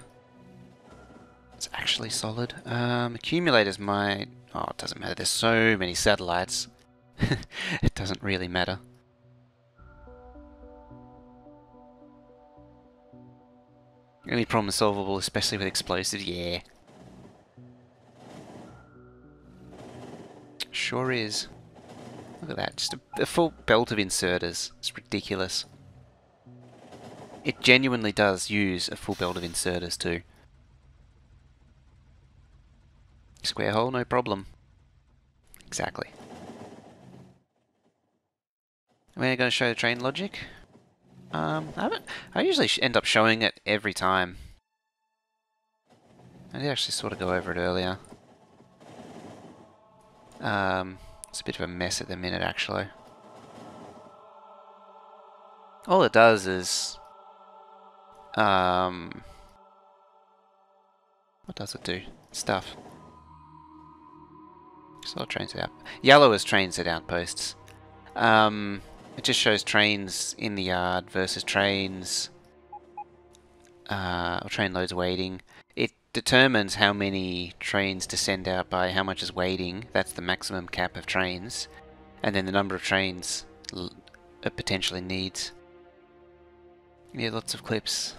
It's actually solid. Accumulators might... Oh, it doesn't matter. There's so many satellites. It doesn't really matter. Any problem is solvable, especially with explosives. Yeah. Sure is. Look at that. Just a full belt of inserters. It's ridiculous. It genuinely does use a full belt of inserters too. Square hole, no problem. Exactly. We're going to show the train logic. I usually end up showing it every time. I did actually sort of go over it earlier. It's a bit of a mess at the minute, actually. All it does is... what does it do? Stuff. So trains at out. Yellow is trains at outposts. It just shows trains in the yard versus trains... or train loads waiting. It determines how many trains to send out by how much is waiting. That's the maximum cap of trains. And then the number of trains it potentially needs. Yeah, lots of clips.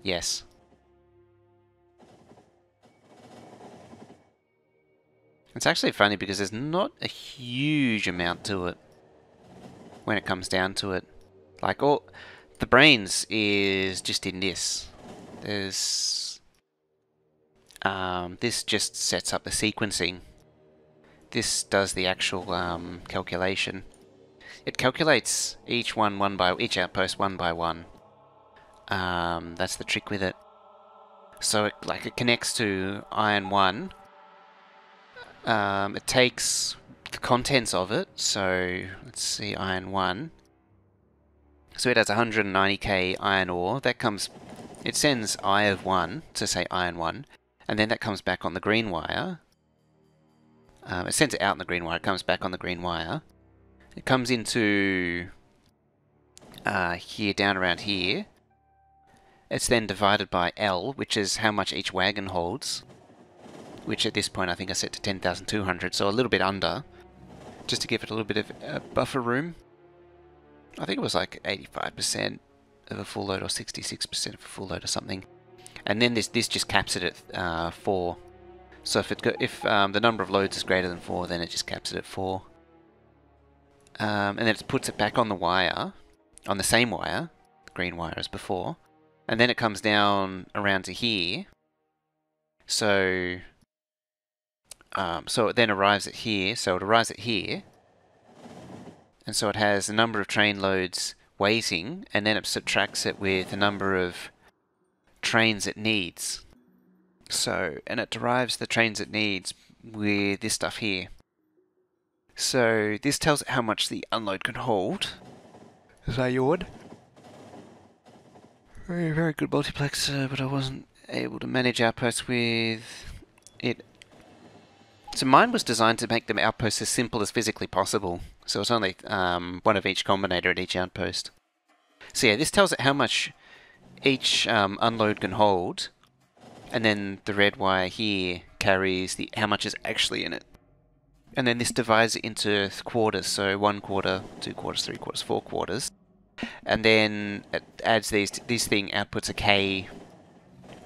Yes. It's actually funny because there's not a huge amount to it when it comes down to it. Like, all the brains is just in this. There's this just sets up the sequencing. This does the actual calculation. It calculates each outpost one by one. That's the trick with it. So it connects to iron 1. It takes the contents of it. So let's see, iron 1. So it has 190k iron ore. That comes. It sends I of 1 to say iron 1, and then that comes back on the green wire. It sends it out on the green wire. It comes back on the green wire. It comes into here, down around here. It's then divided by L, which is how much each wagon holds. Which at this point I think I set to 10,200, so a little bit under. Just to give it a little bit of buffer room. I think it was like 85% of a full load or 66% of a full load or something. And then this just caps it at 4. So if the number of loads is greater than 4, then it just caps it at 4. And then it puts it back on the wire, on the same wire, the green wire as before. And then it comes down around to here. So it then arrives at here. So it arrives at here. And so it has the number of train loads waiting, and then it subtracts it with the number of trains it needs. So, and it derives the trains it needs with this stuff here. So this tells it how much the unload can hold. As I yawned. Very, very good multiplexer, but I wasn't able to manage outposts with it. So mine was designed to make the outposts as simple as physically possible. So it's only one of each combinator at each outpost. So yeah, this tells it how much each unload can hold. And then the red wire here carries how much is actually in it. And then this divides it into quarters. So 1 quarter, 2 quarters, 3 quarters, 4 quarters. And then it adds this thing outputs a K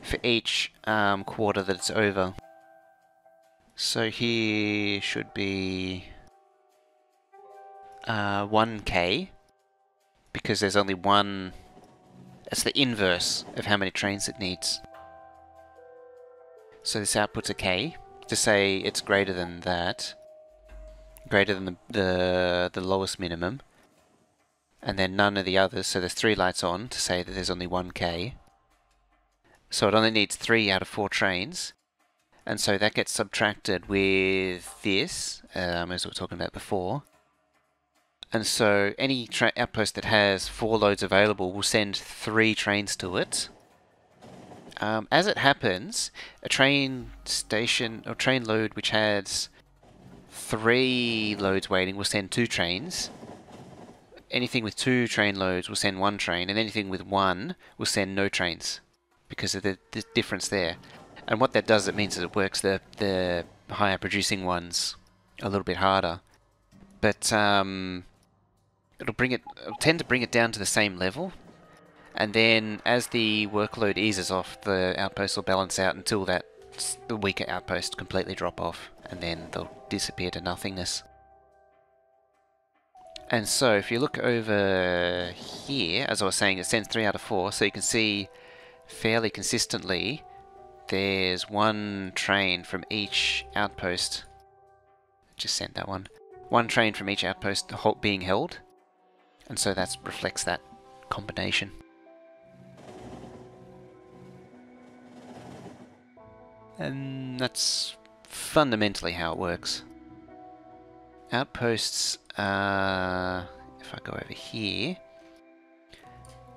for each quarter that it's over. So here should be 1K, because there's only one. That's the inverse of how many trains it needs. So this outputs a K to say it's greater than that, greater than the lowest minimum, and then none of the others. So there's 3 lights on to say that there's only 1 K. So it only needs 3 out of 4 trains, and so that gets subtracted with this, as we were talking about before. And so any outpost that has 4 loads available will send 3 trains to it. As it happens, a train station or train load which has 3 loads waiting will send 2 trains. Anything with 2 train loads will send 1 train, and anything with 1 will send no trains because of the difference there. And what that does, it means that it works the higher producing ones a little bit harder. But it'll tend to bring it down to the same level. And then as the workload eases off, the outposts will balance out until the weaker outposts completely drop off, and then they'll disappear to nothingness. And so if you look over here, as I was saying, it sends 3 out of 4, so you can see fairly consistently there's 1 train from each outpost. Just sent that one. 1 train from each outpost being held, and so that reflects that combination. And that's fundamentally how it works. Outposts, if I go over here,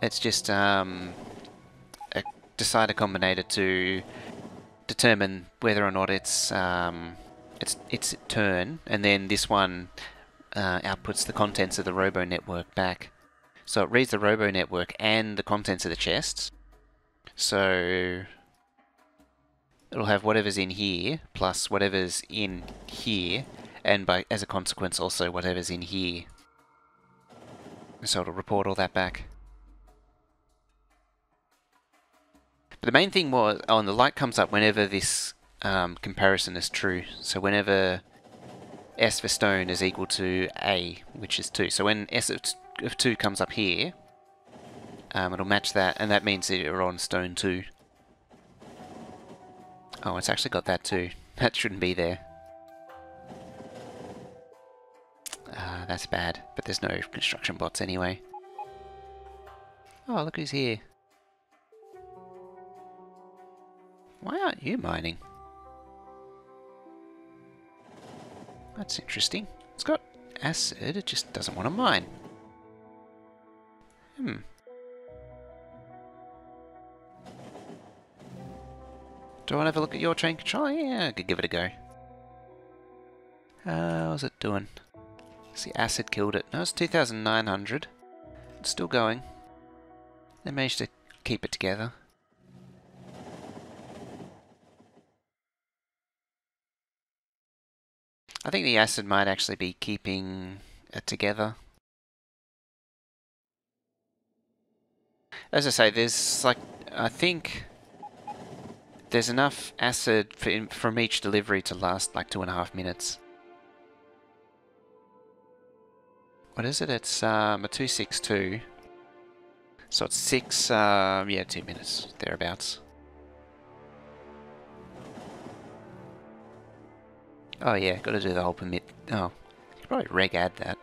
it's just a decider combinator to determine whether or not it's turn, and then this one outputs the contents of the robo network back. So it reads the robo network and the contents of the chests. So it'll have whatever's in here plus whatever's in here, and as a consequence also whatever's in here. So it'll report all that back. But the main thing was, the light comes up whenever this comparison is true. So whenever S for stone is equal to A, which is 2. So when S of 2 comes up here, it'll match that, and that means that you're on stone 2. Oh, it's actually got that too. That shouldn't be there. That's bad, but there's no construction bots anyway. Oh, look who's here. Why aren't you mining? That's interesting. It's got acid, it just doesn't want to mine. Do I want to have a look at your train controller? Yeah, I could give it a go. How's it doing? See, acid killed it. No, it's 2,900. It's still going. They managed to keep it together. I think the acid might actually be keeping it together. As I say, there's like, I think there's enough acid from each delivery to last like 2.5 minutes. What is it? It's a 262. So it's 6, yeah, 2 minutes, thereabouts. Oh yeah, gotta do the whole permit. Oh, you could probably reg add that.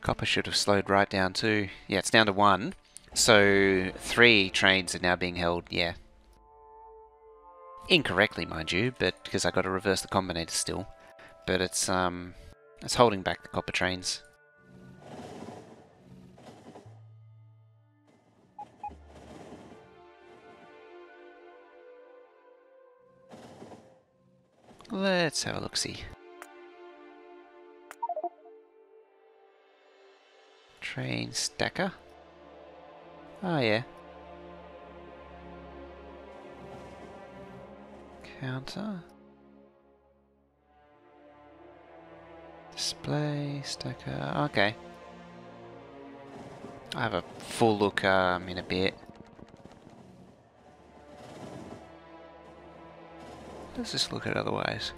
Copper should have slowed right down too. Yeah, it's down to 1. So 3 trains are now being held, yeah. Incorrectly, mind you, but because I got to reverse the combinator still. But it's holding back the copper trains. Let's have a look-see. Train stacker. Oh yeah. Counter. Display stacker. Okay. I'll have a full look in a bit. Let's just look at it otherwise.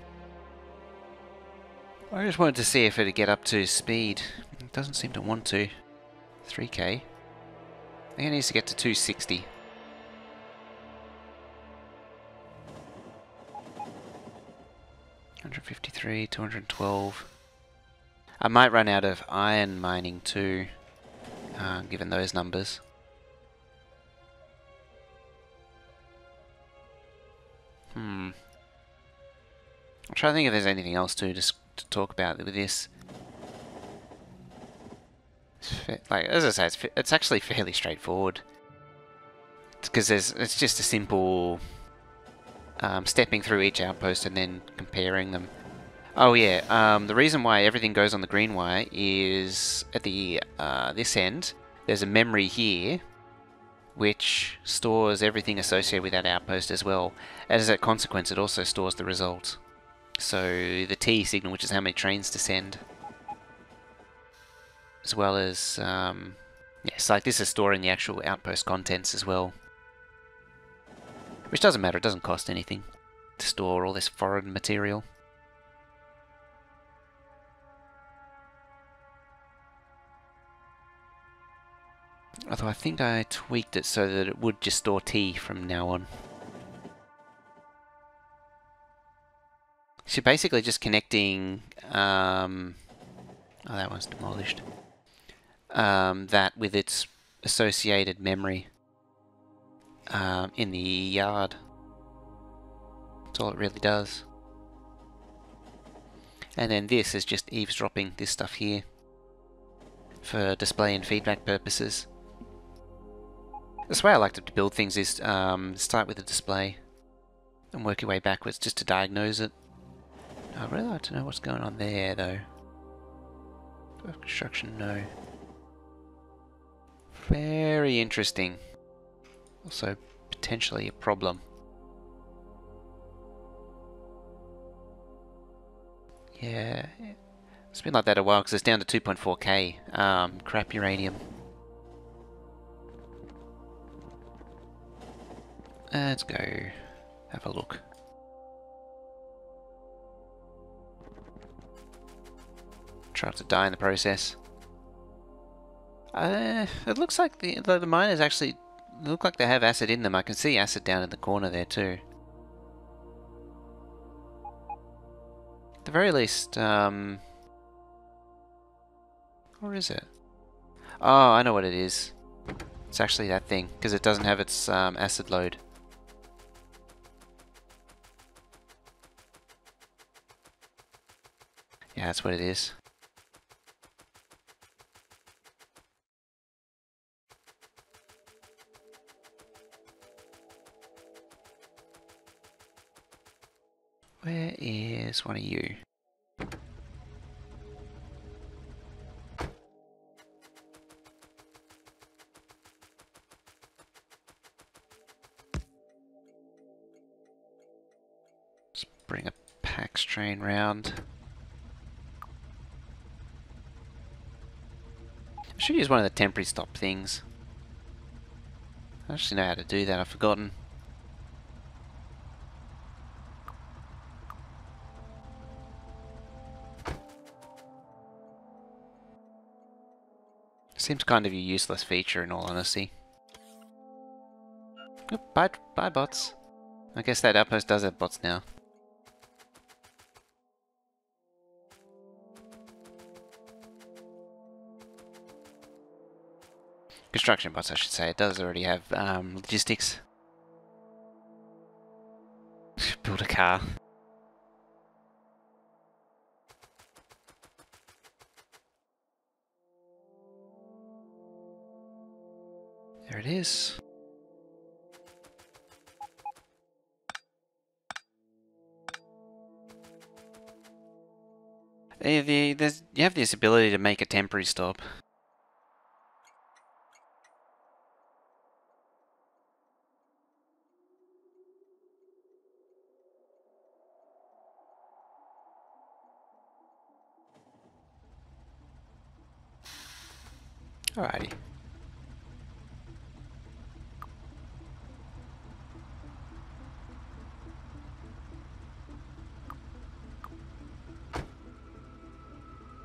I just wanted to see if it'd get up to speed. It doesn't seem to want to. 3k. I think it needs to get to 260. $153, 212. I might run out of iron mining too, given those numbers. I'm trying to think if there's anything else to talk about with this. Like, as I say, it's actually fairly straightforward. Because it's just a simple stepping through each outpost and then comparing them. Oh yeah, the reason why everything goes on the green wire is at the this end, there's a memory here which stores everything associated with that outpost as well. As a consequence, it also stores the result. So the T signal, which is how many trains to send, as well as yes, like this is storing the actual outpost contents as well, which doesn't matter. It doesn't cost anything to store all this foreign material. Although I think I tweaked it so that it would just store T from now on. So basically just connecting... oh, that one's demolished. That with its associated memory in the yard. That's all it really does. And then this is just eavesdropping this stuff here for display and feedback purposes. That's the way I like to build things is start with a display and work your way backwards just to diagnose it. I'd really like to know what's going on there though. Construction, no. Very interesting. Also potentially a problem. Yeah, it's been like that a while because it's down to 2.4k crap uranium. Let's go have a look. Try not to die in the process. It looks like the miners actually look like they have acid in them. I can see acid down in the corner there too. At the very least, or is it? Oh, I know what it is. It's actually that thing, because it doesn't have its acid load. Yeah, that's what it is. Where is one of you? Let's bring a PAX train round. I should use one of the temporary stop things. I actually know how to do that, I've forgotten. Seems kind of a useless feature in all honesty. Oh, bye bots. I guess that outpost does have bots now. Construction bots, I should say. It does already have logistics. Build a car. There it is. You have this ability to make a temporary stop. Alrighty.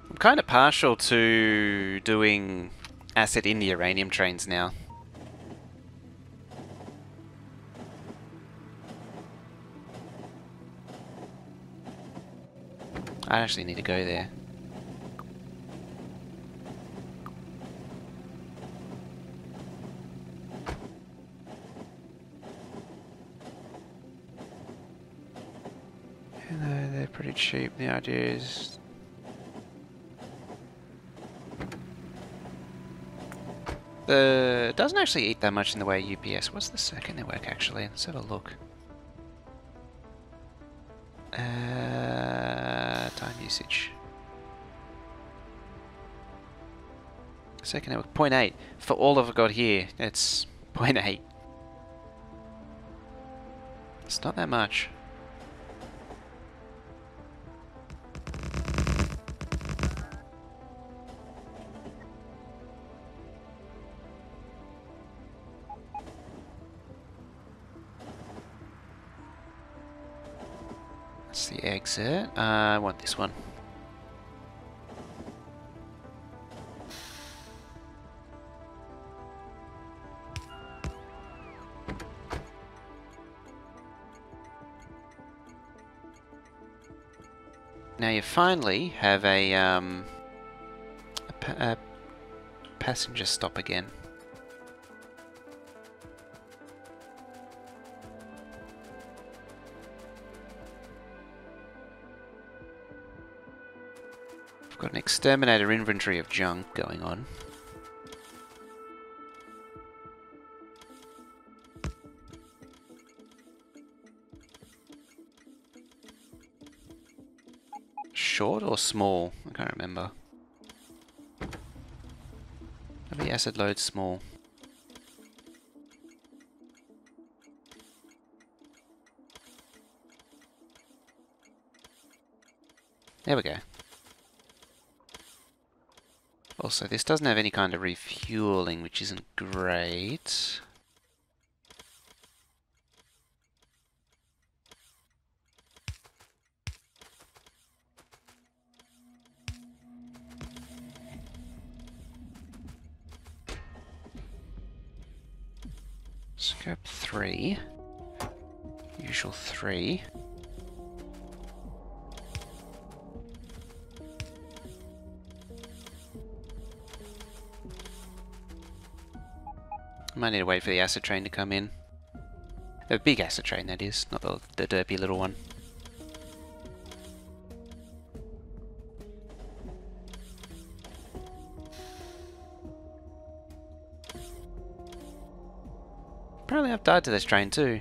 I'm kind of partial to doing acid in the uranium trains now. I actually need to go there. They're pretty cheap. The idea is... it doesn't actually eat that much in the way of UPS. What's the circuit network actually? Let's have a look. Time usage. Circuit network, 0.8. For all I've got here, it's 0.8. It's not that much. That's the exit. I want this one. Now you finally have a passenger stop again. We've got an exterminator inventory of junk going on. Short or small? I can't remember. Maybe acid load small. There we go. Also, this doesn't have any kind of refueling, which isn't great. Scope 3. Usual 3. Might need to wait for the acid train to come in. The big acid train, that is, not the derpy little one. Apparently I've died to this train too.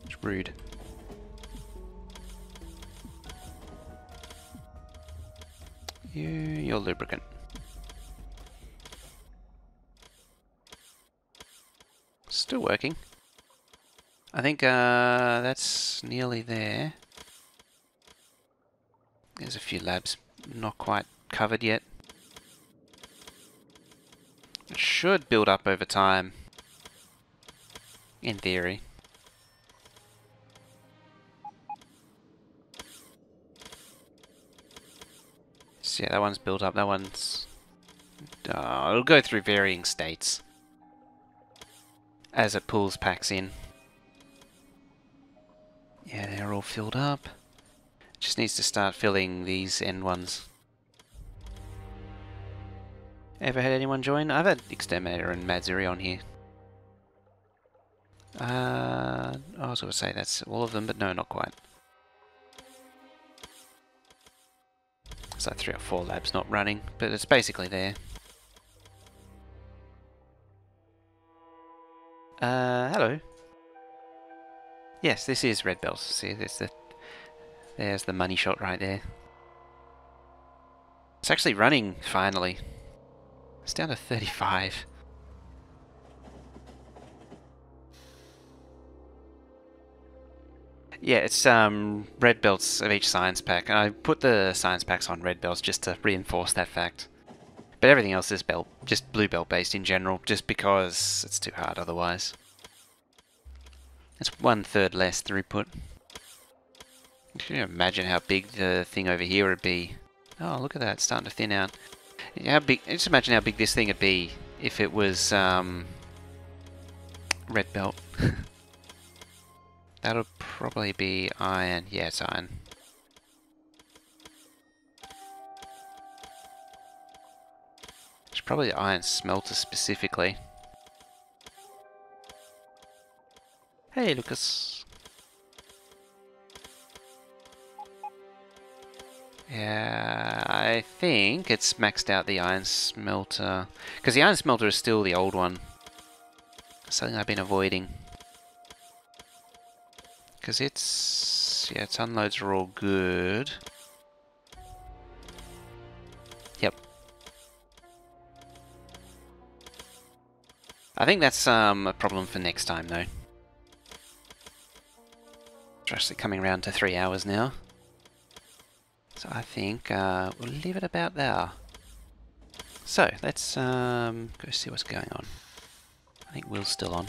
It's rude. You're lubricant. Still working. I think that's nearly there. There's a few labs not quite covered yet. It should build up over time. In theory. So yeah, that one's built up, that one's... it'll go through varying states as it pulls packs in. Yeah, they're all filled up. Just needs to start filling these end ones. Ever had anyone join? I've had Exterminator and Madzuri on here. I was going to say that's all of them, but no, not quite. It's like 3 or 4 labs not running, but it's basically there. Hello. Yes, this is Red Bells. See, there's the money shot right there. It's actually running, finally. It's down to 35. Yeah, it's red belts of each science pack. I put the science packs on red belts just to reinforce that fact. But everything else is just blue belt based in general, just because it's too hard otherwise. It's 1/3 less throughput. Can you imagine how big the thing over here would be? Oh, look at that, it's starting to thin out. Yeah, how big? Just imagine how big this thing would be if it was red belt. That'll probably be iron. Yeah, it's iron. It's probably the iron smelter specifically. Hey, Lucas. Yeah, I think it's maxed out the iron smelter. Because the iron smelter is still the old one. Something I've been avoiding. Because it's... yeah, its unloads are all good. Yep. I think that's a problem for next time, though. It's actually coming around to 3 hours now. So I think we'll leave it about there. So, let's go see what's going on. I think Will's still on.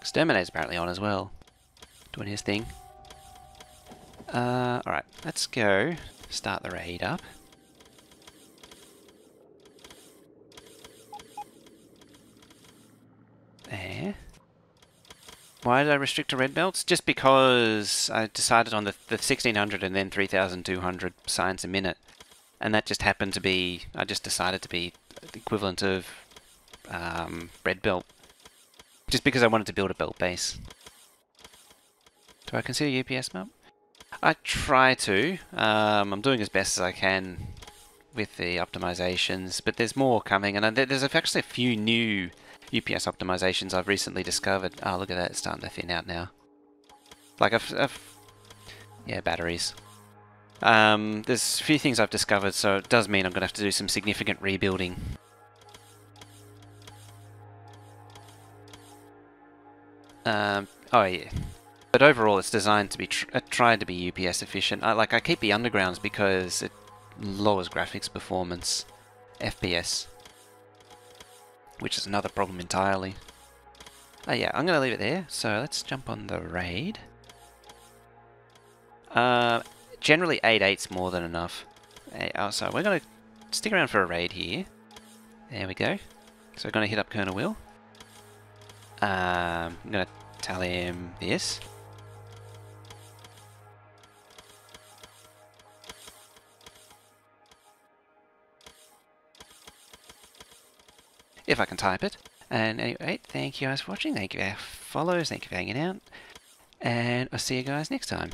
Exterminator's apparently on as well. Doing his thing. Alright, let's go start the raid up. There. Why did I restrict to red belts? Just because I decided on the 1600 and then 3200 signs a minute. And that just happened to be, I just decided to be the equivalent of red belt. Just because I wanted to build a belt base. Do I consider UPS map? I try to. I'm doing as best as I can with the optimizations, but there's more coming, and there's actually a few new UPS optimizations I've recently discovered. Oh, look at that, it's starting to thin out now. Like, yeah, batteries. There's a few things I've discovered, so it does mean I'm going to have to do some significant rebuilding. Oh yeah. But overall, it's designed to be tried to be UPS efficient. I keep the undergrounds because it lowers graphics performance, FPS, which is another problem entirely. Oh yeah, I'm gonna leave it there. So let's jump on the raid. Generally 8/8's more than enough. So we're gonna stick around for a raid here. There we go. So we're gonna hit up Colonel Will. I'm gonna tell him this. If I can type it. And anyway, thank you guys for watching, thank you for follows, thank you for hanging out, and I'll see you guys next time.